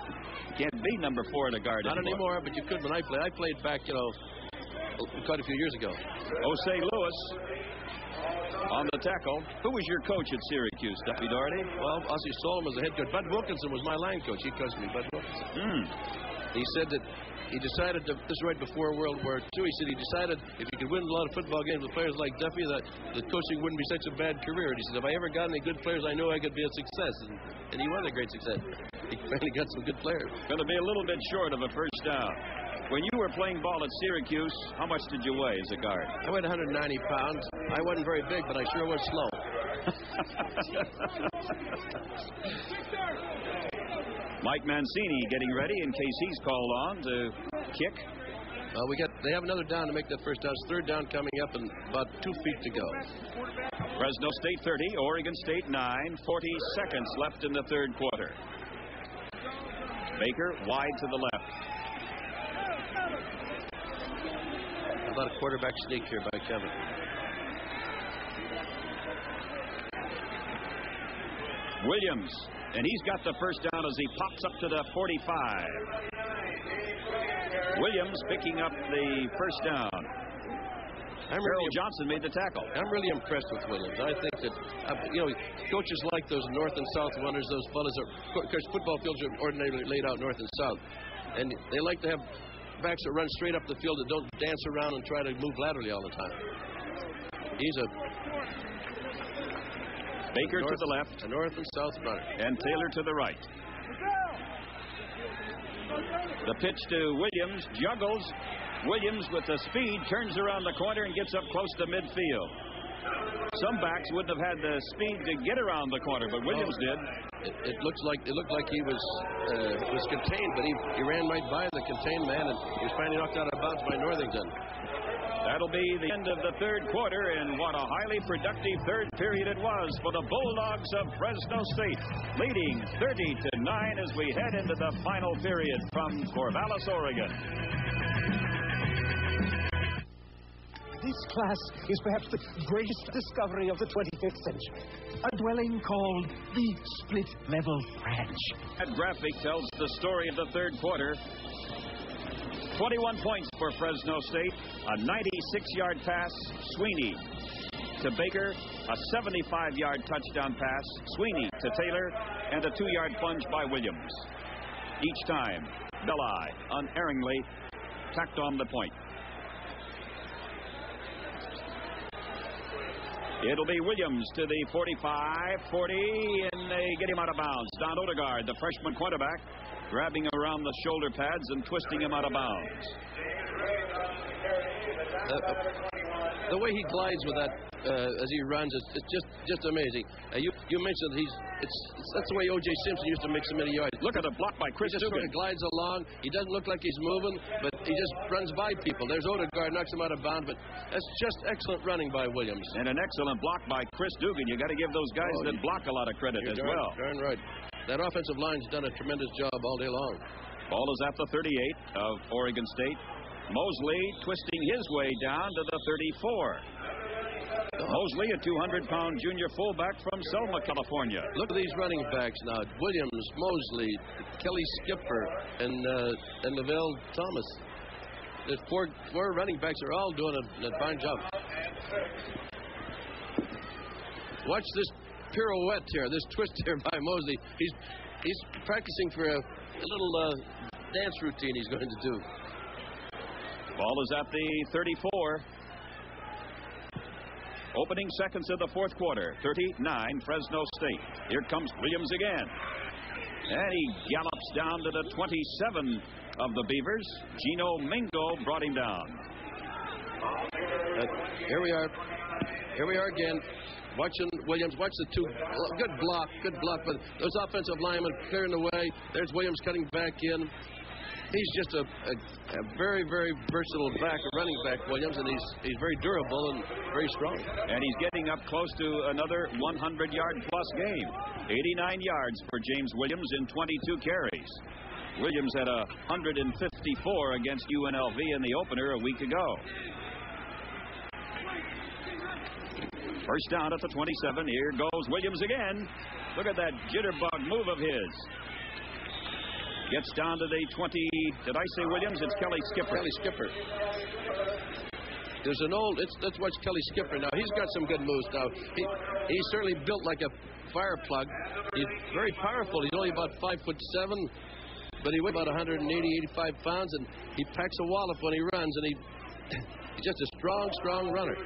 Can't be number 4 at a guard Not anymore, but you could when I played. I played back, quite a few years ago. Osei Lewis on the tackle. Who was your coach at Syracuse, Duffy Doherty? Well, Ossie Solom was the head coach. Bud Wilkinson was my line coach. He coached me, Bud Wilkinson. He said that he decided, this is right before World War II, he said he decided if he could win a lot of football games with players like Duffy, that the coaching wouldn't be such a bad career. And he said, if I ever got any good players, I knew I could be a success. And he was a great success. He finally got some good players. Going to be a little bit short of a first down. When you were playing ball at Syracuse, how much did you weigh as a guard? I weighed 190 pounds. I wasn't very big, but I sure was slow. Mike Mancini getting ready in case he's called on to kick. They have another down to make that first down. It's third down coming up and about 2 feet to go. Fresno State 30, Oregon State 9, 40 seconds left in the third quarter. Baker wide to the left. About a quarterback sneak here by Kevin. Williams, and he's got the first down as he pops up to the 45. Williams picking up the first down. Harold Johnson made the tackle. I'm really impressed with Williams. I think that, coaches like those north and south runners, those fellas are, because football fields are ordinarily laid out north and south. And they like to have backs that run straight up the field that don't dance around and try to move laterally all the time. He's a Baker to the left. A north and south runner. And Taylor to the right. The pitch to Williams, juggles. Williams with the speed turns around the corner and gets up close to midfield. Some backs wouldn't have had the speed to get around the corner, but Williams did. It looked like he was contained, but he ran right by the contained man, and he was finally knocked out of bounds by Northington. That'll be the end of the third quarter, and what a highly productive third period it was for the Bulldogs of Fresno State, leading 30-9 as we head into the final period from Corvallis, Oregon. This class is perhaps the greatest discovery of the 25th century. A dwelling called the split-level ranch. That graphic tells the story of the third quarter. 21 points for Fresno State. A 96-yard pass, Sweeney to Baker. A 75-yard touchdown pass, Sweeney to Taylor. And a 2-yard plunge by Williams. Each time, Belli unerringly tacked on the point. It'll be Williams to the 45, 40, and they get him out of bounds. Don Odegaard, the freshman quarterback, grabbing around the shoulder pads and twisting him out of bounds. The way he glides with that as he runs, it's just amazing. You mentioned that's the way O.J. Simpson used to make so many yards. Look at the block by Chris Dugan. He just sort of glides along. He doesn't look like he's moving, but he just runs by people. There's Odegaard, knocks him out of bounds, but that's just excellent running by Williams. And an excellent block by Chris Dugan. You got to give those guys that block a lot of credit as well. Darn right. That offensive line's done a tremendous job all day long. Ball is at the 38 of Oregon State. Mosley twisting his way down to the 34. Mosley, a 200-pound junior fullback from Selma, California. Look at these running backs now. Williams, Mosley, Kelly Skipper, and Lavelle Thomas. The four running backs are all doing a fine job. Watch this pirouette here, this twist here by Mosley. He's practicing for a little dance routine he's going to do. Ball is at the 34. Opening seconds of the fourth quarter. 39, Fresno State. Here comes Williams again. And he gallops down to the 27 of the Beavers. Gino Mingo brought him down. Here we are. Here we are again. Watching Williams. Watch the two. Good block. But those offensive linemen clearing the way. There's Williams cutting back in. He's just a very, very versatile back, a running back, Williams, and he's very durable and very strong. And he's getting up close to another 100-yard-plus game. 89 yards for James Williams in 22 carries. Williams had 154 against UNLV in the opener a week ago. First down at the 27. Here goes Williams again. Look at that jitterbug move of his. Gets down to the 20. Did I say Williams? It's Kelly Skipper. Kelly Skipper. There's an old. Let's watch Kelly Skipper now. He's got some good moves now. He's certainly built like a fire plug. He's very powerful. He's only about 5'7", but he weighs about 180, 85 pounds, and he packs a wallop when he runs, and he's just a strong runner.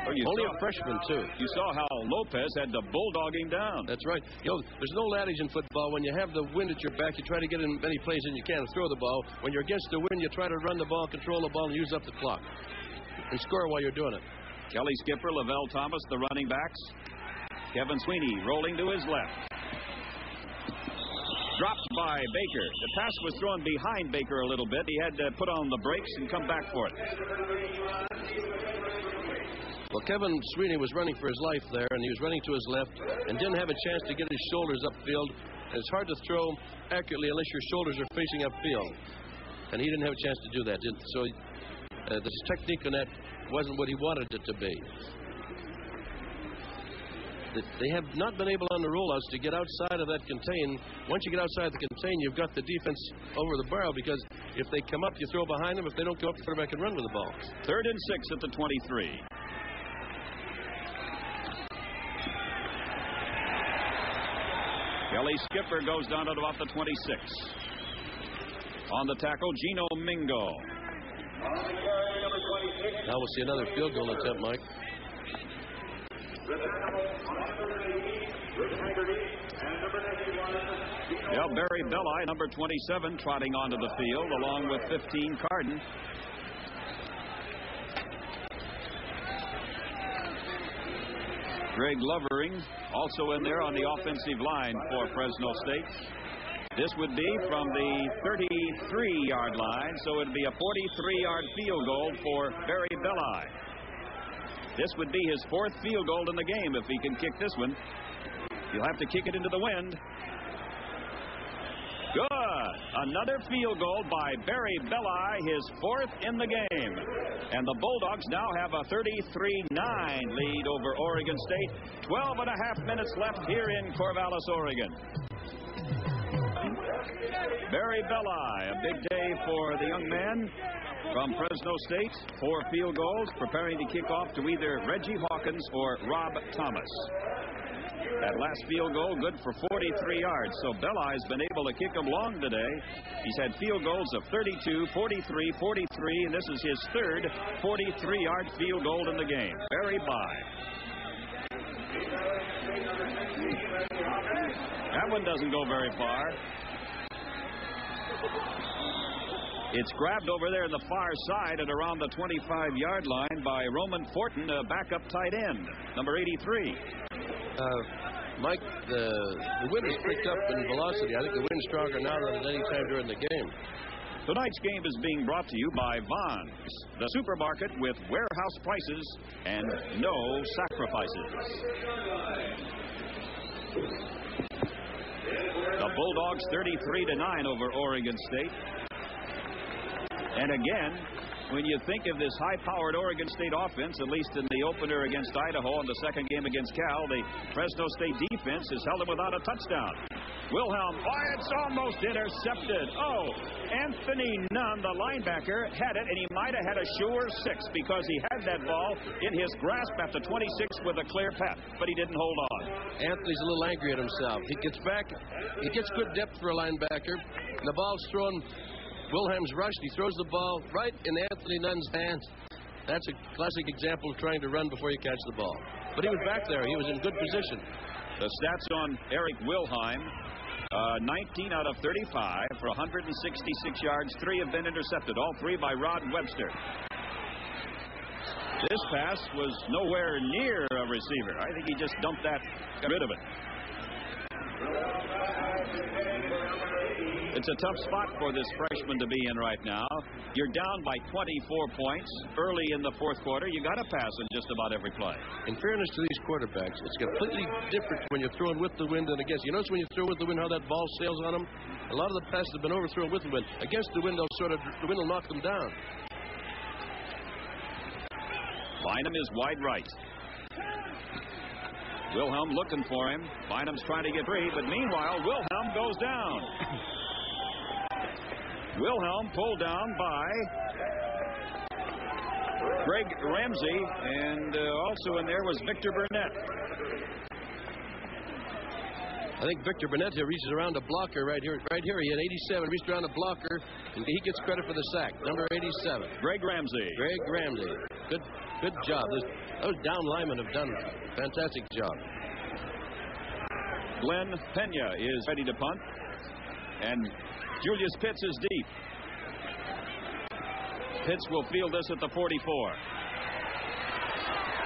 Only a freshman, too. You saw how Lopez had to bulldog him down. That's right. There's no adage in football. When you have the wind at your back, you try to get in many places and you can throw the ball. When you're against the wind, you try to run the ball, control the ball, and use up the clock. And score while you're doing it. Kelly Skipper, Lavelle Thomas, the running backs. Kevin Sweeney rolling to his left. Dropped by Baker. The pass was thrown behind Baker a little bit. He had to put on the brakes and come back for it. Well, Kevin Sweeney was running for his life there, and he was running to his left and didn't have a chance to get his shoulders upfield. And it's hard to throw accurately unless your shoulders are facing upfield. And he didn't have a chance to do that. So the technique on that wasn't what he wanted it to be. They have not been able on the rollouts to get outside of that contain. Once you get outside the contain, you've got the defense over the barrel, because if they come up, you throw behind them. If they don't come up, the quarterback can run with the ball. 3rd and 6 at the 23. Kelly Skipper goes down at about the 26. On the tackle, Gino Mingo. Now we'll see another field goal attempt, Mike. Yeah, Barry Belli, number 27, trotting onto the field along with 15 Carden. Greg Lovering also in there on the offensive line for Fresno State. This would be from the 33-yard line, so it would be a 43-yard field goal for Barry Belli. This would be his 4th field goal in the game if he can kick this one. He'll have to kick it into the wind. Good. Another field goal by Barry Belli, his 4th in the game. And the Bulldogs now have a 33-9 lead over Oregon State. 12 and a half minutes left here in Corvallis, Oregon. Barry Belli, a big day for the young man from Fresno State. 4 field goals, preparing to kick off to either Reggie Hawkins or Rob Thomas. That last field goal good for 43 yards. So Belli's been able to kick them long today. He's had field goals of 32, 43, 43, and this is his 3rd 43-yard field goal in the game. Barry Belli. That one doesn't go very far. It's grabbed over there in the far side at around the 25-yard line by Roman Fortin, a backup tight end, number 83. Mike, the wind has picked up in velocity. I think the wind's stronger now than at any time during the game. Tonight's game is being brought to you by Vons, the supermarket with warehouse prices and no sacrifices. The Bulldogs 33-9 over Oregon State. And again, when you think of this high-powered Oregon State offense, at least in the opener against Idaho and the second game against Cal, the Fresno State defense has held them without a touchdown. Wilhelm, it's almost intercepted. Anthony Nunn, the linebacker, had it, and he might have had a sure 6 because he had that ball in his grasp at the 26 with a clear path, but he didn't hold on. Anthony's a little angry at himself. He gets back. He gets good depth for a linebacker, and the ball's thrown. Wilhelm's rushed. He throws the ball right in Anthony Nunn's hands. That's a classic example of trying to run before you catch the ball. But he was back there. He was in good position. The stats on Eric Wilhelm, 19 out of 35 for 166 yards. 3 have been intercepted, all 3 by Rod Webster. This pass was nowhere near a receiver. I think he just dumped that, got rid of it. It's a tough spot for this freshman to be in right now. You're down by 24 points early in the 4th quarter. You got to pass in just about every play. In fairness to these quarterbacks, it's completely different when you're throwing with the wind and against. You notice when you throw with the wind how that ball sails on them? A lot of the passes have been overthrown with the wind. Against the wind, the wind will knock them down. Bynum is wide right. Wilhelm looking for him. Bynum's trying to get free, but meanwhile, Wilhelm goes down. Wilhelm pulled down by Greg Ramsey, and also in there was Victor Burnett. I think Victor Burnett here reaches around a blocker right here. Right here, he had 87, reached around a blocker, and he gets credit for the sack. Number 87. Greg Ramsey. Greg Ramsey. Good job. Those down linemen have done a fantastic job. Glenn Pena is ready to punt, and Julius Pitts is deep. Pitts will field this at the 44.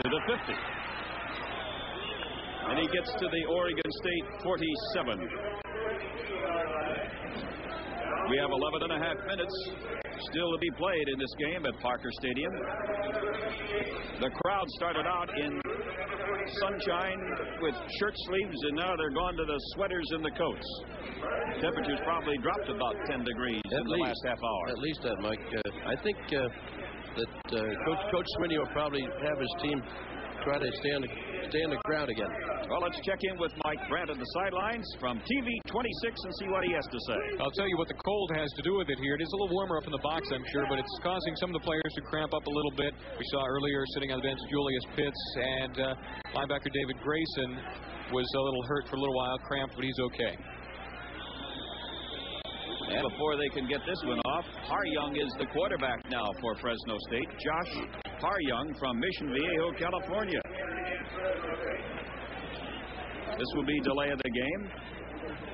To the 50. And he gets to the Oregon State 47. We have 11 and a half minutes still to be played in this game at Parker Stadium. The crowd started out in sunshine with shirt sleeves, and now they're gone to the sweaters and the coats. Temperatures probably dropped about 10 degrees in the last half hour. At least that, Mike. I think that Coach Swinney will probably have his team try to stay on the ground again. Well, let's check in with Mike Brandt at the sidelines from TV 26 and see what he has to say. I'll tell you what the cold has to do with it here. It is a little warmer up in the box, I'm sure, but it's causing some of the players to cramp up a little bit. We saw earlier sitting on the bench Julius Pitts, and linebacker David Grayson was a little hurt for a little while, cramped, but he's okay. And before they can get this one off, Haryoung is the quarterback now for Fresno State. Josh Haryoung from Mission Viejo, California. This will be delay of the game.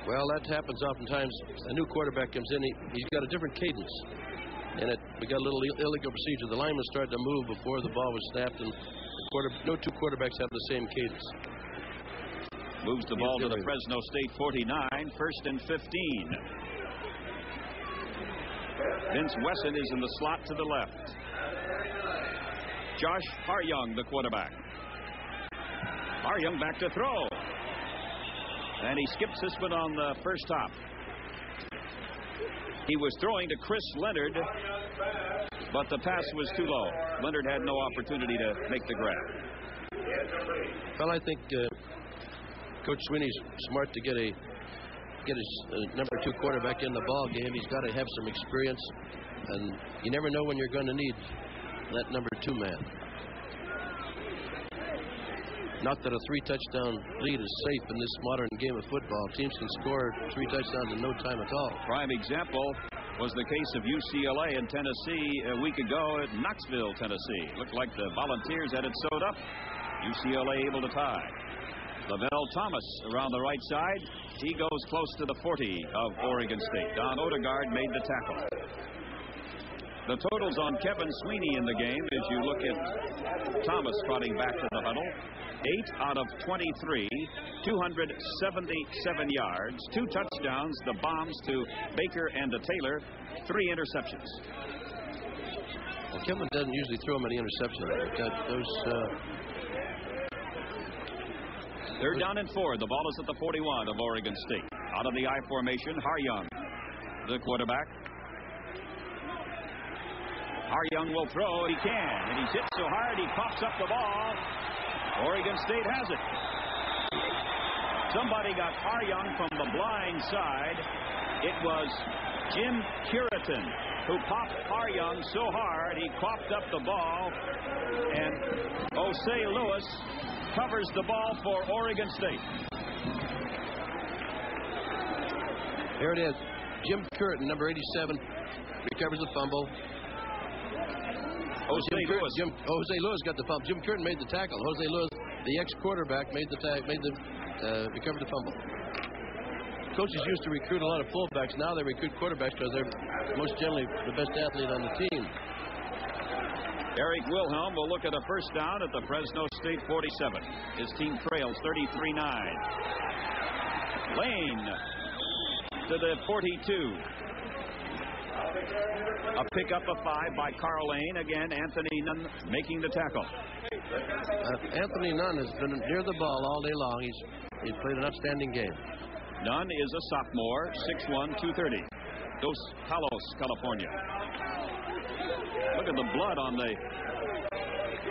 Well, that happens oftentimes. A new quarterback comes in, he's got a different cadence. And we got a little illegal procedure. The linemen started to move before the ball was snapped, and no two quarterbacks have the same cadence. Moves the ball to the Fresno State 49, first and 15. Vince Wesson is in the slot to the left. Josh Haryoung, the quarterback. Haryoung back to throw. And he skips this one on the first hop. He was throwing to Chris Leonard, but the pass was too low. Leonard had no opportunity to make the grab. Well, I think Coach Swinney's smart to get his number 2 quarterback in the ball game. He's got to have some experience, and you never know when you're going to need that number 2 man. Not that a 3-touchdown lead is safe in this modern game of football. Teams can score 3 touchdowns in no time at all. Prime example was the case of UCLA and Tennessee a week ago at Knoxville, Tennessee. Looked like the Volunteers had it sewed up. UCLA able to tie. Lavelle Thomas around the right side. He goes close to the 40 of Oregon State. Don Odegaard made the tackle. The totals on Kevin Sweeney in the game, as you look at Thomas trotting back to the huddle. 8 out of 23, 277 yards, 2 touchdowns, the bombs to Baker and to Taylor, 3 interceptions. Well, Kevin doesn't usually throw many interceptions. They're down and 4. The ball is at the 41 of Oregon State. Out of the I formation, Haryoung, the quarterback. Haryoung will throw. He can. And he's hit so hard he coughs up the ball. Oregon State has it. Somebody got Haryoung from the blind side. It was Jim Curitan who popped Haryoung so hard he coughed up the ball. And Osei Lewis covers the ball for Oregon State. Here it is. Jim Curtin, number 87, recovers the fumble. Osei Lewis got the fumble. Jim Curtin made the tackle. Osei Lewis, the ex-quarterback, recovered the fumble. Coaches used to recruit a lot of fullbacks. Now they recruit quarterbacks because they're most generally the best athlete on the team. Eric Wilhelm will look at a first down at the Fresno State 47. His team trails 33-9. Lane to the 42. A pickup of 5 by Carl Lane. Again, Anthony Nunn making the tackle. Anthony Nunn has been near the ball all day long. He's played an outstanding game. Nunn is a sophomore, 6'1", 230. Dos Palos, California. Look at the blood on the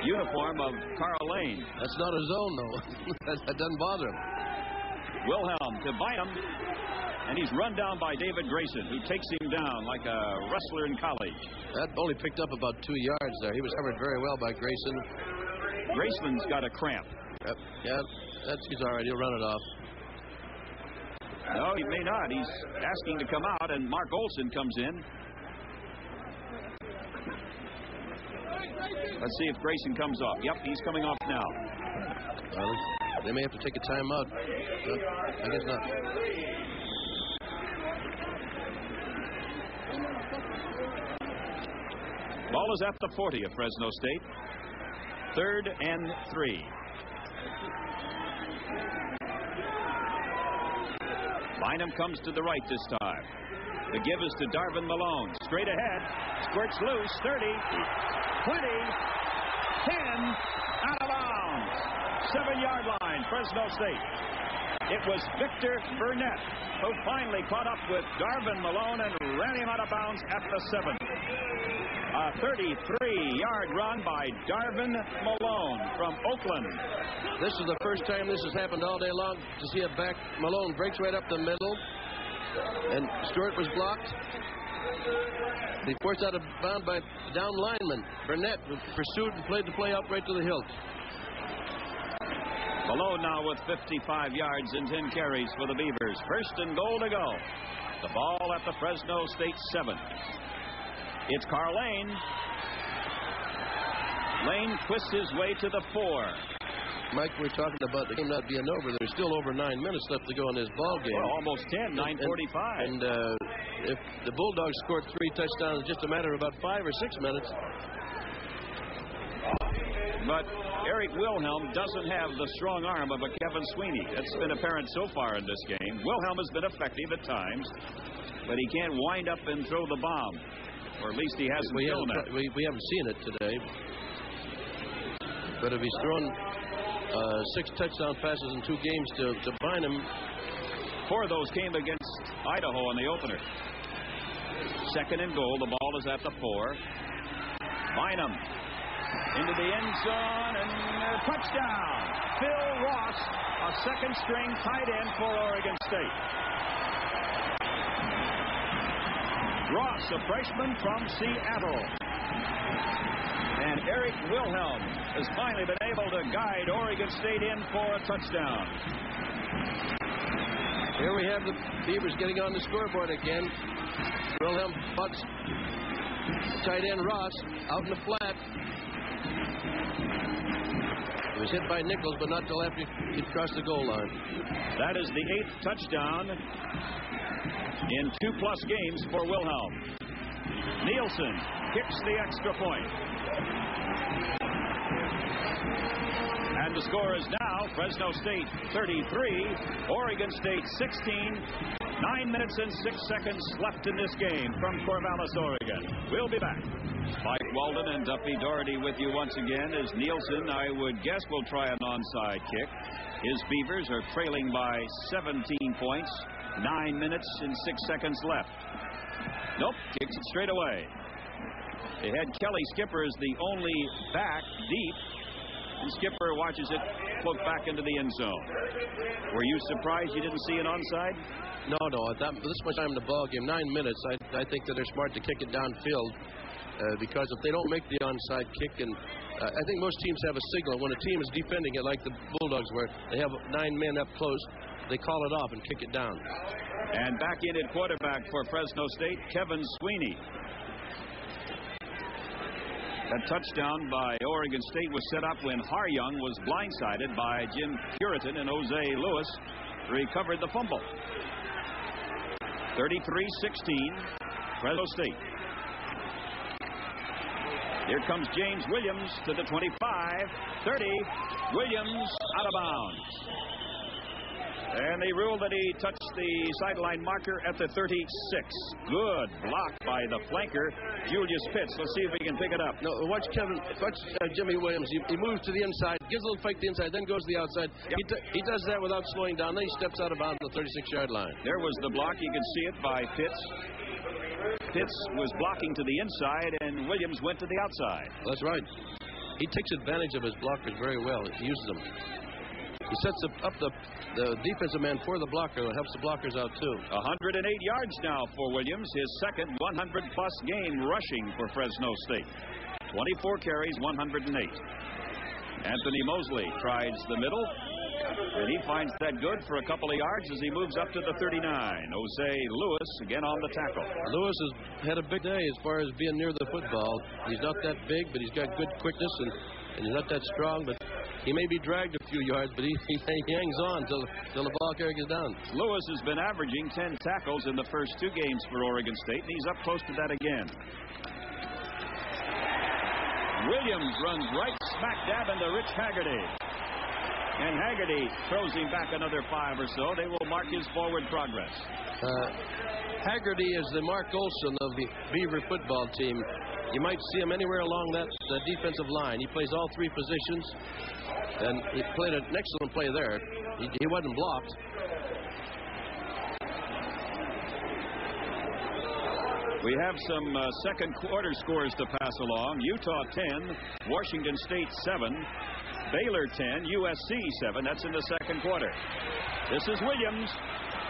uniform of Carl Lane. That's not his own, though. That doesn't bother him. Wilhelm to Bynum. And he's run down by David Grayson, who takes him down like a wrestler in college. That only picked up about 2 yards there. He was covered very well by Grayson. Grayson's got a cramp. Yep. Yeah, he's all right. He'll run it off. No, he may not. He's asking to come out, and Mark Olson comes in. Let's see if Grayson comes off. Yep, he's coming off now. Well, they may have to take a timeout. I guess not. Ball is at the 40 of Fresno State. 3rd and 3. Bynum comes to the right this time. The give is to Darvin Malone. Straight ahead. Squirts loose. 30. 20. 10. Out of bounds. 7-yard line. Fresno State. It was Victor Burnett who finally caught up with Darvin Malone and ran him out of bounds at the 7. A 33-yard run by Darvin Malone from Oakland. This is the first time this has happened all day long to see it back. Malone breaks right up the middle, and Stewart was blocked. He forced out of bounds by down lineman. Burnett pursued and played the play up right to the hilt. Malone now with 55 yards and 10 carries for the Beavers. First and goal to go. The ball at the Fresno State 7. It's Carl Lane. Lane twists his way to the 4. Mike, we're talking about the game not being over. There's still over 9 minutes left to go in this ball game. Well, almost 10, 9:45. And if the Bulldogs scored 3 touchdowns in just a matter of about 5 or 6 minutes. But Eric Wilhelm doesn't have the strong arm of a Kevin Sweeney. That's been apparent so far in this game. Wilhelm has been effective at times, but he can't wind up and throw the bomb. Or at least he hasn't shown that. We haven't seen it today. But if he's thrown 6 touchdown passes in 2 games to bind him. 4 of those came against Idaho in the opener. Second and goal. The ball is at the 4. Bynum into the end zone and touchdown. Phil Ross, a second-string tight end for Oregon State. Ross, a freshman from Seattle. And Eric Wilhelm has finally been able to guide Oregon State in for a touchdown. Here we have the Beavers getting on the scoreboard again. Wilhelm butts tight end Ross out in the flat. He was hit by Nichols, but not till after he crossed the goal line. That is the 8th touchdown in 2+ games for Wilhelm. Nielsen kicks the extra point. And the score is now Fresno State 33, Oregon State 16. 9 minutes and 6 seconds left in this game from Corvallis, Oregon. We'll be back. Mike Walden and Duffy Doherty with you once again as Nielsen, I would guess, will try an onside kick. His Beavers are trailing by 17 points. 9 minutes and 6 seconds left. Nope, kicks it straight away. They had Kelly Skipper as the only back deep. And Skipper watches it float back into the end zone. Were you surprised you didn't see an onside? No. At this much time in the ball game, 9 minutes, I think that they're smart to kick it downfield. Because if they don't make the onside kick, and I think most teams have a signal. When a team is defending it like the Bulldogs were, they have 9 men up close. They call it off and kick it down. And back in at quarterback for Fresno State, Kevin Sweeney. That touchdown by Oregon State was set up when Haryoung was blindsided by Jim Puritan, and Jose Lewis recovered the fumble. 33-16, Fresno State. Here comes James Williams to the 25, 30. Williams out of bounds. And they ruled that he touched the sideline marker at the 36. Good block by the flanker, Julius Pitts. Let's see if we can pick it up. No, watch Jimmy Williams. He moves to the inside, gives a little fake to the inside, then goes to the outside. Yep. He does that without slowing down. Then he steps out of bounds on the 36-yard line. There was the block. You can see it by Pitts. Pitts was blocking to the inside, and Williams went to the outside. That's right. He takes advantage of his blockers very well. He uses them. He sets up the defensive man for the blocker. It helps the blockers out, too. 108 yards now for Williams. His second 100-plus game rushing for Fresno State. 24 carries, 108. Anthony Mosley tries the middle, and he finds that good for a couple of yards as he moves up to the 39. Jose Lewis again on the tackle. Lewis has had a big day as far as being near the football. He's not that big, but he's got good quickness, and he's not that strong, but he may be dragged a few yards, but he hangs on till the ball carrier gets down. Lewis has been averaging 10 tackles in the first 2 games for Oregon State, and he's up close to that again. Williams runs right smack dab into Rich Haggerty. And Haggerty throws him back another 5 or so. They will mark his forward progress. Haggerty is the Mark Olson of the Beaver football team. You might see him anywhere along that defensive line. He plays all 3 positions, and he played an excellent play there. He wasn't blocked. We have some second quarter scores to pass along. Utah 10, Washington State 7, Baylor 10, USC 7. That's in the second quarter. This is Williams.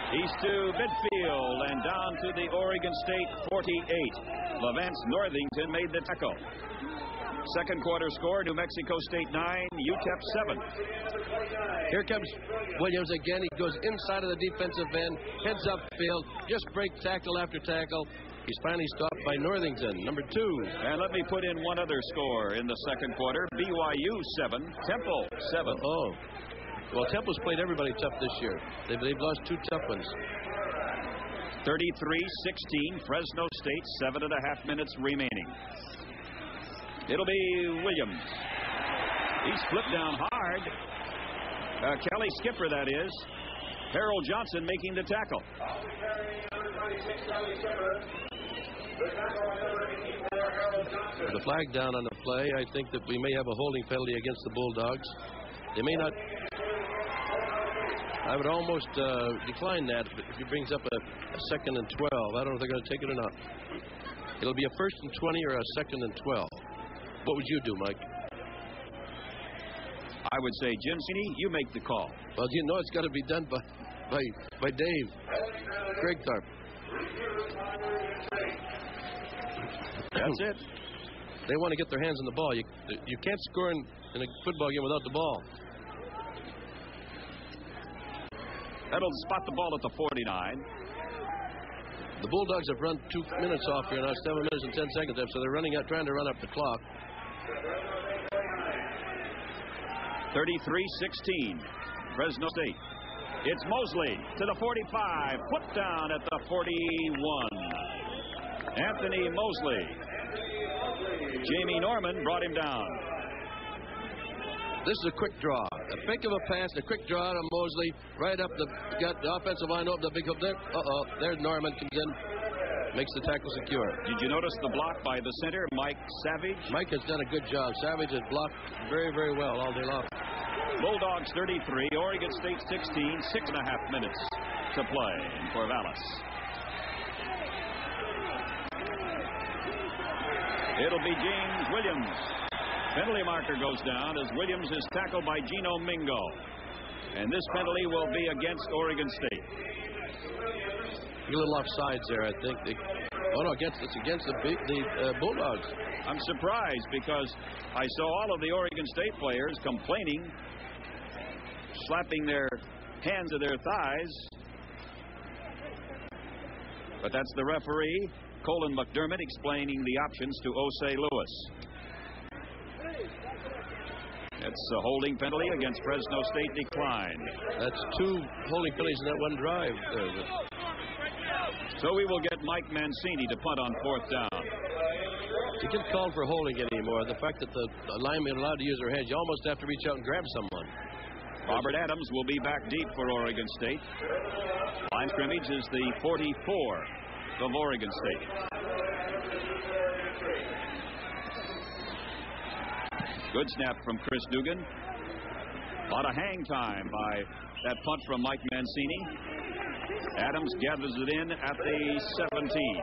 He's to midfield and down to the Oregon State 48. Levance Northington made the tackle. Second quarter score, New Mexico State 9, UTEP 7. Here comes Williams again. He goes inside of the defensive end, heads upfield, just breaks tackle after tackle. He's finally stopped by Northington, number 2. And let me put in one other score in the second quarter. BYU 7, Temple 7. Well, Temple's played everybody tough this year. They've lost 2 tough ones. 33-16, Fresno State, 7.5 minutes remaining. It'll be Williams. He's flipped down hard. Kelly Skipper, that is. Harold Johnson making the tackle. With the flag down on the play, I think that we may have a holding penalty against the Bulldogs. They may not. I would almost decline that if he brings up a 2nd and 12. I don't know if they're going to take it or not. It'll be a 1st and 20 or a 2nd and 12. What would you do, Mike? I would say, Jim Sweeney, you make the call. Well, you know it's got to be done by Dave Craigthorpe. That's it. They want to get their hands on the ball. You can't score in a football game without the ball. That'll spot the ball at the 49. The Bulldogs have run 2 minutes off here now, 7 minutes and 10 seconds up, so they're trying to run up the clock. 33-16, Fresno State. It's Mosley to the 45, put down at the 41. Anthony Mosley. Jamie Norman brought him down. This is a quick draw. A fake of a pass, a quick draw to Mosley. Right up got the offensive line open, the big hook there. There's Norman, comes in, makes the tackle secure. Did you notice the block by the center, Mike Savage? Mike has done a good job. Savage has blocked very, very well all day long. Bulldogs 33, Oregon State 16, 6.5 minutes to play in Corvallis. It'll be James Williams. Penalty marker goes down as Williams is tackled by Gino Mingo. And this penalty will be against Oregon State. A little offsides there, I think. It's against the Bulldogs. I'm surprised because I saw all of the Oregon State players complaining, slapping their hands to their thighs. But that's the referee, Colin McDermott, explaining the options to Osei Lewis. It's a holding penalty against Fresno State declined. That's 2 holding penalties in that one drive. So we will get Mike Mancini to punt on 4th down. You can't call for holding anymore. The fact that the linemen are allowed to use their hands, you almost have to reach out and grab someone. Robert Adams will be back deep for Oregon State. Line scrimmage is the 44 of Oregon State. Good snap from Chris Dugan. A lot of hang time by that punt from Mike Mancini. Adams gathers it in at the 17.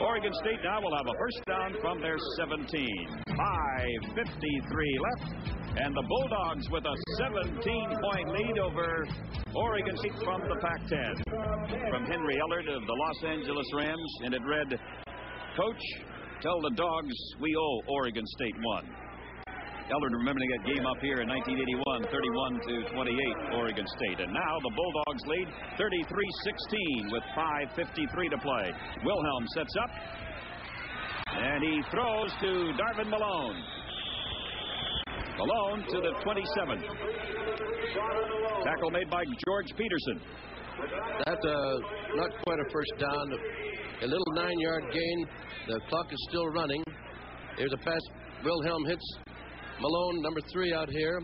Oregon State now will have a first down from their 17. 5:53 left. And the Bulldogs with a 17-point lead over Oregon State from the Pac-10. From Henry Ellard of the Los Angeles Rams. And it read, "Coach, tell the Dogs we owe Oregon State one." Ellard remembering that game up here in 1981, 31-28, Oregon State. And now the Bulldogs lead 33-16 with 5:53 to play. Wilhelm sets up. And he throws to Darvin Malone. Malone to the 27. Tackle made by George Peterson. That's not quite a first down. A little 9-yard gain. The clock is still running. There's a pass. Wilhelm hits Malone, number 3 out here.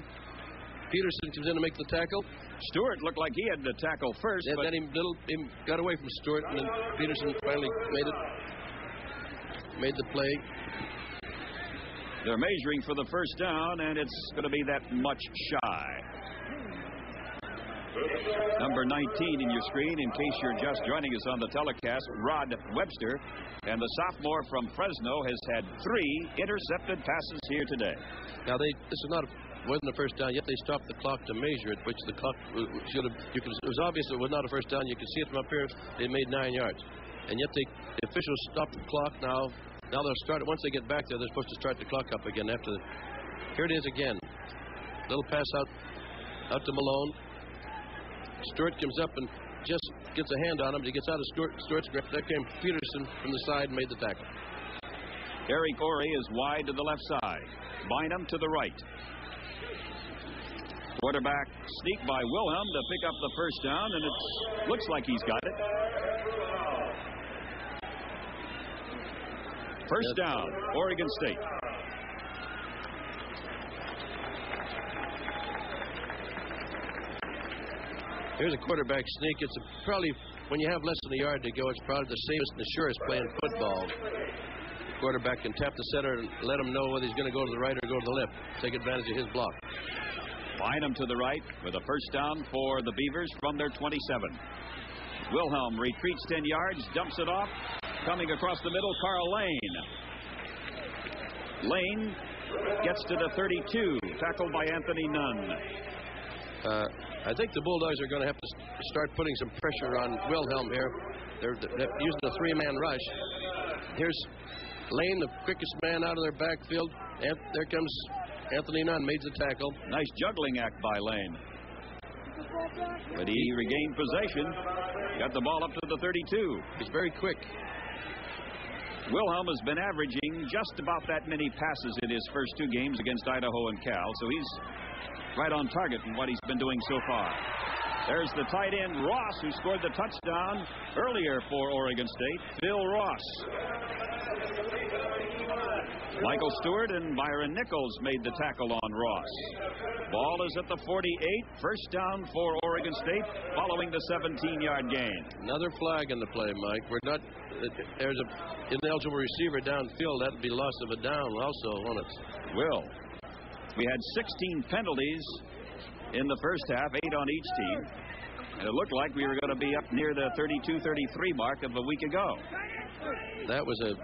Peterson comes in to make the tackle. Stewart looked like he had the tackle first. Yeah, but then he got away from Stewart, and then Peterson finally made the play. They're measuring for the first down, and it's going to be that much shy. Number 19 in your screen, in case you're just joining us on the telecast, Rod Webster. And the sophomore from Fresno has had 3 intercepted passes here today. Now, wasn't a first down, yet they stopped the clock to measure it, which the clock should have. It was obvious it was not a first down. You can see it from up here. They made 9 yards. And yet the officials stopped the clock now. Now they'll start it. Once they get back there, they're supposed to start the clock up again after the. Here it is again. Little pass out to Malone. Stewart comes up and just gets a hand on him. He gets out of Stewart's grip. There came Peterson from the side and made the tackle. Eric Orey is wide to the left side. Bynum to the right. Quarterback sneak by Wilhelm to pick up the first down, and it looks like he's got it. First down, Oregon State. Here's a quarterback sneak. It's probably, when you have less than a yard to go, it's probably the safest and the surest play in football. The quarterback can tap the center and let him know whether he's going to go to the right or go to the left. Take advantage of his block. Bynum to the right with a first down for the Beavers from their 27. Wilhelm retreats 10 yards, dumps it off. Coming across the middle, Carl Lane. Lane gets to the 32, tackled by Anthony Nunn. I think the Bulldogs are going to have to start putting some pressure on Wilhelm here. They're using a 3-man rush. Here's Lane, the quickest man out of their backfield. And there comes Anthony Nunn, made the tackle. Nice juggling act by Lane. But he regained possession. Got the ball up to the 32. He's very quick. Wilhelm has been averaging just about that many passes in his first 2 games against Idaho and Cal, so he's right on target in what he's been doing so far. There's the tight end, Ross, who scored the touchdown earlier for Oregon State. Phil Ross. Michael Stewart and Byron Nichols made the tackle on Ross. Ball is at the 48. First down for Oregon State following the 17-yard gain. Another flag in the play, Mike. There's an ineligible receiver downfield. That would be loss of a down also on it. Will. We had 16 penalties in the first half, 8 on each team. And it looked like we were going to be up near the 32-33 mark of a week ago. That was a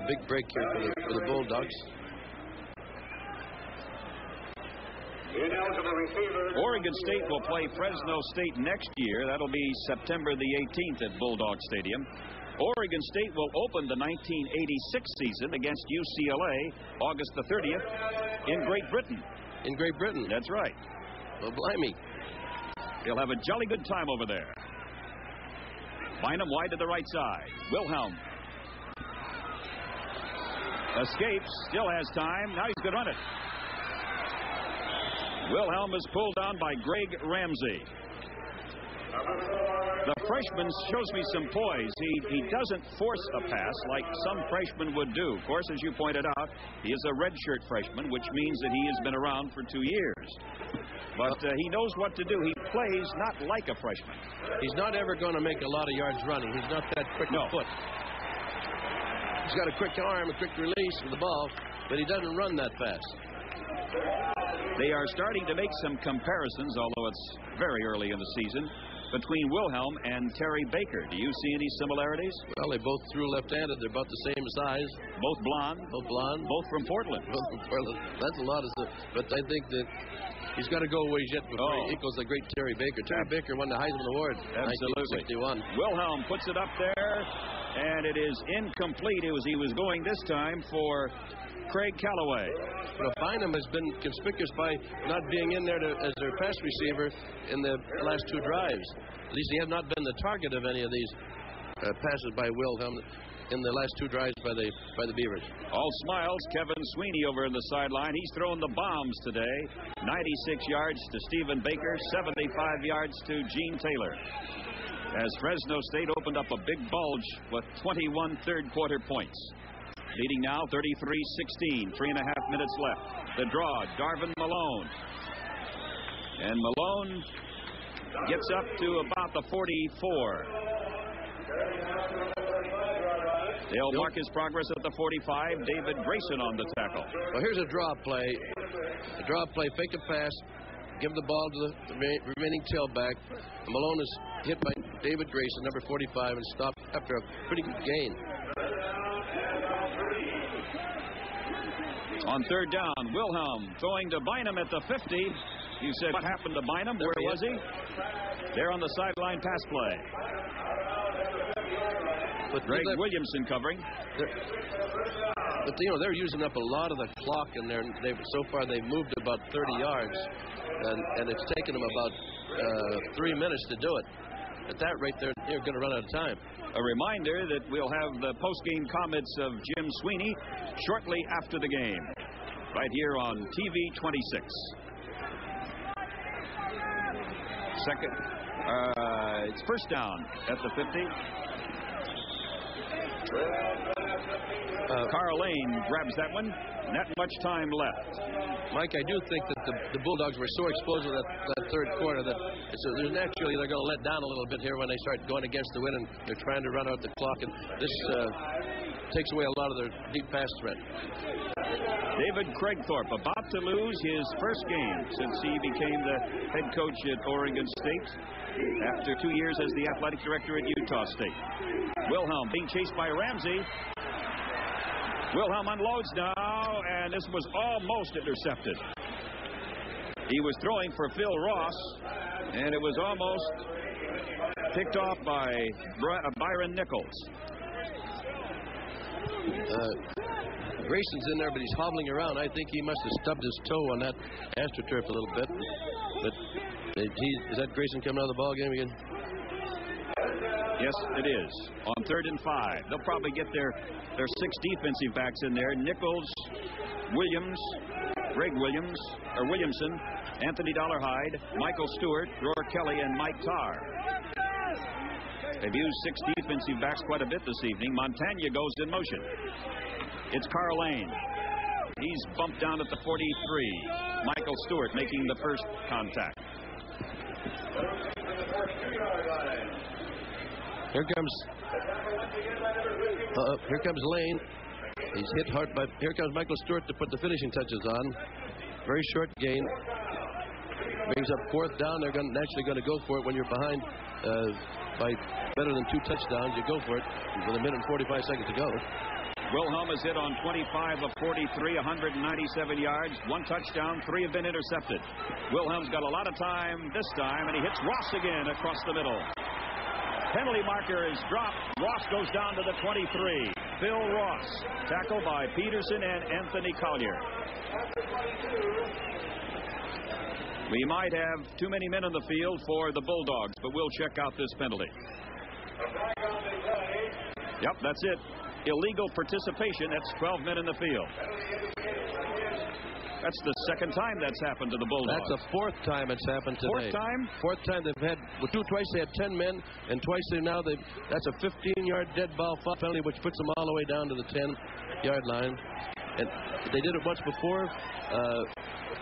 big break here for the Bulldogs. Oregon State will play Fresno State next year. That'll be September the 18th at Bulldog Stadium. Oregon State will open the 1986 season against UCLA August the 30th in Great Britain. In Great Britain? That's right. Well, blimey. They'll have a jolly good time over there. Bynum wide to the right side. Wilhelm escapes, still has time. Now he's going to run it. Wilhelm is pulled down by Greg Ramsey. The freshman shows me some poise. He doesn't force a pass like some freshmen would do. Of course, as you pointed out, he is a redshirt freshman, which means that he has been around for 2 years. But he knows what to do. He plays not like a freshman. He's not ever going to make a lot of yards running. He's not that quick of foot. He's got a quick arm, a quick release with the ball, but he doesn't run that fast. They are starting to make some comparisons, although it's very early in the season, between Wilhelm and Terry Baker. Do you see any similarities? Well, they both threw left-handed. They're about the same size. Both blonde. Both blonde. Both from Portland. Both from Portland. That's a lot of stuff. But I think that he's got to go a ways yet before he equals the great Terry Baker. Terry Baker won the Heisman Award in 1961. Wilhelm puts it up there, and it is incomplete. He was going this time for Craig Callaway. But Bynum has been conspicuous by not being in there as their pass receiver in the last 2 drives. At least he has not been the target of any of these passes by Wilhelm in the last 2 drives by the Beavers. All smiles. Kevin Sweeney over in the sideline. He's thrown the bombs today. 96 yards to Stephen Baker, 75 yards to Gene Taylor. As Fresno State opened up a big bulge with 21 third-quarter points. leading now 33-16. 3.5 minutes left. The draw, Darvin Malone. And Malone gets up to about the 44. They'll mark his progress at the 45. David Grayson on the tackle. Well, here's a draw play. A draw play, fake a pass, give the ball to the remaining tailback. Malone is hit by David Grayson, number 45, and stopped after a pretty good gain. On third down, Wilhelm throwing to Bynum at the 50. You said, what happened to Bynum? Where was he? There on the sideline pass play. But Greg Williamson covering. But, you know, they're using up a lot of the clock, and so far they've moved about 30 yards, and it's taken them about 3 minutes to do it. At that rate, they're going to run out of time. A reminder that we'll have the post-game comments of Jim Sweeney shortly after the game, right here on TV 26. It's first down at the 50. Carl Lane grabs that one. Not much time left. Mike, I do think that the Bulldogs were so explosive that third quarter that naturally they're going to let down a little bit here when they start going against the wind and they're trying to run out the clock. And this takes away a lot of their deep pass threat. David Craigthorpe about to lose his first game since he became the head coach at Oregon State after 2 years as the athletic director at Utah State. Wilhelm being chased by Ramsey. Wilhelm unloads now, and this was almost intercepted. He was throwing for Phil Ross, and it was almost picked off by Byron Nichols. Grayson's in there, but he's hobbling around. I think he must have stubbed his toe on that AstroTurf a little bit. But is that Grayson coming out of the ball game again? Yes, it is. On 3rd and 5. They'll probably get their 6 defensive backs in there. Nichols, Williams, Greg Williamson, Anthony Dollarhide, Michael Stewart, Roar Kelly, and Mike Tarr. They've used 6 defensive backs quite a bit this evening. Montagna goes in motion. It's Carl Lane. He's bumped down at the 43. Michael Stewart making the first contact. Here comes Lane. He's hit hard by. Here comes Michael Stewart to put the finishing touches on. Very short gain. Brings up 4th down. They're naturally going to go for it when you're behind by better than 2 touchdowns. You go for it with 1 minute and 45 seconds to go. Wilhelm is hit on 25 of 43, 197 yards, 1 touchdown, 3 have been intercepted. Wilhelm's got a lot of time this time, and he hits Ross again across the middle. Penalty marker is dropped. Ross goes down to the 23. Phil Ross, tackled by Peterson and Anthony Collier. We might have too many men on the field for the Bulldogs, but we'll check out this penalty. Yep, that's it. Illegal participation. That's 12 men in the field. That's the 2nd time that's happened to the Bulldogs. That's the 4th time it's happened today. 4th time? 4th time they've had, twice they had 10 men, and twice that's a 15-yard dead ball penalty, which puts them all the way down to the 10-yard line. And they did it once before,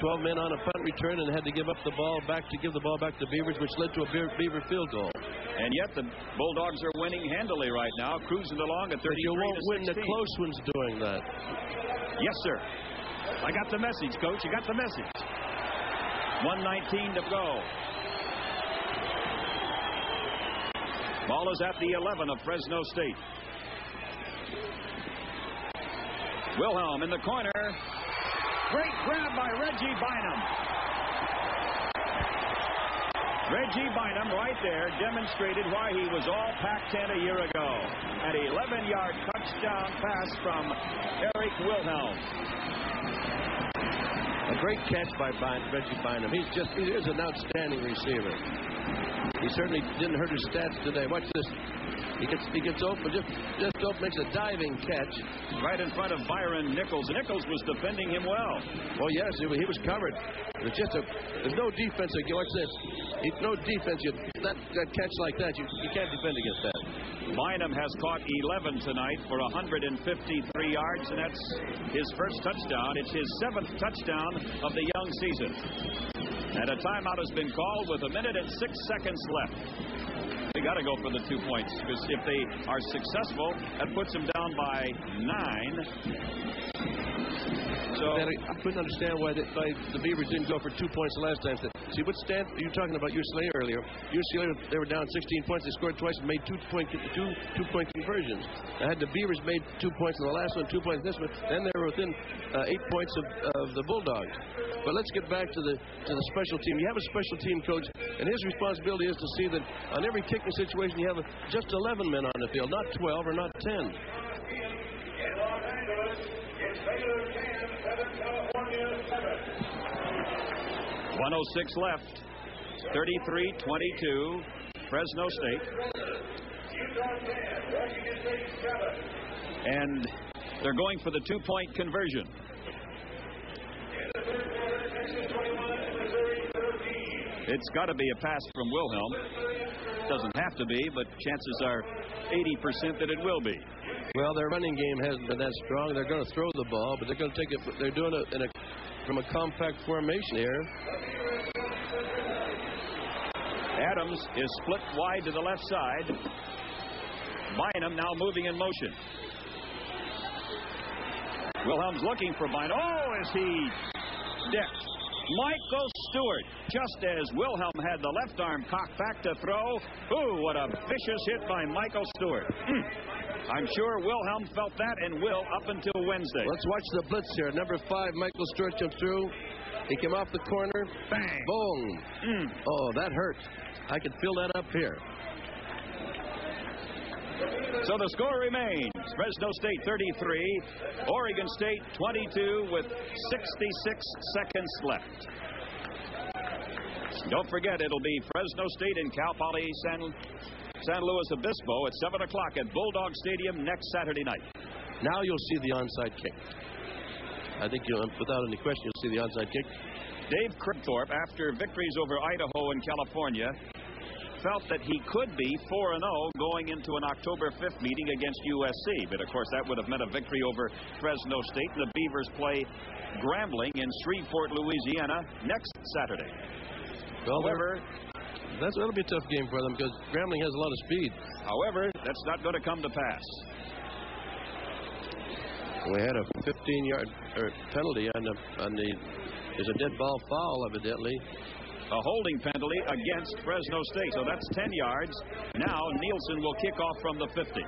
12 men on a punt return, and had to give up the ball back to give the ball back to Beavers, which led to a Beaver field goal. And yet the Bulldogs are winning handily right now, cruising along at 33-16. But you won't win the close ones doing that. Yes, sir. I got the message, Coach. You got the message. 1:19 to go. Ball is at the 11 of Fresno State. Wilhelm in the corner. Great grab by Reggie Bynum. Reggie Bynum right there demonstrated why he was all Pac-10 a year ago. An 11-yard touchdown pass from Eric Wilhelm. A great catch by Reggie Bynum. He is an outstanding receiver. He certainly didn't hurt his stats today. Watch this. He gets open, just open, makes a diving catch right in front of Byron Nichols. Nichols was defending him well. Oh yes, he was covered. There's no defense. Watch this. No defense. That catch like that, you can't defend against that. Bynum has caught 11 tonight for 153 yards, and that's his first touchdown. It's his 7th touchdown of the young season. And a timeout has been called with 1 minute and 6 seconds left. They got to go for the 2 points, because if they are successful, that puts them down by 9. So I couldn't understand why the Beavers didn't go for 2 points the last time. See, what Stanford, you were talking about UCLA earlier. UCLA, they were down 16 points. They scored twice and made two-point conversions. Had the Beavers made 2 points in the last one, 2 points in this one, then they were within 8 points of the Bulldogs. But let's get back to the special team. You have a special team coach, and his responsibility is to see that on every kicking situation you have just 11 men on the field, not 12 or not 10. In Los Angeles, it's Baylor 10, Southern California 7. 106 left. 33-22. Fresno State. Utah 10, Washington State 7. And they're going for the 2-point conversion. In the third quarter, Texas 21, Missouri 13. It's got to be a pass from Wilhelm. Doesn't have to be, but chances are 80% that it will be. Well, their running game hasn't been that strong. They're going to throw the ball, but they're going to take it. They're doing it from a compact formation here. Adams is split wide to the left side. Bynum now moving in motion. Wilhelm's looking for Bynum. Oh, is he decked? Michael Stewart, just as Wilhelm had the left arm cocked back to throw. Ooh, what a vicious hit by Michael Stewart. I'm sure Wilhelm felt that and will up until Wednesday. Let's watch the blitz here. Number 5, Michael Stewart comes through. He came off the corner. Bang. Boom. Oh, that hurt. I can feel that up here. So the score remains Fresno State 33, Oregon State 22 with 66 seconds left. Don't forget, it'll be Fresno State and Cal Poly San Luis Obispo at 7 o'clock at Bulldog Stadium next Saturday night. Now you'll see the onside kick. I think without any question, you'll see the onside kick. Dave Krigthorpe, after victories over Idaho and California, felt that he could be 4-0 going into an October 5th meeting against USC. But, of course, that would have meant a victory over Fresno State. And the Beavers play Grambling in Shreveport, Louisiana next Saturday. Well, however, that'll be a tough game for them because Grambling has a lot of speed. However, that's not going to come to pass. We had a 15-yard penalty on the. There's a dead ball foul, evidently. A holding penalty against Fresno State. So that's 10 yards. Now Nielsen will kick off from the 50.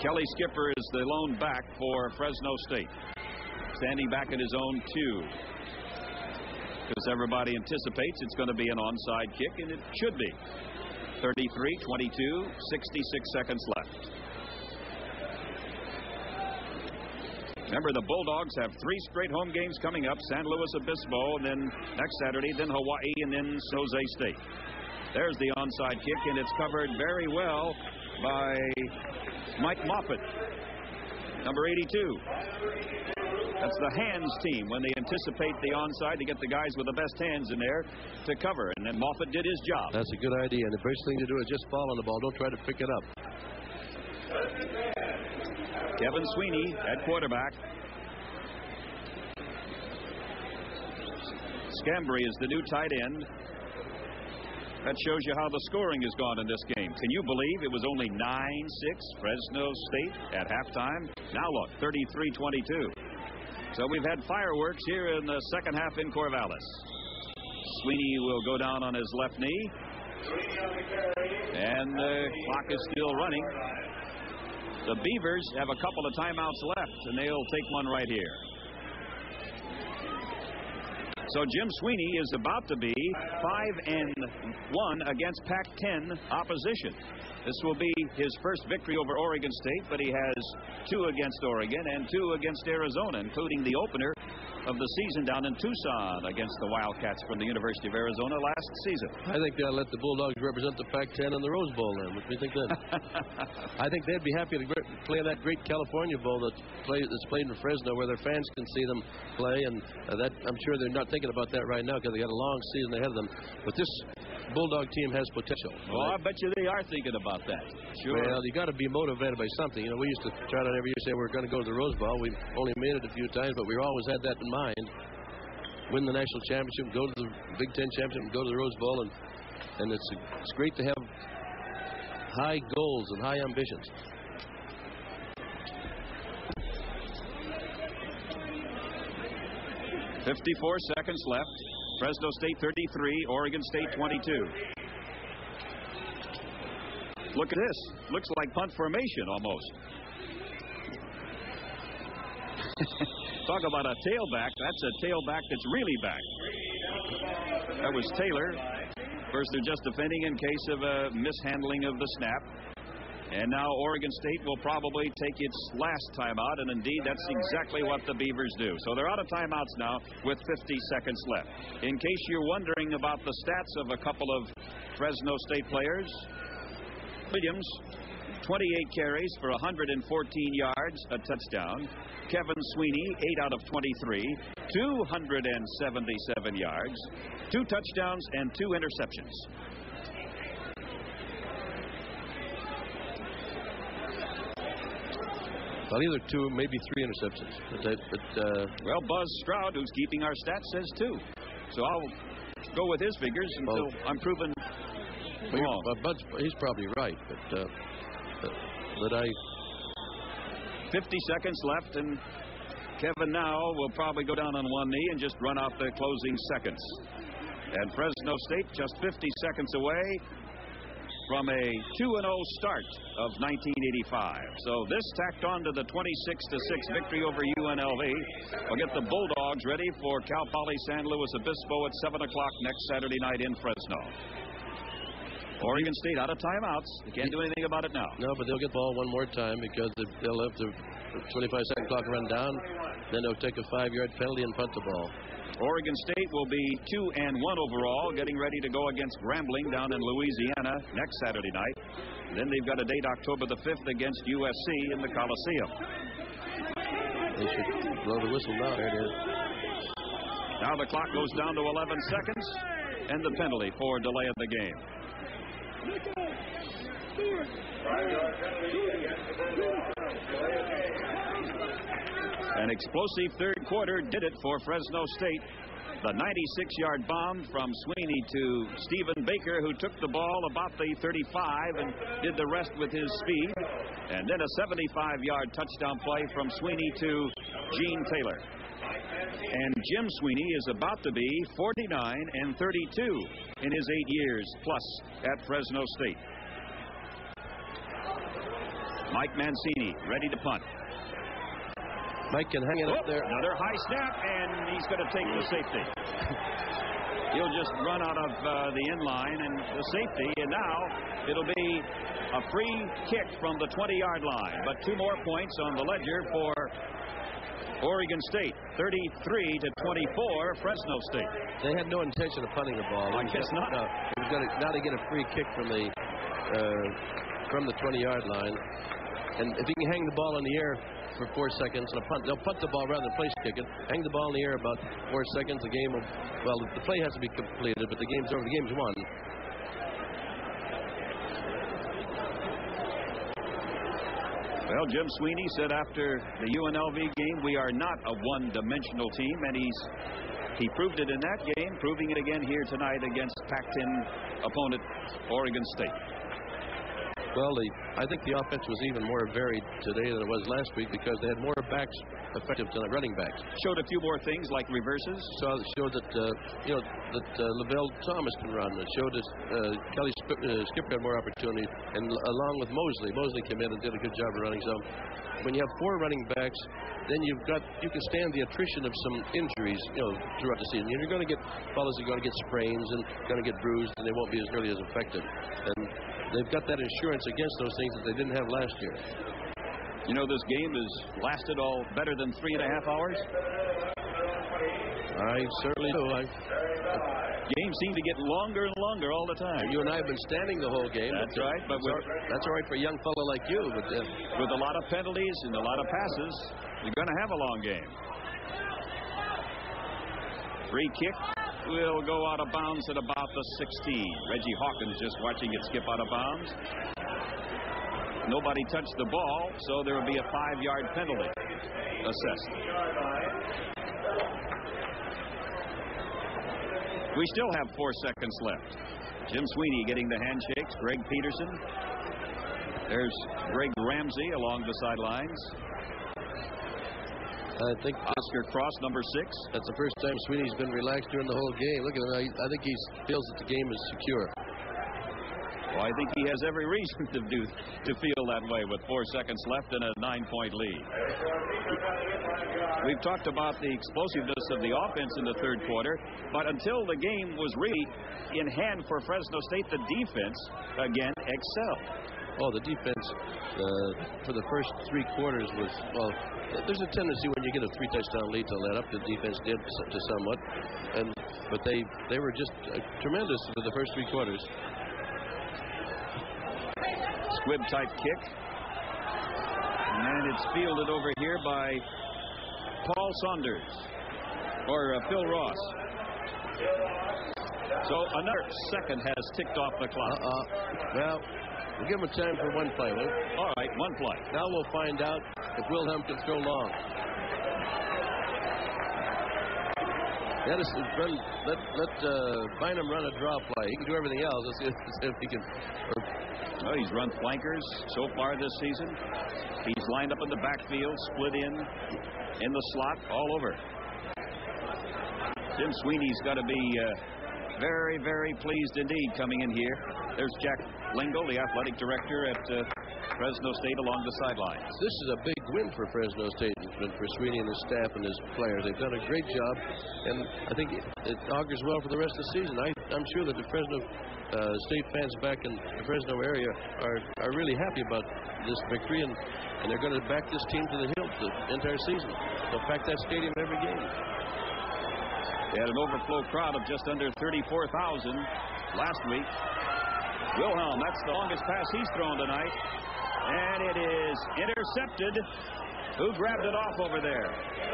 Kelly Skipper is the lone back for Fresno State. Standing back at his own 2. Because everybody anticipates it's going to be an onside kick, and it should be. 33-22, 66 seconds left. Remember, the Bulldogs have 3 straight home games coming up. San Luis Obispo, and then next Saturday, then Hawaii, and then San Jose State. There's the onside kick, and it's covered very well by Mike Moffitt, number 82. That's the hands team when they anticipate the onside to get the guys with the best hands in there to cover. And then Moffitt did his job. That's a good idea. And the best thing to do is just fall on the ball. Don't try to pick it up. Kevin Sweeney at quarterback. Scambry is the new tight end. That shows you how the scoring has gone in this game. Can you believe it was only 9-6 Fresno State at halftime? Now look, 33-22. So we've had fireworks here in the second half in Corvallis. Sweeney will go down on his left knee. And the clock is still running. The Beavers have a couple of timeouts left, and they'll take one right here. So Jim Sweeney is about to be 5-1 against Pac-10 opposition. This will be his first victory over Oregon State, but he has 2 against Oregon and 2 against Arizona, including the opener of the season down in Tucson against the Wildcats from the University of Arizona last season. I think they'll let the Bulldogs represent the Pac-10 in the Rose Bowl then. What do you think then? I think they'd be happy to play that great California Bowl that's played in Fresno where their fans can see them play. And that I'm sure they're not thinking about that right now because they got a long season ahead of them. But this Bulldog team has potential. Well, I bet you they are thinking about that. Sure. Well, you got to be motivated by something. You know, we used to try to every year say we're going to go to the Rose Bowl. We only made it a few times, but we always had that in mind. Win the national championship, go to the Big Ten championship, and go to the Rose Bowl, and it's great to have high goals and high ambitions. .54 seconds left. Fresno State 33, Oregon State 22. Look at this. Looks like punt formation almost. Talk about a tailback. That's a tailback that's really back. That was Taylor. First, they're just defending in case of a mishandling of the snap. And now Oregon State will probably take its last timeout, and indeed that's exactly what the Beavers do. So they're out of timeouts now with 50 seconds left. In case you're wondering about the stats of a couple of Fresno State players, Williams, 28 carries for 114 yards, a touchdown. Kevin Sweeney, 8 out of 23, 277 yards, 2 touchdowns, and 2 interceptions. Well, either 2, maybe 3 interceptions. Well, Buzz Stroud, who's keeping our stats, says 2. So I'll go with his figures until I'm proven wrong. He's probably right, but 50 seconds left, and Kevin now will probably go down on one knee and just run out the closing seconds. And Fresno State just 50 seconds away from a 2-0 start of 1985. So this tacked on to the 26-6 victory over UNLV will get the Bulldogs ready for Cal Poly San Luis Obispo at 7 o'clock next Saturday night in Fresno. Oregon State out of timeouts. They can't do anything about it now. No, but they'll get the ball one more time because they'll have the 25-second clock run down. Then they'll take a 5-yard penalty and punt the ball. Oregon State will be 2-1 overall, getting ready to go against Grambling down in Louisiana next Saturday night. Then they've got a date October the 5th against USC in the Coliseum. They should blow the whistle now. There it is. Now the clock goes down to 11 seconds, and the penalty for delay of the game. An explosive third quarter did it for Fresno State. The 96-yard bomb from Sweeney to Stephen Baker, who took the ball about the 35 and did the rest with his speed. And then a 75-yard touchdown play from Sweeney to Gene Taylor. And Jim Sweeney is about to be 49-32 in his 8 years plus at Fresno State. Mike Mancini ready to punt. Mike can hang it up there. Another high snap, and he's going to take the safety. He'll just run out of the end line and the safety, and now it'll be a free kick from the 20-yard line. But 2 more points on the ledger for Oregon State, 33-24, Fresno State. They had no intention of punting the ball. I guess not. No, now they get a free kick from the 20-yard line, and if you can hang the ball in the air for 4 seconds and a punt, they'll punt the ball rather than place kick it. Hang the ball in the air about 4 seconds. The game will, well, the play has to be completed, but the game's over. The game's won. Well, Jim Sweeney said after the UNLV game, we are not a one-dimensional team, and he proved it in that game, proving it again here tonight against Pac-10 opponent Oregon State. Well, I think the offense was even more varied today than it was last week because they had more backs effective than running backs. Showed a few more things like reverses. Showed that Lavelle Thomas can run. It showed that Kelly Skipper had more opportunity, and along with Mosley. Mosley came in and did a good job of running. So when you have 4 running backs, then you can stand the attrition of some injuries, throughout the season. You're going to get fellas are going to get sprains and going to get bruised, and they won't be as nearly as effective. And they've got that insurance against those things that they didn't have last year. You know, this game has lasted all better than 3.5 hours. I certainly do. Games seem to get longer and longer all the time. You and I have been standing the whole game. That's right. But that's all right for a young fellow like you. But with a lot of penalties and a lot of passes, you're going to have a long game. Free kick will go out of bounds at about the 16. Reggie Hawkins just watching it skip out of bounds. Nobody touched the ball, so there will be a 5-yard penalty assessed. We still have 4 seconds left. Jim Sweeney getting the handshakes. Greg Peterson. There's Greg Ramsey along the sidelines. I think Oscar Cross, number 6. That's the first time Sweeney's been relaxed during the whole game. Look at him. I think he feels that the game is secure. Well, I think he has every reason to feel that way with 4 seconds left and a 9-point lead. We've talked about the explosiveness of the offense in the third quarter, but until the game was really in hand for Fresno State, the defense, again, excelled. Oh, the defense for the first 3 quarters was, well, there's a tendency when you get a 3-touchdown lead to let up. The defense did to somewhat, but they were just tremendous for the first 3 quarters. Squib type kick, and it's fielded over here by Paul Saunders or Phil Ross. So another second has ticked off the clock. Well, we'll give him a time for 1 play. All right, 1 play. Now we'll find out if Wilhelm can throw long. Let Bynum run a draw play. He can do everything else. Let's see if he can. Well, he's run flankers so far this season. He's lined up in the backfield, split in the slot, all over. Jim Sweeney's got to be very, very pleased indeed coming in here. There's Jack Lingle, the athletic director at Fresno State, along the sidelines. This is a big win for Fresno State and for Sweeney and his staff and his players. They've done a great job, and I think it augurs well for the rest of the season. I'm sure that the Fresno State fans back in the Fresno area are really happy about this victory, and they're going to back this team to the hilt the entire season. They'll pack that stadium every game. They had an overflow crowd of just under 34,000 last week. Wilhelm, that's the longest pass he's thrown tonight, and it is intercepted. Who grabbed it off over there?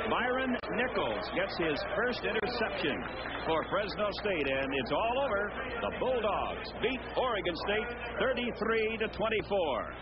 Myron Nichols gets his first interception for Fresno State, and it's all over. The Bulldogs beat Oregon State 33-24.